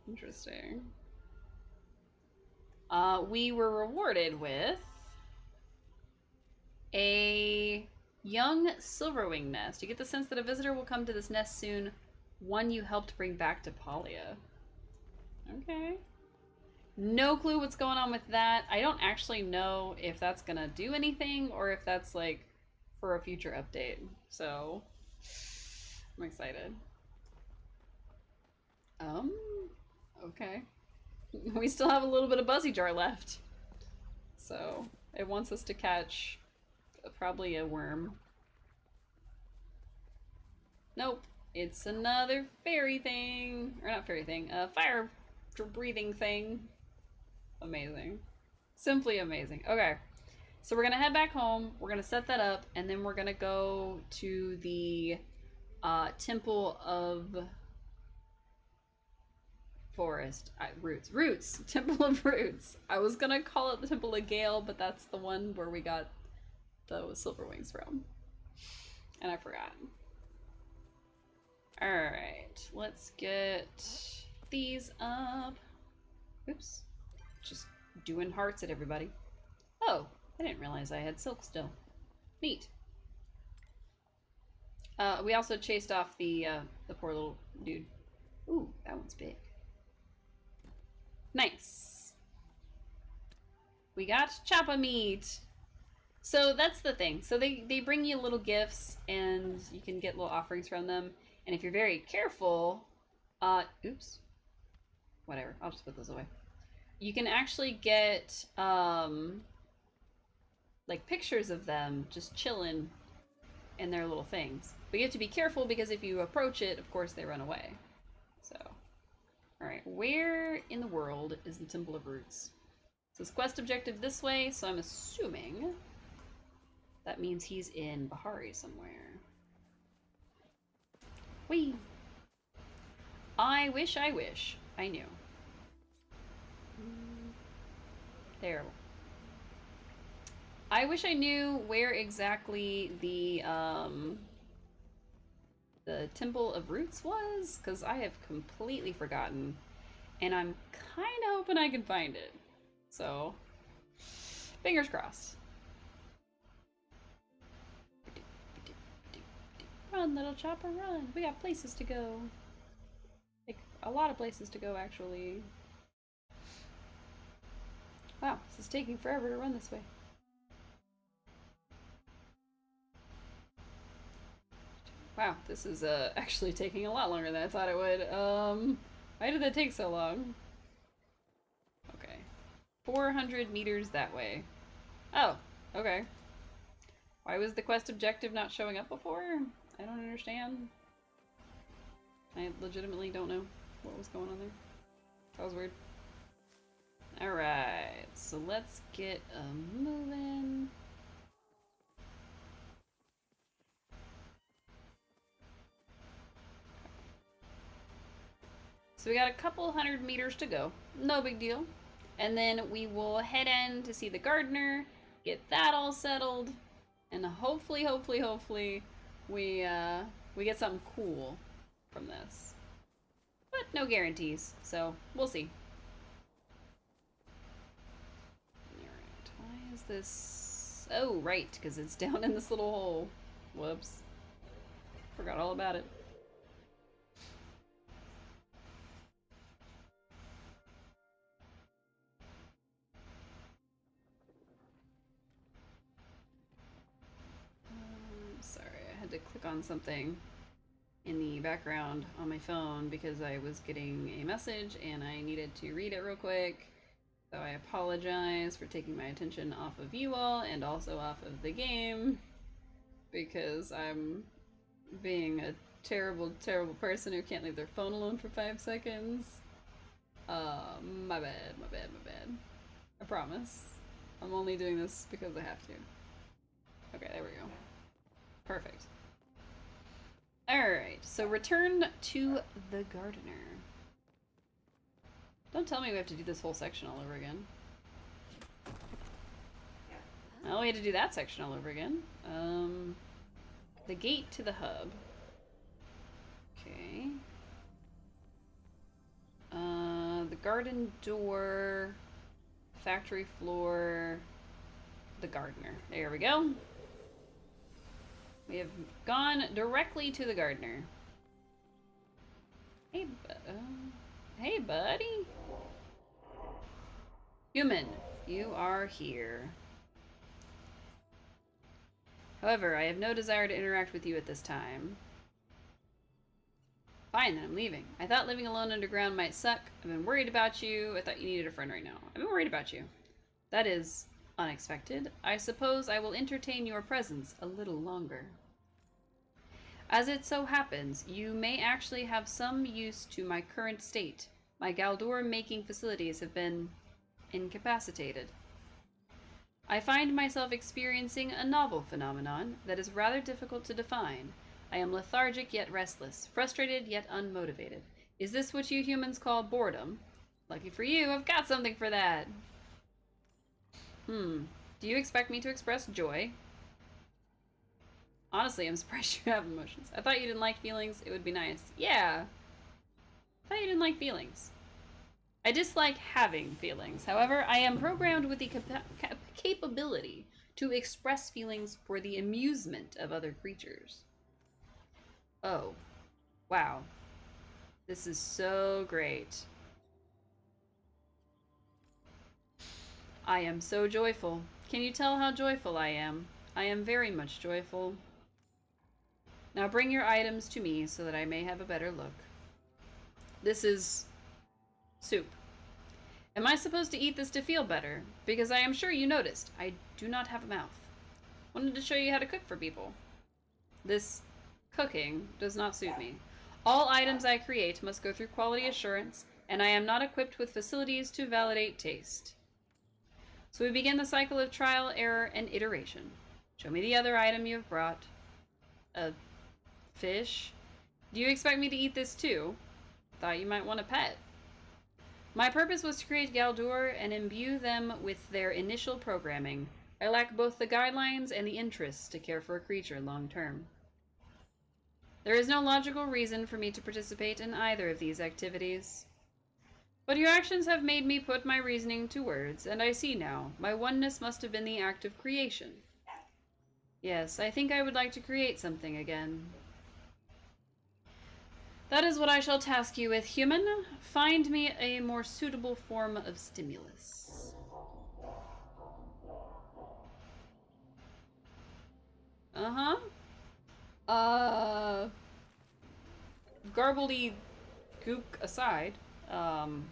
Interesting. We were rewarded with a young silverwing nest. You get the sense that a visitor will come to this nest soon, one you helped bring back to Palia. Okay. No clue what's going on with that. I don't actually know if that's gonna do anything or if that's like for a future update. So I'm excited. Okay. We still have a little bit of Buzzy Jar left. So it wants us to catch probably a worm. Nope. It's another fairy thing. Or not fairy thing. A fire breathing thing. Amazing. Simply amazing. Okay. So we're going to head back home. We're going to set that up. And then we're going to go to the Temple of Forest. Roots. Temple of Roots. I was going to call it the Temple of Gale, but that's the one where we got those silver wings from. And I forgot. Alright. Let's get these up. Oops. Just doing hearts at everybody. Oh, I didn't realize I had silk still. Neat. We also chased off the poor little dude. Ooh, that one's big. Nice. We got choppa meat. So that's the thing. So they bring you little gifts, and you can get little offerings from them. And if you're very careful, oops. Whatever, I'll just put those away. You can actually get, like pictures of them just chilling in their little things. But you have to be careful because if you approach it, of course they run away. So, alright, where in the world is the Temple of Roots? It says quest objective this way, so I'm assuming that means he's in Bahari somewhere. Whee! I wish I knew. Terrible. I wish I knew where exactly the Temple of Roots was, because I have completely forgotten, and I'm kind of hoping I can find it. So, fingers crossed. Run, little chopper, run! We got places to go. Like, a lot of places to go, actually. Wow, this is taking forever to run this way. Wow, this is actually taking a lot longer than I thought it would. Why did that take so long? Okay. 400 meters that way. Oh, okay. Why was the quest objective not showing up before? I don't understand. I legitimately don't know what was going on there. That was weird. Alright, so let's get moving. So we got a couple 100 meters to go. No big deal. And then we will head in to see the gardener, get that all settled, and hopefully we get something cool from this. But no guarantees, so we'll see. Alright, why is this... Oh, right, because it's down in this little hole. Whoops. Forgot all about it. Sorry, I had to click on something in the background on my phone because I was getting a message and I needed to read it real quick. So I apologize for taking my attention off of you all and also off of the game because I'm being a terrible, terrible person who can't leave their phone alone for 5 seconds. My bad. I promise. I'm only doing this because I have to. Okay, there we go. Perfect. Alright, so return to the gardener. Don't tell me we have to do this whole section all over again. Oh, we had to do that section all over again. The gate to the hub. Okay. The garden door, factory floor, the gardener. There we go. We have gone directly to the gardener. Hey, hey, buddy. Human, you are here. However, I have no desire to interact with you at this time. Fine, then I'm leaving. I thought living alone underground might suck. I've been worried about you. I thought you needed a friend right now. I've been worried about you. That is unexpected. I suppose I will entertain your presence a little longer. As it so happens, you may actually have some use to my current state. My Galdor making facilities have been incapacitated. I find myself experiencing a novel phenomenon that is rather difficult to define. I am lethargic yet restless, frustrated yet unmotivated. Is this what you humans call boredom? Lucky for you, I've got something for that. Do you expect me to express joy? Honestly, I'm surprised you have emotions. I thought you didn't like feelings. It would be nice. Yeah. I thought you didn't like feelings. I dislike having feelings. However, I am programmed with the capability to express feelings for the amusement of other creatures. Oh. Wow. This is so great. I am so joyful. Can you tell how joyful I am? I am very much joyful. Now bring your items to me so that I may have a better look. This is soup. Am I supposed to eat this to feel better? Because I am sure you noticed, I do not have a mouth. Wanted to show you how to cook for people. This cooking does not suit me. All items I create must go through quality assurance, and I am not equipped with facilities to validate taste. So we begin the cycle of trial, error, and iteration. Show me the other item you have brought. A fish? Do you expect me to eat this too? Thought you might want a pet. My purpose was to create Galdor and imbue them with their initial programming. I lack both the guidelines and the interests to care for a creature long term. There is no logical reason for me to participate in either of these activities. But your actions have made me put my reasoning to words, and I see now. My oneness must have been the act of creation. Yes, I think I would like to create something again. That is what I shall task you with, human. Find me a more suitable form of stimulus. Uh-huh. Garbledy gook aside, um,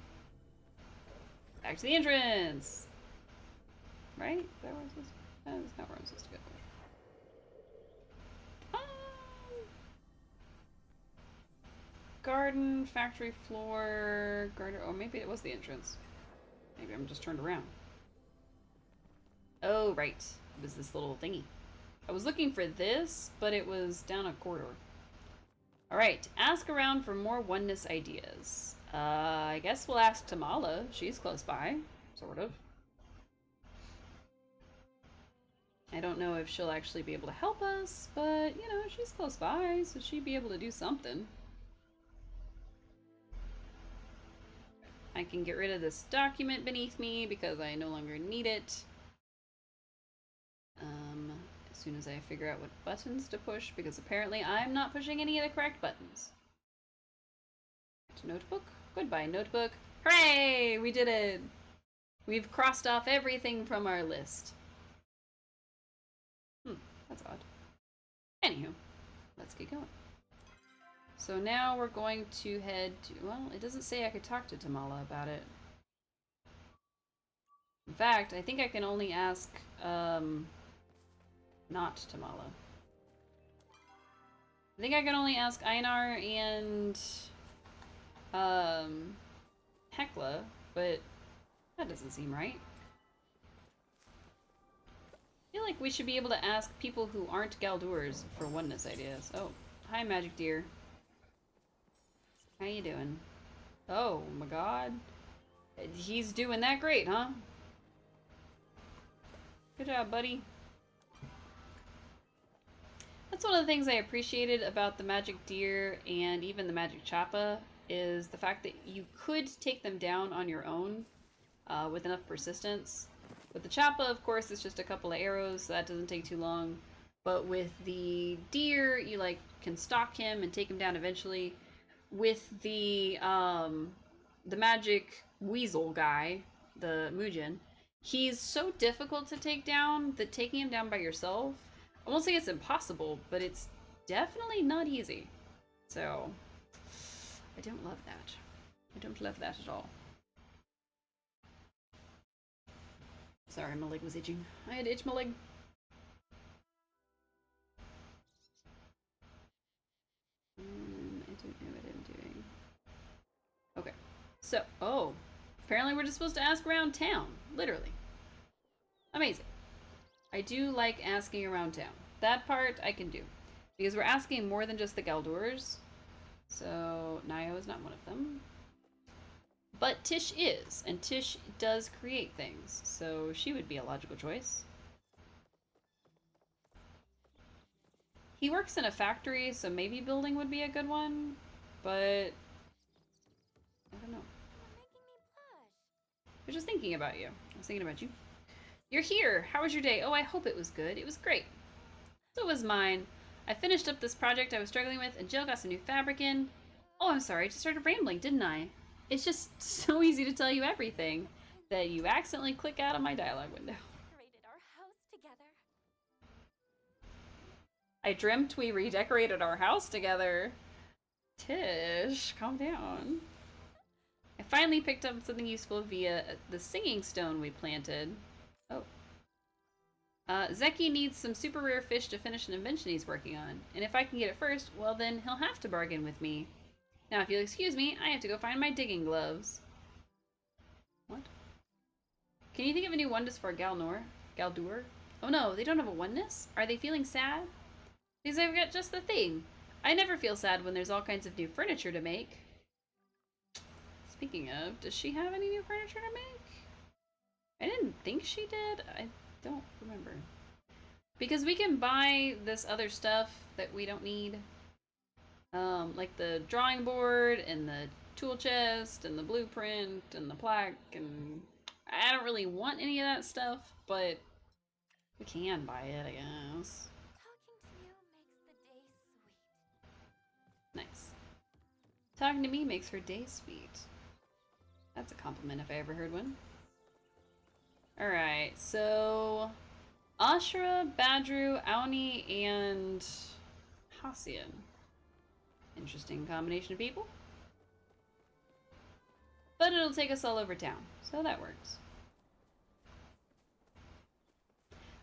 back to the entrance. Right? Is that where I'm supposed to go? That's not where I'm supposed to go. Um, garden, factory floor, garden. Oh, maybe it was the entrance. Maybe I'm just turned around. Oh, right. It was this little thingy. I was looking for this, but it was down a corridor. Alright, ask around for more oneness ideas. I guess we'll ask Tamala. She's close by. Sort of. I don't know if she'll actually be able to help us, but, you know, she's close by, so she'd be able to do something. I can get rid of this document beneath me because I no longer need it. As soon as I figure out what buttons to push, because apparently I'm not pushing any of the correct buttons. Notebook? Goodbye, notebook. Hooray! We did it! We've crossed off everything from our list. That's odd. Anywho, let's get going. So now we're going to head to... Well, it doesn't say I could talk to Tamala about it. In fact, I think I can only ask, not Tamala. I think I can only ask Einar and, Hekla, but that doesn't seem right. like we should be able to ask people who aren't Galdurs for oneness ideas. Oh, hi, Magic Deer. How you doing? Oh my god. He's doing that great, huh? Good job, buddy. That's one of the things I appreciated about the Magic Deer and even the Magic Chappa is the fact that you could take them down on your own with enough persistence. With the Chappa, of course, it's just a couple of arrows, so that doesn't take too long. But with the deer, you like can stalk him and take him down eventually. With the magic weasel guy, the Mujin, he's so difficult to take down that taking him down by yourself, I won't say it's impossible, but it's definitely not easy. So, I don't love that. I don't love that at all. Sorry, my leg was itching. I had to itch my leg. I don't know what I'm doing. Okay. So, oh. Apparently we're just supposed to ask around town. Literally. Amazing. I do like asking around town. That part I can do. Because we're asking more than just the Galdurs. So, Nio is not one of them. But Tish is, and Tish does create things, so she would be a logical choice. He works in a factory, so maybe building would be a good one, but I don't know. I was just thinking about you. I was thinking about you. You're here! How was your day? Oh, I hope it was good. It was great. So was mine. I finished up this project I was struggling with, and Jill got some new fabric in. Oh, I'm sorry, I just started rambling, didn't I? It's just so easy to tell you everything that you accidentally click out of my dialogue window. I dreamt we redecorated our house together. Tish, calm down. I finally picked up something useful via the singing stone we planted. Oh. Zeki needs some super rare fish to finish an invention he's working on, and if I can get it first, well then he'll have to bargain with me. Now if you'll excuse me, I have to go find my digging gloves. What? Can you think of a new oneness for Galnor? Galdur? Oh no, they don't have a oneness? Are they feeling sad? Because I've got just the thing. I never feel sad when there's all kinds of new furniture to make. Speaking of, does she have any new furniture to make? I didn't think she did. I don't remember. Because we can buy this other stuff that we don't need. Like the drawing board and the tool chest and the blueprint and the plaque, and I don't really want any of that stuff, but we can buy it, I guess. Nice. Talking to me makes her day sweet. That's a compliment if I ever heard one. Alright, so Ashra, Badru, Auni, and Hassian. Interesting combination of people. But it'll take us all over town, so that works.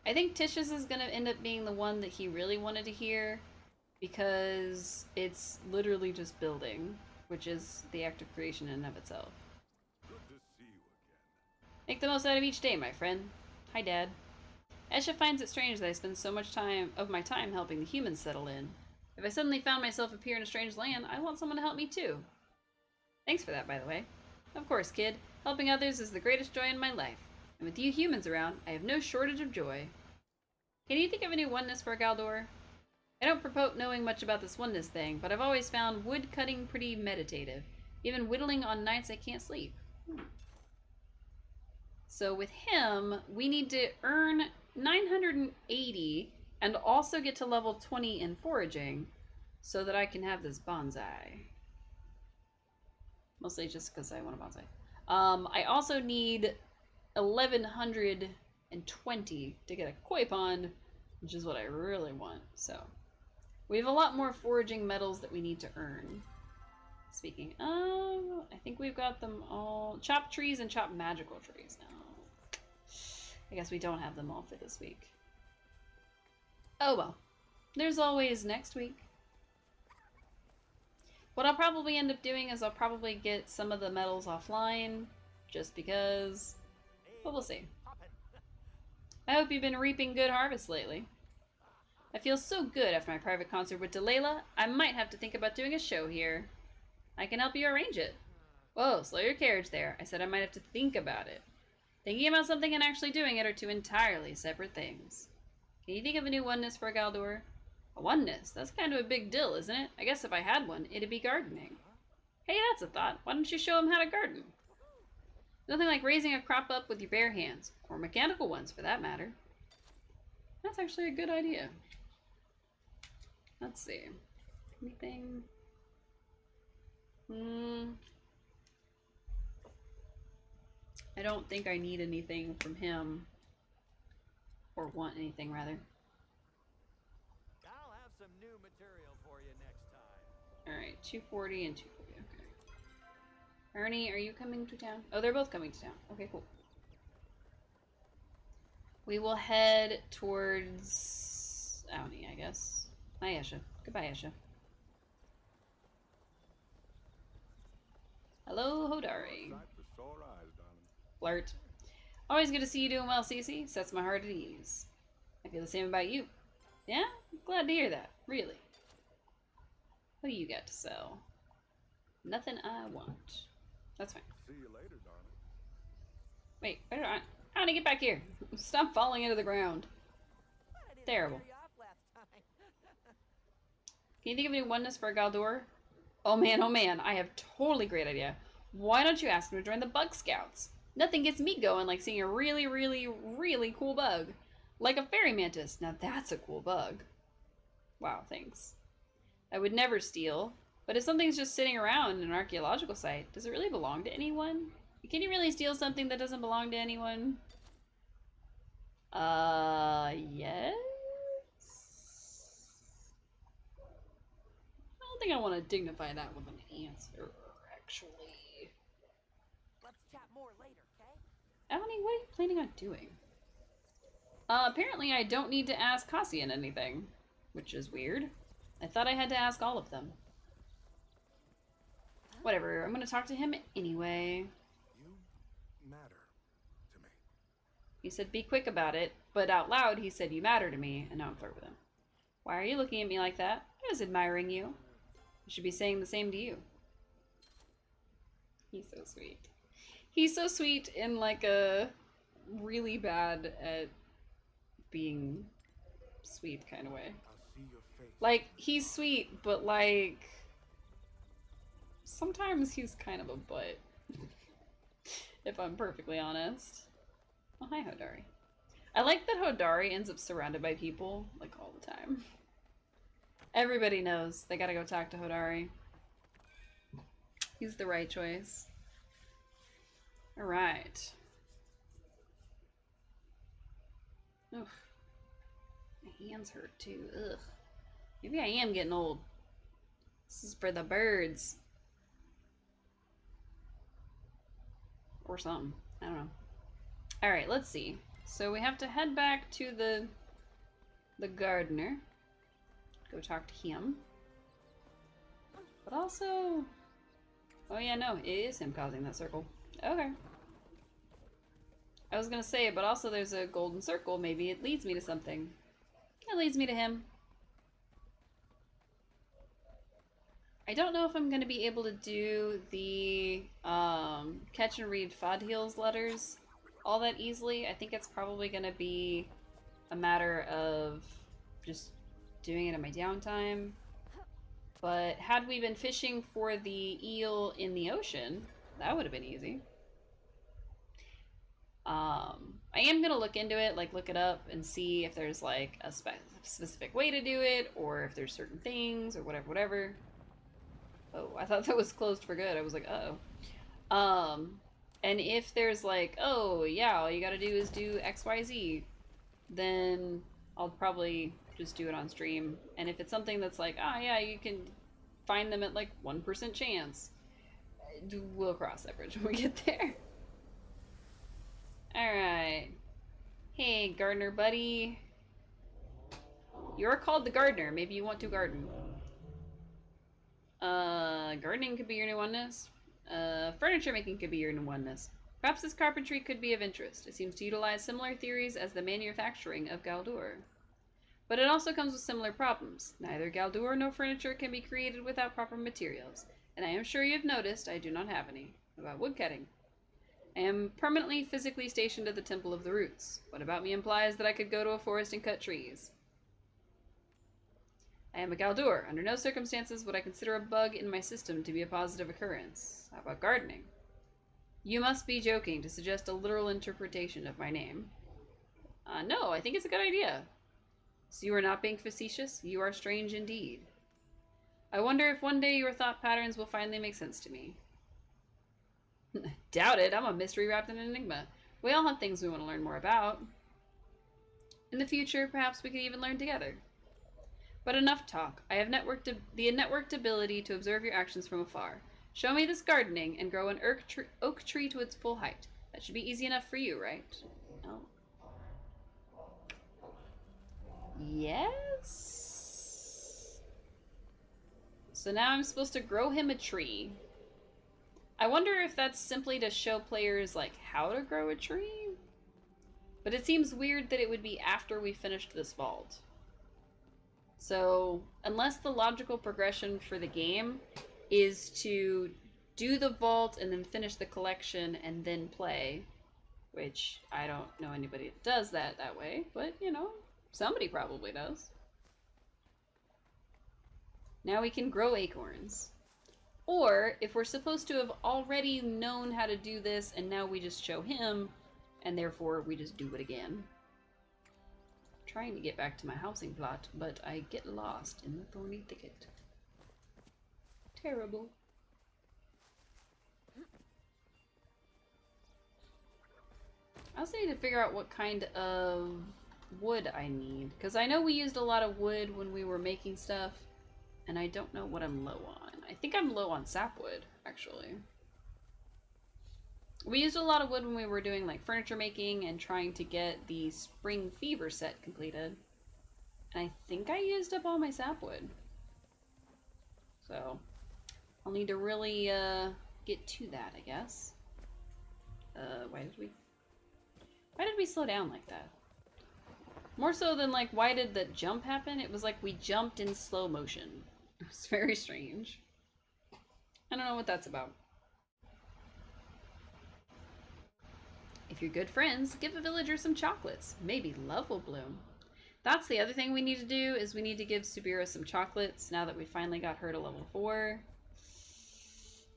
I think Tish's is gonna end up being the one that he really wanted to hear, because it's literally just building, which is the act of creation in and of itself. Good to see you again. Make the most out of each day, my friend. Hi, Dad. Esha finds it strange that I spend so much of my time helping the humans settle in. If I suddenly found myself appear in a strange land, I want someone to help me too. Thanks for that, by the way. Of course, kid. Helping others is the greatest joy in my life. And with you humans around, I have no shortage of joy. Can you think of any oneness for Galdor? I don't propose knowing much about this oneness thing, but I've always found wood cutting pretty meditative, even whittling on nights I can't sleep. So with him, we need to earn 980 and also get to level 20 in foraging so that I can have this bonsai. Mostly just because I want a bonsai. I also need 1120 to get a koi pond, which is what I really want. So we have a lot more foraging metals that we need to earn. Speaking of, I think we've got them all. Chopped trees and chopped magical trees now. I guess we don't have them all for this week. Oh well. There's always next week. What I'll probably end up doing is I'll probably get some of the metals offline, just because, but we'll see. I hope you've been reaping good harvests lately. I feel so good after my private concert with Delilah, I might have to think about doing a show here. I can help you arrange it. Whoa, slow your carriage there. I said I might have to think about it. Thinking about something and actually doing it are two entirely separate things. Can you think of a new oneness for Galdor? A oneness? That's kind of a big deal, isn't it? I guess if I had one, it'd be gardening. Hey, that's a thought. Why don't you show him how to garden? Nothing like raising a crop up with your bare hands, or mechanical ones for that matter. That's actually a good idea. Let's see. Anything? I don't think I need anything from him, or want anything rather. I'll have some new material for you next time. Alright, 240 and 240. Okay. Ernie, are you coming to town? Oh, they're both coming to town. Okay, cool. We will head towards Auni, I guess. Hi, Esha. Goodbye, Esha. Hello, Hodari. Flirt. Always good to see you doing well, Cece. Sets my heart at ease. I feel the same about you. Yeah? Glad to hear that. Really. What do you got to sell? Nothing I want. That's fine. See you later, darling. Wait, where do I want to get back here. Stop falling into the ground. Terrible. Can you think of any oneness for Galdor? Oh man, I have totally great idea. Why don't you ask him to join the Bug Scouts? Nothing gets me going like seeing a really, really, really cool bug. Like a fairy mantis. Now that's a cool bug. Wow, thanks. I would never steal, but if something's just sitting around in an archaeological site, does it really belong to anyone? Can you really steal something that doesn't belong to anyone? Yes? I don't think I want to dignify that with an answer, actually. Let's chat more later, okay? Ebony, what are you planning on doing? Apparently I don't need to ask Cassian anything, which is weird. I thought I had to ask all of them. Whatever, I'm gonna talk to him anyway. You matter to me. He said be quick about it, but out loud he said you matter to me, and now I'm flirting with him. Why are you looking at me like that? I was admiring you. I should be saying the same to you. He's so sweet. He's so sweet in like a really bad at being sweet kind of way. I'll see your face. Like, he's sweet, but like sometimes he's kind of a butt. If I'm perfectly honest. Oh, hi, Hodari. I like that Hodari ends up surrounded by people, like, all the time. Everybody knows they gotta go talk to Hodari. He's the right choice. Alright. Oof. My hands hurt too. Ugh. Maybe I am getting old. This is for the birds. Or something. I don't know. Alright, let's see. So we have to head back to the gardener. Go talk to him. But also... Oh yeah, no, it is him causing that circle. Okay. I was gonna say, but also there's a golden circle. Maybe it leads me to something. It leads me to him. I don't know if I'm gonna be able to do the catch and read Fadhil's letters all that easily. I think it's probably gonna be a matter of just doing it in my downtime. But had we been fishing for the eel in the ocean, that would have been easy. I am gonna look into it, like look it up and see if there's like a specific way to do it, or if there's certain things, or whatever. Oh, I thought that was closed for good. I was like, uh-oh. And if there's like, oh yeah, all you gotta do is do XYZ, then I'll probably just do it on stream. And if it's something that's like, ah, yeah, you can find them at like 1% chance, we'll cross that bridge when we get there. Alright. Hey, gardener buddy. You're called the gardener. Maybe you want to garden. Gardening could be your new oneness. Furniture making could be your new oneness. Perhaps this carpentry could be of interest. It seems to utilize similar theories as the manufacturing of Galdur. But it also comes with similar problems. Neither Galdur nor furniture can be created without proper materials, and I am sure you have noticed I do not have any. About woodcutting. I am permanently physically stationed at the Temple of the Roots. What about me implies that I could go to a forest and cut trees? I am a Galdur. Under no circumstances would I consider a bug in my system to be a positive occurrence. How about gardening? You must be joking to suggest a literal interpretation of my name. No, I think it's a good idea. So you are not being facetious? You are strange indeed. I wonder if one day your thought patterns will finally make sense to me. Doubt it. I'm a mystery wrapped in an enigma. We all have things we want to learn more about. In the future, perhaps we could even learn together. But enough talk. I have the networked ability to observe your actions from afar. Show me this gardening and grow an oak tree to its full height. That should be easy enough for you, right? Oh. Yes? So now I'm supposed to grow him a tree. I wonder if that's simply to show players, like, how to grow a tree? But it seems weird that it would be after we finished this vault. So, unless the logical progression for the game is to do the vault and then finish the collection and then play, which I don't know anybody that does that way, but, you know, somebody probably does. Now we can grow acorns. Or, if we're supposed to have already known how to do this and now we just show him, and therefore we just do it again. Trying to get back to my housing plot, but I get lost in the thorny thicket. Terrible. I also need to figure out what kind of wood I need, because I know we used a lot of wood when we were making stuff, and I don't know what I'm low on. I think I'm low on sapwood, actually. We used a lot of wood when we were doing like furniture making and trying to get the Spring Fever set completed. And I think I used up all my sapwood. So I'll need to really get to that, I guess. Why did we slow down like that? More so than like why did the jump happen? It was like we jumped in slow motion. It was very strange. I don't know what that's about. If you're good friends, give a villager some chocolates. Maybe love will bloom. That's the other thing we need to do, is we need to give Subira some chocolates now that we finally got her to level 4.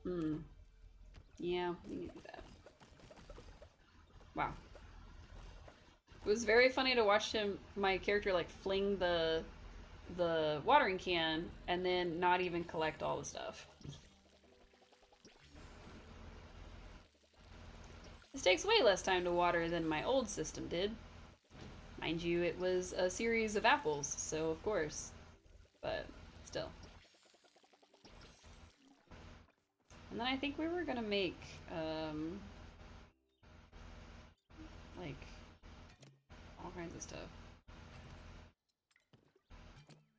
Yeah, we need to do that. Wow. It was very funny to watch my character, like, fling the watering can and then not even collect all the stuff. This takes way less time to water than my old system did. Mind you, it was a series of apples, so of course. But still. And then I think we were gonna make, like, all kinds of stuff.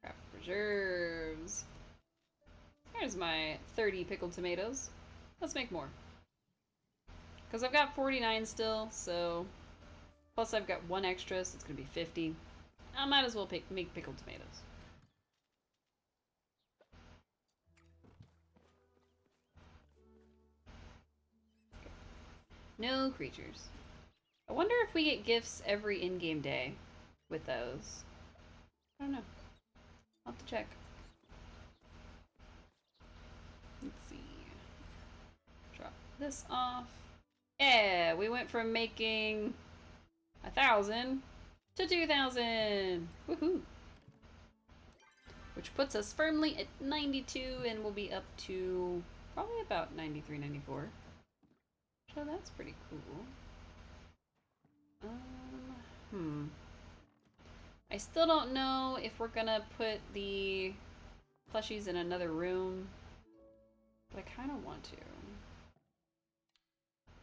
Craft preserves. There's my 30 pickled tomatoes. Let's make more. Because I've got 49 still, so... Plus I've got 1 extra, so it's going to be 50. I might as well make pickled tomatoes. Okay. No creatures. I wonder if we get gifts every in-game day with those. I don't know. I'll have to check. Let's see. Drop this off. Yeah, we went from making 1,000 to 2,000. Woohoo! Which puts us firmly at 92, and we'll be up to probably about 93, 94. So that's pretty cool. I still don't know if we're gonna put the plushies in another room, but I kind of want to.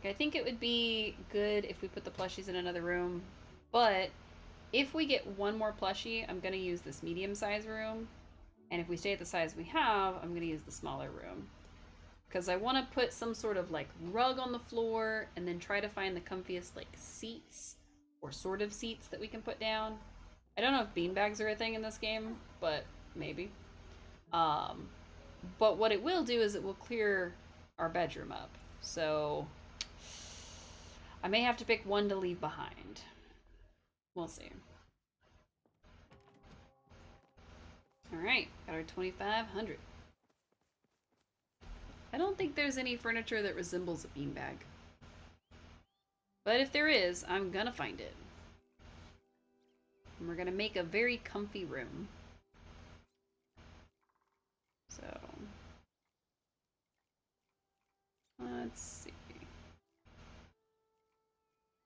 I think it would be good if we put the plushies in another room, but if we get one more plushie, I'm gonna use this medium-sized room, and if we stay at the size we have, I'm gonna use the smaller room. because I want to put some sort of like rug on the floor and then try to find the comfiest like seats or sort of seats that we can put down. I don't know if beanbags are a thing in this game, but maybe. Um, but what it will do is it will clear our bedroom up. So I may have to pick one to leave behind. We'll see. Alright, got our 2,500. I don't think there's any furniture that resembles a beanbag. But if there is, I'm gonna find it. And we're gonna make a very comfy room. So, let's see.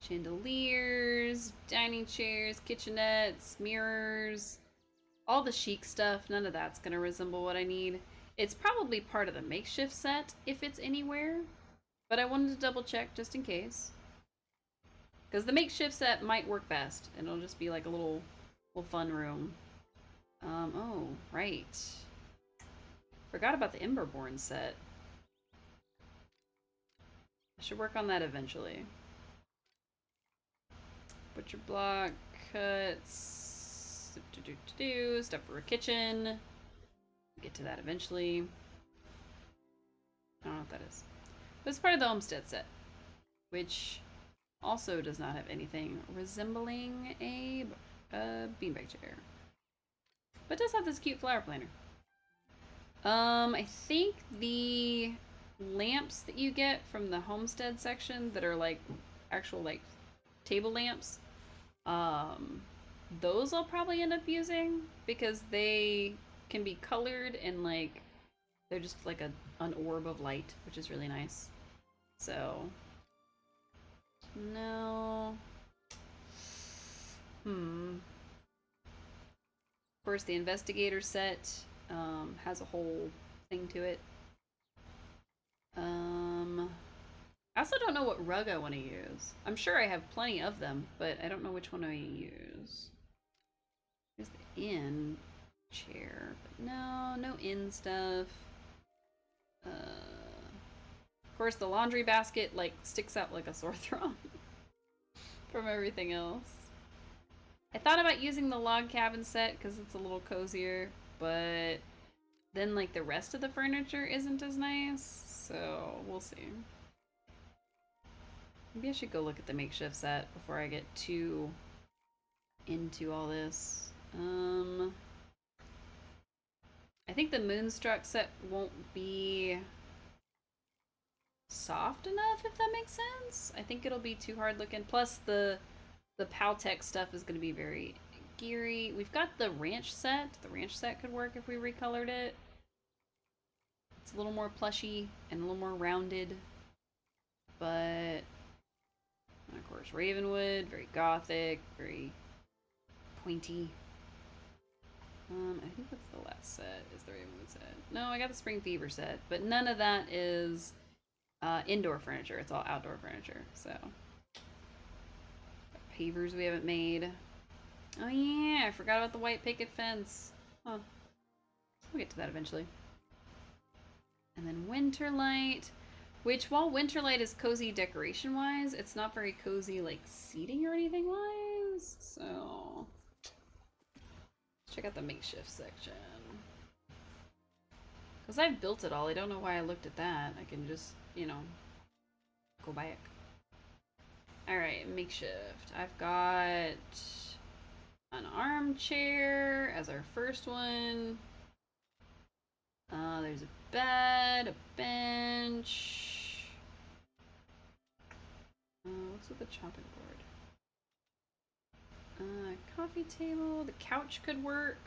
Chandeliers, dining chairs, kitchenettes, mirrors, all the chic stuff. None of that's gonna resemble what I need. It's probably part of the makeshift set if it's anywhere, but I wanted to double check just in case. Because the makeshift set might work best, and it'll just be like a little fun room. Oh, right. Forgot about the Emberborn set. I should work on that eventually. Butcher block, cuts, stuff for a kitchen. Get to that eventually. I don't know what that is. But it's part of the Homestead set, which also does not have anything resembling a beanbag chair. But does have this cute flower planter. I think the lamps that you get from the Homestead section that are like actual like table lamps, um, those I'll probably end up using because they can be colored and like they're just like an orb of light, which is really nice. So, no. Of course, the investigator set has a whole thing to it. I also don't know what rug I want to use. I'm sure I have plenty of them, but I don't know which one I use. Here's the inn chair, but no inn stuff. Of course, the laundry basket like sticks out like a sore thumb from everything else. I thought about using the log cabin set because it's a little cozier, but then like the rest of the furniture isn't as nice, so we'll see. Maybe I should go look at the makeshift set before I get too into all this. I think the Moonstruck set won't be soft enough, if that makes sense. I think it'll be too hard looking. Plus the Powtech stuff is going to be very geary. We've got the ranch set. The ranch set could work if we recolored it. It's a little more plushy and a little more rounded. But, of course, Ravenwood, very gothic, very pointy. I think that's the last set, is the Ravenwood set. No, I got the Spring Fever set, but none of that is indoor furniture. It's all outdoor furniture, so. Pavers we haven't made. Oh yeah, I forgot about the white picket fence. Huh. We'll get to that eventually. And then Winterlight, which while Winterlight is cozy decoration-wise, it's not very cozy like seating or anything-wise. So let's check out the makeshift section. Because I've built it all, I don't know why I looked at that. I can just, go back. Alright, makeshift. I've got an armchair as our first one. There's a bed, a bench. What's with the chopping board? Coffee table. The couch could work.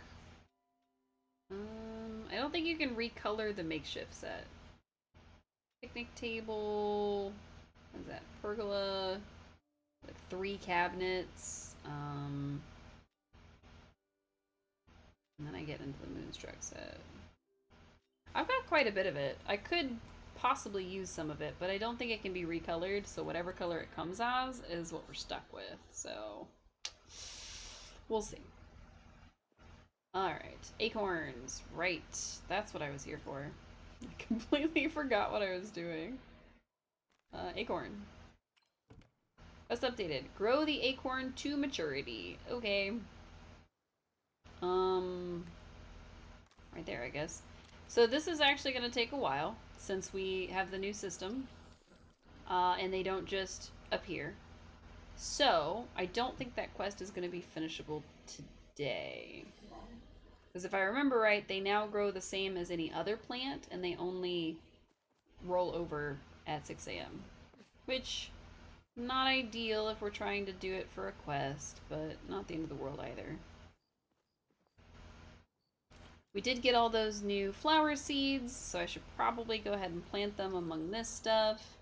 I don't think you can recolor the makeshift set. Picnic table. What is that? Pergola. Like 3 cabinets. And then I get into the Moonstruck set. I've got quite a bit of it. I could possibly use some of it, but I don't think it can be recolored, so whatever color it comes as is what we're stuck with. So we'll see. Alright, acorns. Right. That's what I was here for. I completely forgot what I was doing. Acorn. Quest updated. Grow the acorn to maturity. Okay. Right there, I guess. So this is actually going to take a while since we have the new system, and they don't just appear. So I don't think that quest is going to be finishable today. Because if I remember right, they now grow the same as any other plant, and they only roll over at 6 a.m. Which, not ideal if we're trying to do it for a quest, but not the end of the world either. We did get all those new flower seeds, so I should probably go ahead and plant them among this stuff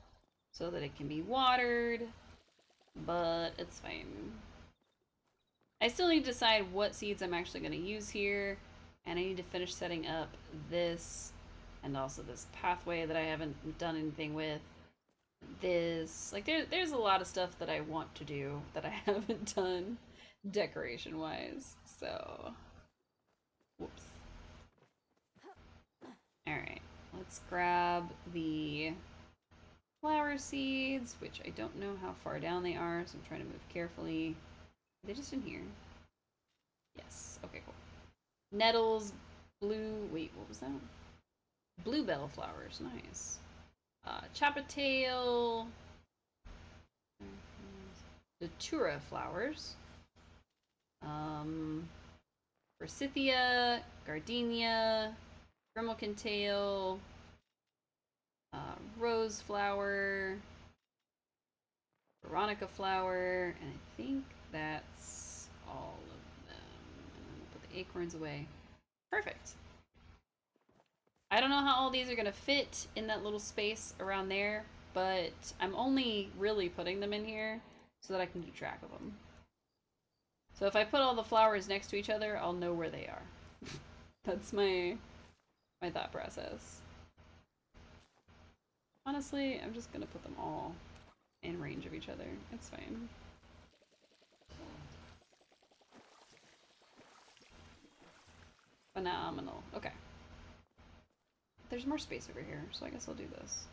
so that it can be watered, but it's fine. I still need to decide what seeds I'm actually going to use here, and I need to finish setting up this and also this pathway that I haven't done anything with. This, like, there's a lot of stuff that I want to do that I haven't done decoration wise, so whoops. Alright, let's grab the flower seeds, which I don't know how far down they are, so I'm trying to move carefully. Are they just in here? Yes, okay, cool. Nettles, wait, what was that? Bluebell flowers, nice. Chapatail, Datura flowers, Forsythia, Gardenia, Grimalkin tail, rose flower, Veronica flower, and I think that's all of them. And then we'll put the acorns away. Perfect. I don't know how all these are going to fit in that little space around there, but I'm only really putting them in here so that I can keep track of them. So if I put all the flowers next to each other, I'll know where they are. That's my thought process. Honestly, I'm just going to put them all in range of each other. It's fine. Phenomenal. Okay. There's more space over here, so I guess I'll do this.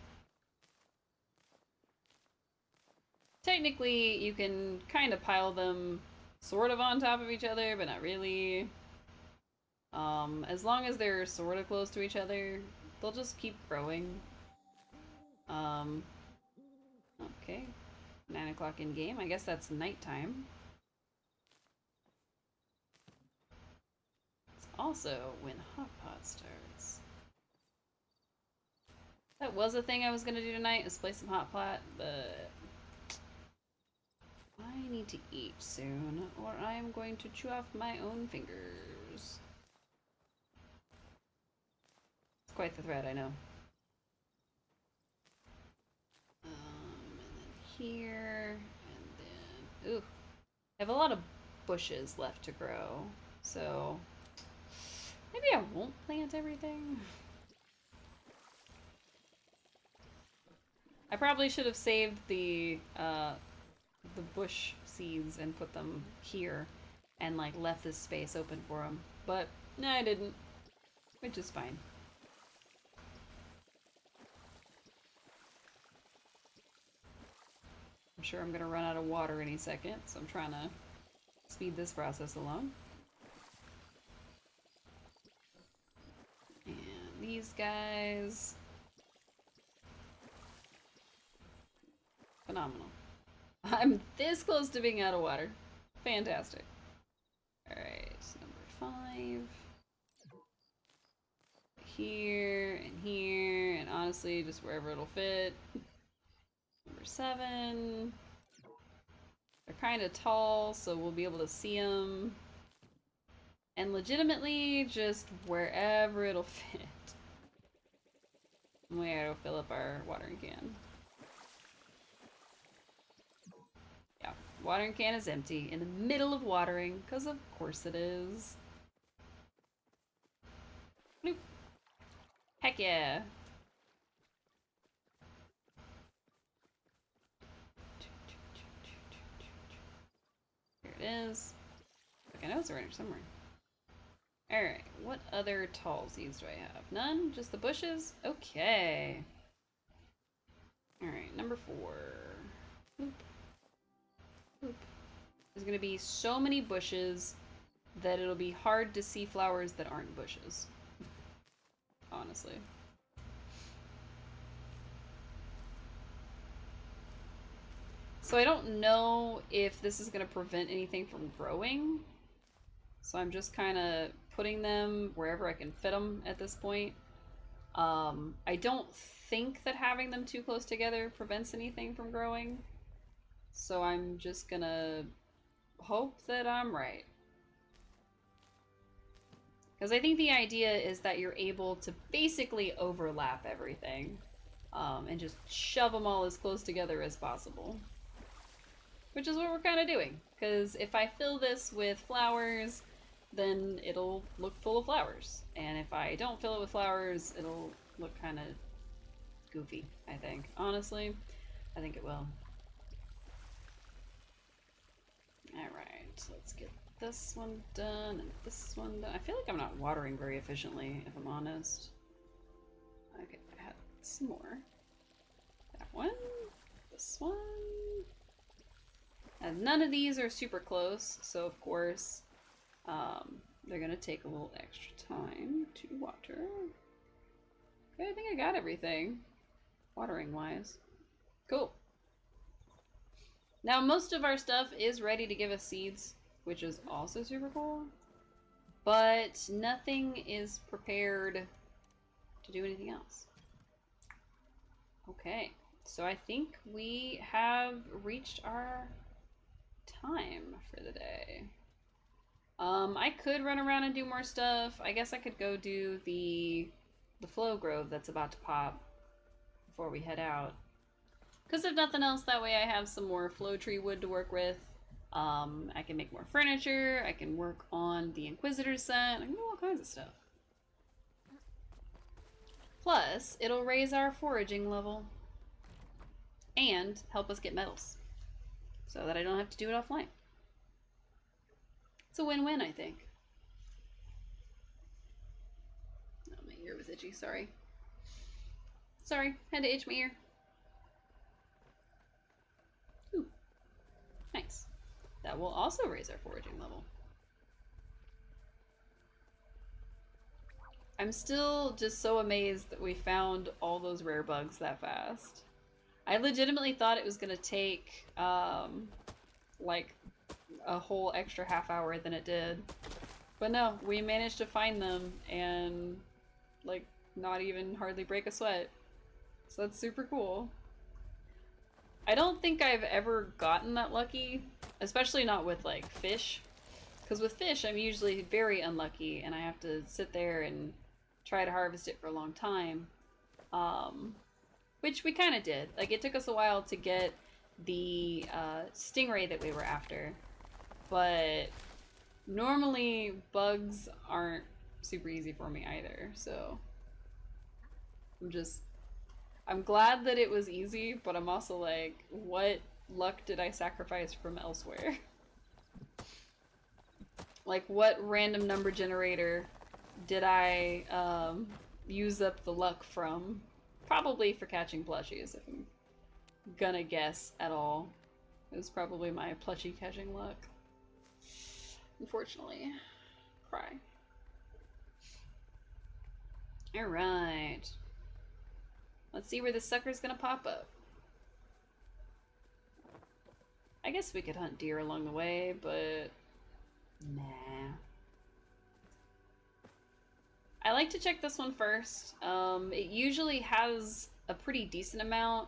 Technically, you can kind of pile them sort of on top of each other, but not really. As long as they're sort of close to each other, they'll just keep growing. Um, okay. 9 o'clock in game. I guess that's nighttime. It's also when Hot Pot starts. That was a thing I was gonna do tonight, is play some Hot Pot, but I need to eat soon, or I am going to chew off my own fingers. It's quite the threat, I know. And then here, and then... Ooh. I have a lot of bushes left to grow, so... Maybe I won't plant everything? I probably should have saved the bush seeds and put them here and like left this space open for them, but no, I didn't, which is fine. I'm sure I'm gonna run out of water any second, so I'm trying to speed this process along. And these guys, phenomenal. I'm this close to being out of water. Fantastic. Alright, number 5. Here, and honestly, just wherever it'll fit. Number 7. They're kind of tall, so we'll be able to see them. And legitimately, just wherever it'll fit. Where it'll fill up our watering can. Yeah, watering can is empty in the middle of watering, because of course it is. Bloop. Heck yeah. Here it is. Like I know it's around here somewhere. Alright, what other tall seeds do I have? None? Just the bushes? Okay. Alright, number 4. Boop, boop. There's gonna be so many bushes that it'll be hard to see flowers that aren't bushes. Honestly. So I don't know if this is going to prevent anything from growing. So I'm just kind of putting them wherever I can fit them at this point. I don't think that having them too close together prevents anything from growing. So I'm just going to hope that I'm right. Because I think the idea is that you're able to basically overlap everything and just shove them all as close together as possible. Which is what we're kind of doing. Because if I fill this with flowers, then it'll look full of flowers. And if I don't fill it with flowers, it'll look kind of goofy, I think. Honestly, I think it will. Alright, let's get this one done and this one done. I feel like I'm not watering very efficiently, if I'm honest. Okay, I had some more. That one. This one. And none of these are super close, so of course they're gonna take a little extra time to water. Okay, I think I got everything, watering wise. Cool. Now most of our stuff is ready to give us seeds, which is also super cool, but nothing is prepared to do anything else. Okay, so I think we have reached our time for the day. I could run around and do more stuff. I guess I could go do the flow grove that's about to pop before we head out. Because if nothing else, that way I have some more flow tree wood to work with. I can make more furniture. I can work on the Inquisitor set. I can do all kinds of stuff. Plus, it'll raise our foraging level and help us get metals so that I don't have to do it offline. It's a win-win, I think. Oh, my ear was itchy. Sorry. Sorry, had to itch my ear. Ooh, nice. That will also raise our foraging level. I'm still just so amazed that we found all those rare bugs that fast. I legitimately thought it was gonna take like a whole extra half hour than it did. But no, we managed to find them and like not even hardly break a sweat. So that's super cool. I don't think I've ever gotten that lucky, especially not with like fish. Because with fish, I'm usually very unlucky and I have to sit there and try to harvest it for a long time. Which we kind of did. Like, it took us a while to get the stingray that we were after. But normally, bugs aren't super easy for me either, so I'm glad that it was easy, but I'm also like, what luck did I sacrifice from elsewhere? Like, what random number generator did I use up the luck from? Probably for catching plushies, if I'm gonna guess at all. It was probably my plushie catching luck. Unfortunately. Cry. Alright. Let's see where this sucker's gonna pop up. I guess we could hunt deer along the way, but nah. I like to check this one first. It usually has a pretty decent amount,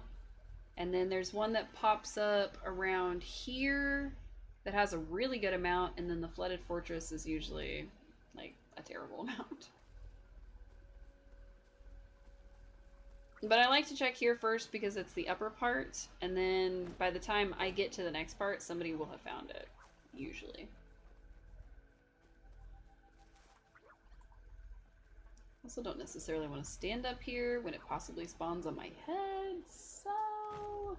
and then there's one that pops up around here that has a really good amount, and then the Flooded Fortress is usually like a terrible amount. But I like to check here first because it's the upper part, and then by the time I get to the next part, somebody will have found it, usually. Also don't necessarily want to stand up here when it possibly spawns on my head, so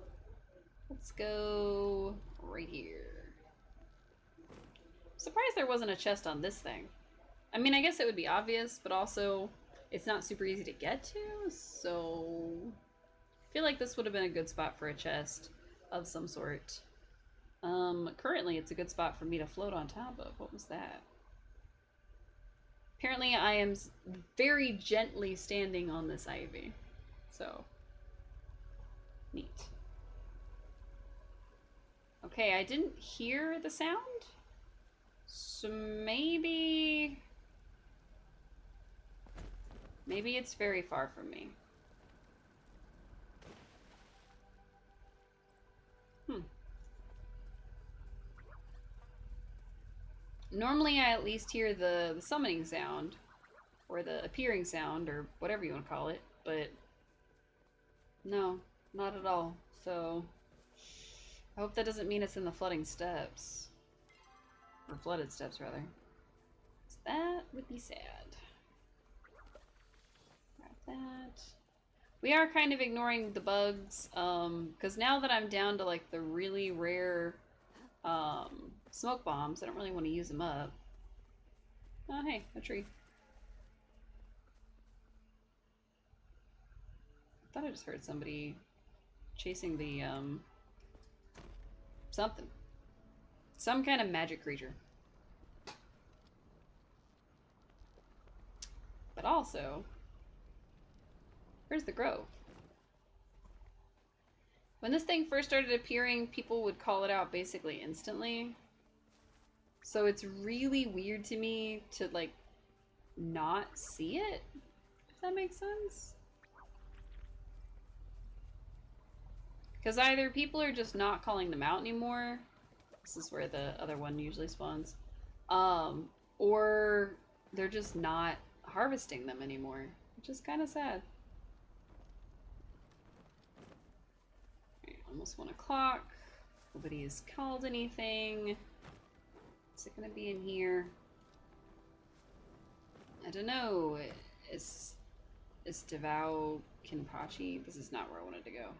let's go right here. Surprised there wasn't a chest on this thing. I mean, I guess it would be obvious, but also it's not super easy to get to, so I feel like this would have been a good spot for a chest of some sort. Currently it's a good spot for me to float on top of. What was that? Apparently I am very gently standing on this ivy. So, neat. Okay, I didn't hear the sound. So maybe it's very far from me. Normally I at least hear the summoning sound, or the appearing sound, or whatever you want to call it, but no, not at all. So I hope that doesn't mean it's in the flooding steps. Or flooded steps, rather. That would be sad. Grab that. We are kind of ignoring the bugs, because now that I'm down to like the really rare smoke bombs, I don't really want to use them up. Oh, hey, a tree. I thought I just heard somebody chasing the, something. Some kind of magic creature. But also, where's the grove? When this thing first started appearing, people would call it out basically instantly. So it's really weird to me to, like, not see it, if that makes sense. Because either people are just not calling them out anymore. This is where the other one usually spawns. Or they're just not harvesting them anymore, which is kind of sad. Right, almost 1 o'clock. Nobody has called anything. Is it gonna be in here? I don't know. Is Devout Kinpachi? This is not where I wanted to go.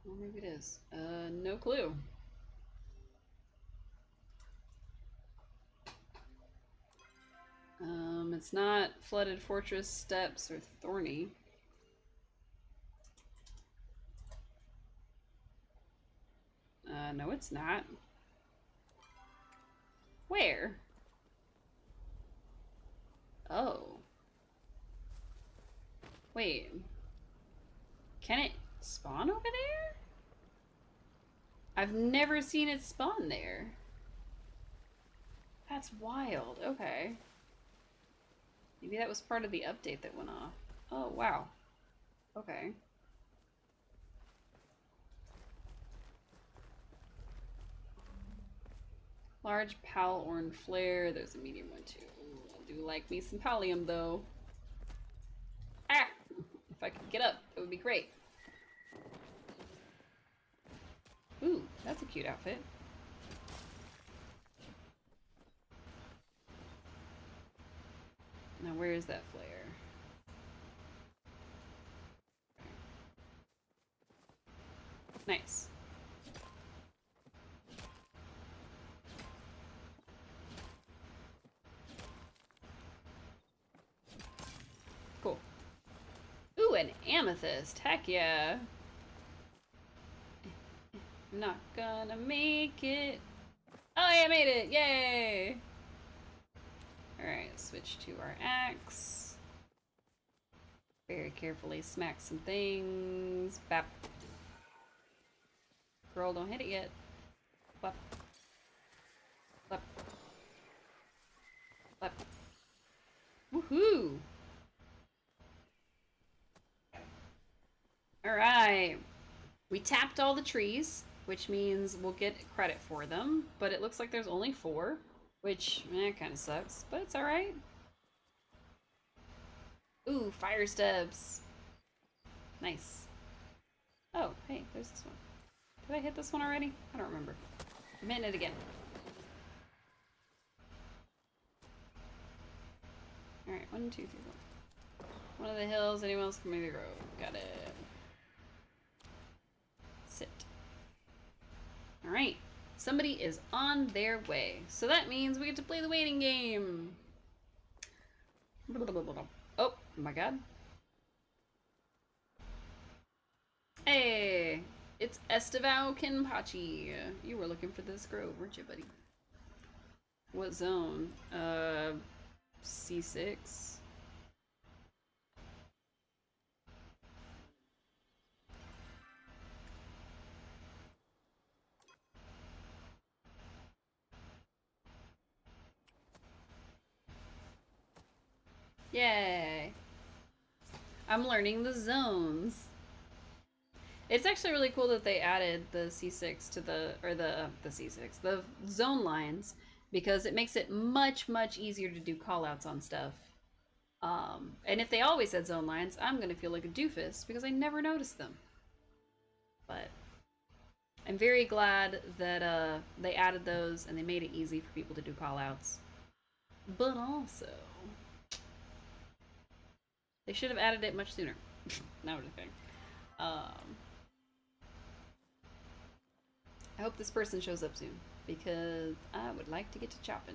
Well, maybe it is. No clue. It's not Flooded Fortress, Steps, or Thorny. No, it's not. Where? Oh. Wait. Can it spawn over there? I've never seen it spawn there. That's wild. Okay. Maybe that was part of the update that went off. Oh, wow. Okay. Large Palorn Flare. There's a medium one too. Ooh, I do like me some Pallium though. Ah! If I could get up, that would be great. Ooh, that's a cute outfit. Now where is that flare? Nice. Cool. Ooh, an amethyst. Heck yeah. I'm not gonna make it. Oh, yeah, I made it. Yay. Alright, switch to our axe. Very carefully smack some things. Bap. Girl, don't hit it yet. Bap. Bap. Bap. Woohoo! Alright. We tapped all the trees, which means we'll get credit for them, but it looks like there's only 4, which, kind of sucks, but it's alright. Ooh, fire steps. Nice. Oh, hey, there's this one. Did I hit this one already? I don't remember. I'm hitting it again. Alright, 1, 2, 3, 4. One of the hills, anyone else can maybe grow. Got it. Sit. Alright. Somebody is on their way. So that means we get to play the waiting game. Oh my god. Hey, it's Estevao Kinpachi. You were looking for this grove, weren't you, buddy? What zone? C6. Yay. I'm learning the zones. It's actually really cool that they added the C6 to the C6, the zone lines, because it makes it much, much easier to do callouts on stuff. And if they always had zone lines, I'm gonna feel like a doofus because I never noticed them. But I'm very glad that they added those and they made it easy for people to do callouts. But also, they should have added it much sooner. Not really thing. I hope this person shows up soon because I would like to get to chopping.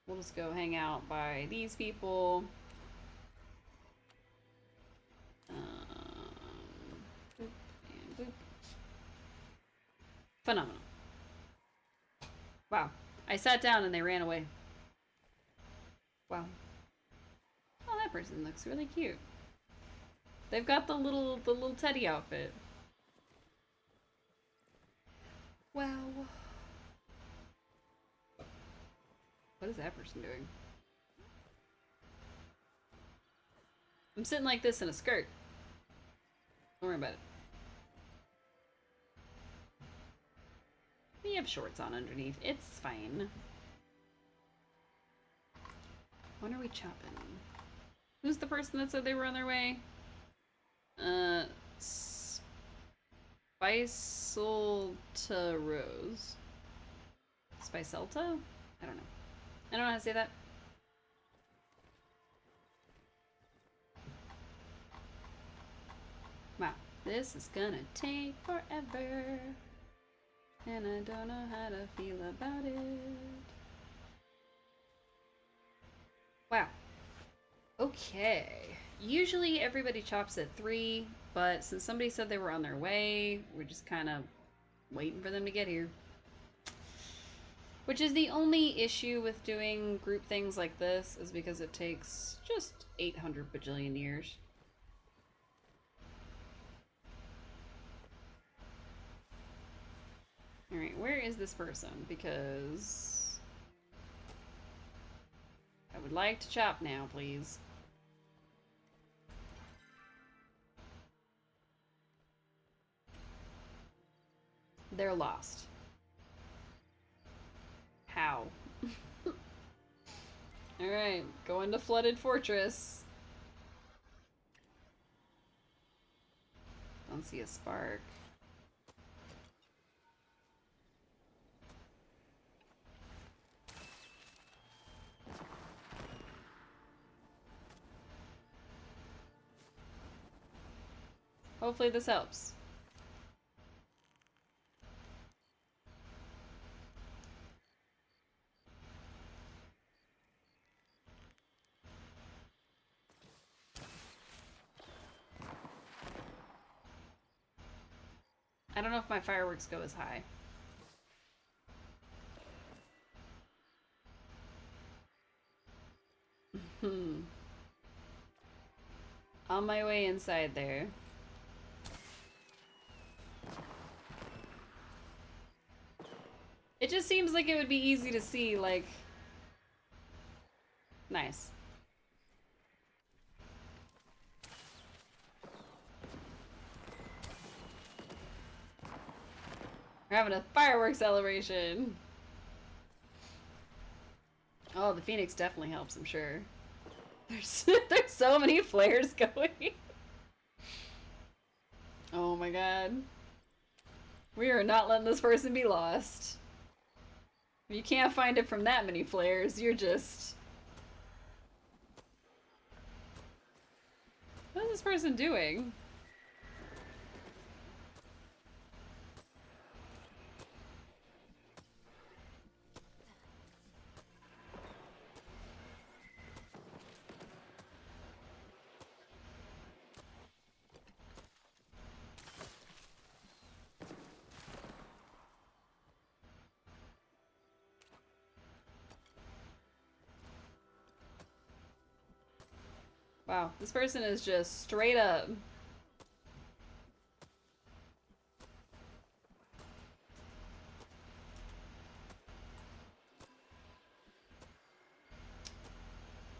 We'll just go hang out by these people. Boop and boop. Phenomenal. Wow. I sat down and they ran away. Wow. Oh, that person looks really cute. They've got the little teddy outfit. Wow. What is that person doing? I'm sitting like this in a skirt. Don't worry about it. We have shorts on underneath. It's fine. When are we chopping? Who's the person that said they were on their way? Spicelta Rose. Spicelta? I don't know. I don't know how to say that. Wow, this is gonna take forever. And I don't know how to feel about it. Wow. Okay. Usually everybody chops at 3, but since somebody said they were on their way, we're just kind of waiting for them to get here. Which is the only issue with doing group things like this, is because it takes just 800 bajillion years. Alright, where is this person? Because I would like to chop now, please. They're lost. How? Alright, going to Flooded Fortress. Don't see a spark. Hopefully this helps. I don't know if my fireworks go as high. On my way inside there. It just seems like it would be easy to see, like... Nice. We're having a fireworks celebration. Oh, the Phoenix definitely helps, I'm sure. There's so many flares going. Oh my god. We are not letting this person be lost. If you can't find it from that many flares, you're just... What is this person doing? Wow, this person is just straight up.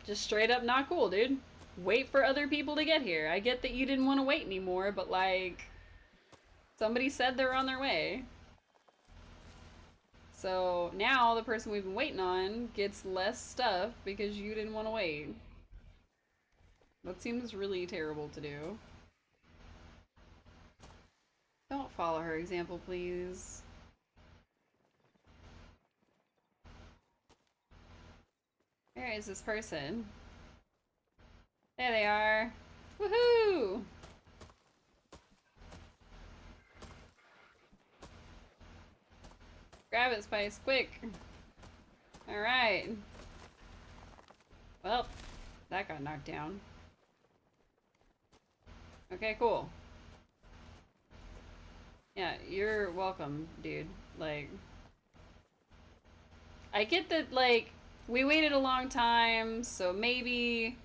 Just straight up not cool, dude. Wait for other people to get here. I get that you didn't want to wait anymore, but like, somebody said they're on their way. So now the person we've been waiting on gets less stuff because you didn't want to wait. That seems really terrible to do. Don't follow her example, please. Where is this person? There they are. Woohoo! Grab it, Spice, quick! Alright. Well, that got knocked down. Okay, cool. Yeah, you're welcome, dude. Like, I get that, like, we waited a long time, so maybe,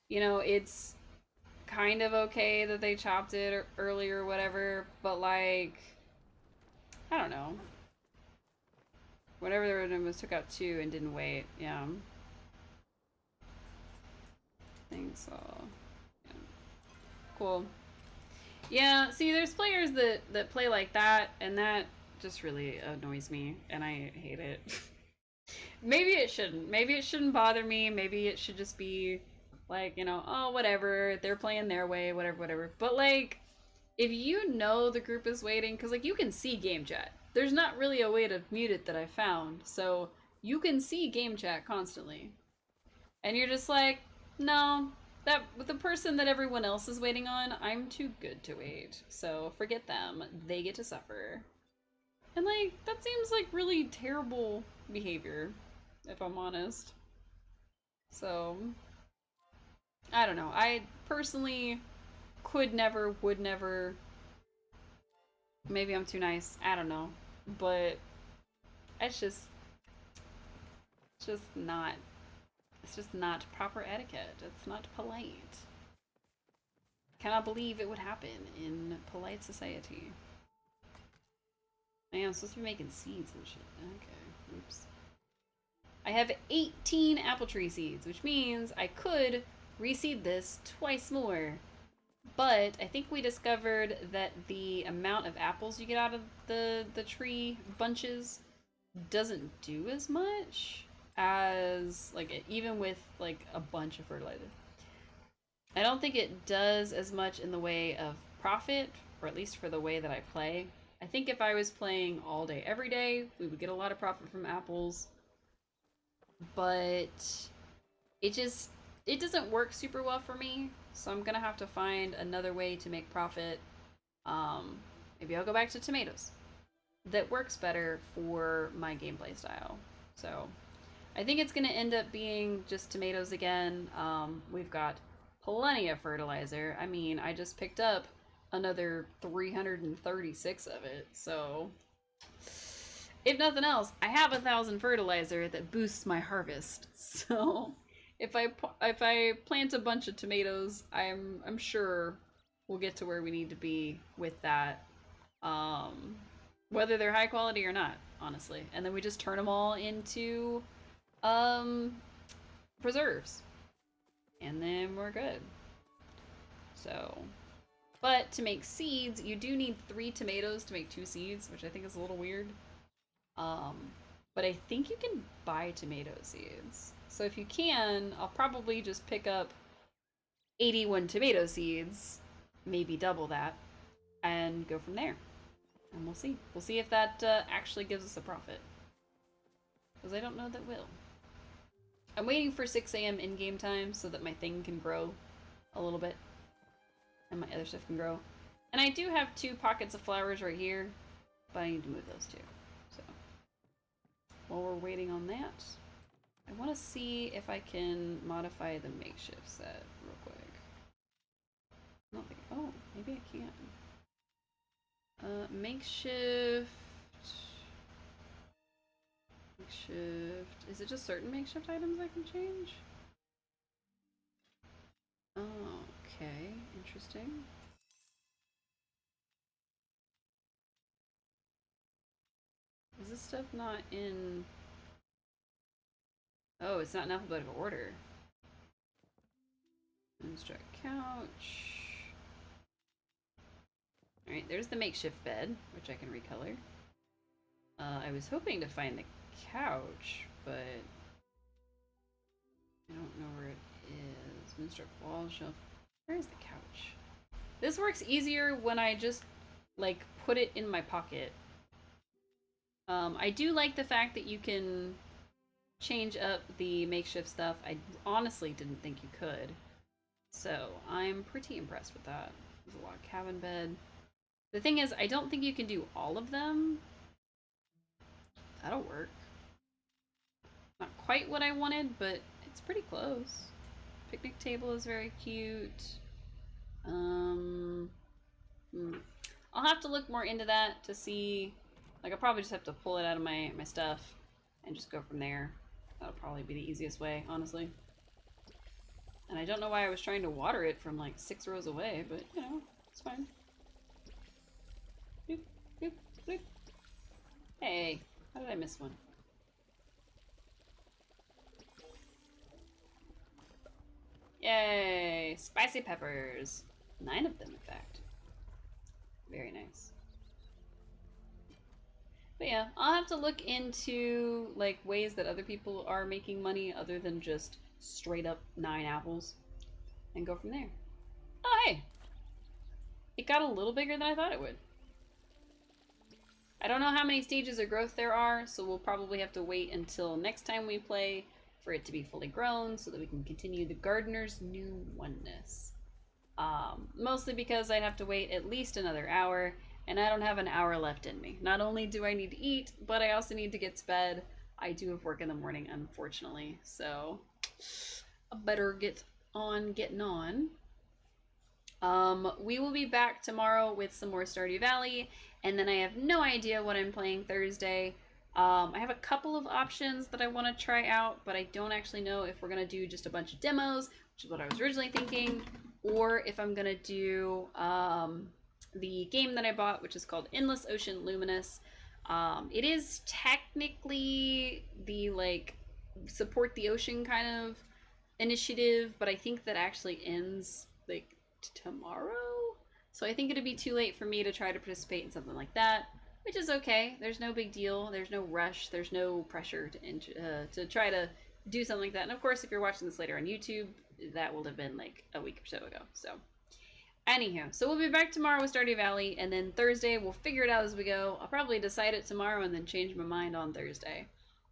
you know, it's kind of okay that they chopped it early or whatever, but, like, I don't know. Whatever the was took out 2 and didn't wait, yeah. I think so. Yeah. Cool. Yeah, see, there's players that play like that, and that just really annoys me, and I hate it. Maybe it shouldn't. Maybe it shouldn't bother me. Maybe it should just be like, you know, oh, whatever. They're playing their way, whatever, whatever. But like, if you know the group is waiting, because like you can see game chat. There's not really a way to mute it that I found, so you can see game chat constantly, and you're just like, no, that with the person that everyone else is waiting on, I'm too good to wait. So forget them. They get to suffer. And like that seems like really terrible behavior, if I'm honest. So I don't know. I personally could never, would never. Maybe I'm too nice. I don't know. But it's just not. It's just not proper etiquette. It's not polite. Cannot believe it would happen in polite society. Man, I'm supposed to be making seeds and shit. Okay. Oops. I have 18 apple tree seeds, which means I could reseed this twice more. But I think we discovered that the amount of apples you get out of the tree bunches doesn't do as much as like even with like a bunch of fertilizer. I don't think it does as much in the way of profit, or at least for the way that I play. I think if I was playing all day every day, we would get a lot of profit from apples, but it just it doesn't work super well for me, so I'm gonna have to find another way to make profit. Maybe I'll go back to tomatoes. That works better for my gameplay style. So I think it's gonna end up being just tomatoes again. We've got plenty of fertilizer. I mean, I just picked up another 336 of it, so if nothing else, I have 1,000 fertilizer that boosts my harvest. So if I plant a bunch of tomatoes, I'm sure we'll get to where we need to be with that. Um, whether they're high quality or not, honestly. And then we just turn them all into um preserves, and then we're good. So, but to make seeds, you do need 3 tomatoes to make 2 seeds, which I think is a little weird. Um, but I think you can buy tomato seeds. So if you can, I'll probably just pick up 81 tomato seeds, maybe double that, and go from there. And we'll see. We'll see if that actually gives us a profit. Because I don't know that will. I'm waiting for 6 a.m. in-game time so that my thing can grow a little bit. And my other stuff can grow. And I do have 2 pockets of flowers right here, but I need to move those too. So while we're waiting on that, I want to see if I can modify the makeshift set real quick. I don't think. Oh, maybe I can. Makeshift. Makeshift. Is it just certain makeshift items I can change? Okay, interesting. Is this stuff not in... Oh, it's not in alphabetical order. Instruct couch. Alright, there's the makeshift bed, which I can recolor. I was hoping to find the couch, but I don't know where it is. Instruct wall shelf. Where is the couch? This works easier when I just, like, put it in my pocket. I do like the fact that you can change up the makeshift stuff. I honestly didn't think you could. So I'm pretty impressed with that. There's a log cabin bed. The thing is, I don't think you can do all of them. That'll work. Not quite what I wanted, but it's pretty close. Picnic table is very cute. Um, I'll have to look more into that to see. Like, I'll probably just have to pull it out of my stuff and just go from there. That'll probably be the easiest way, honestly. And I don't know why I was trying to water it from like 6 rows away, but you know, it's fine. Boop, boop, boop. Hey, how did I miss one? Yay! Spicy peppers. 9 of them, in fact. Very nice. But yeah, I'll have to look into like ways that other people are making money other than just straight up 9 apples and go from there. Oh, hey! It got a little bigger than I thought it would. I don't know how many stages of growth there are, so we'll probably have to wait until next time we play for it to be fully grown so that we can continue the gardener's new oneness. Mostly because I'd have to wait at least another hour, and I don't have an hour left in me. Not only do I need to eat, but I also need to get to bed. I do have work in the morning, unfortunately, so I better get on getting on. We will be back tomorrow with some more Stardew Valley, and then I have no idea what I'm playing Thursday. I have a couple of options that I want to try out, but I don't actually know if we're going to do just a bunch of demos, which is what I was originally thinking, or if I'm going to do the game that I bought, which is called Endless Ocean Luminous. It is technically the, like, support the ocean kind of initiative, but I think that actually ends, like, tomorrow. So I think it'd be too late for me to try to participate in something like that, which is okay. There's no big deal. There's no rush. There's no pressure to try to do something like that. And of course, if you're watching this later on YouTube, that will have been like a week or so ago. So anywho, so we'll be back tomorrow with Stardew Valley, and then Thursday we'll figure it out as we go. I'll probably decide it tomorrow and then change my mind on Thursday.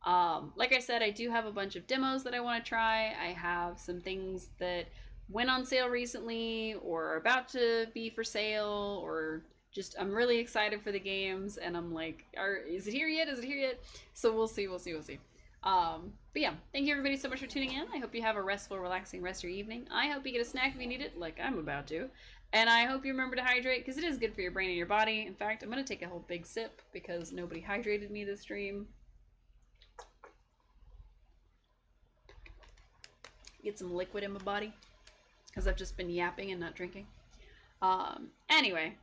Like I said, I do have a bunch of demos that I want to try. I have some things that went on sale recently or are about to be for sale, or just I'm really excited for the games and I'm like, is it here yet? Is it here yet? So we'll see, we'll see, we'll see. But yeah, thank you everybody so much for tuning in. I hope you have a restful, relaxing rest of your evening. I hope you get a snack if you need it, like I'm about to. And I hope you remember to hydrate, because it is good for your brain and your body. In fact, I'm going to take a whole big sip because nobody hydrated me this stream. Get some liquid in my body because I've just been yapping and not drinking. Anyway,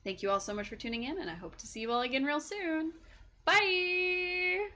thank you all so much for tuning in, and I hope to see you all again real soon. Bye!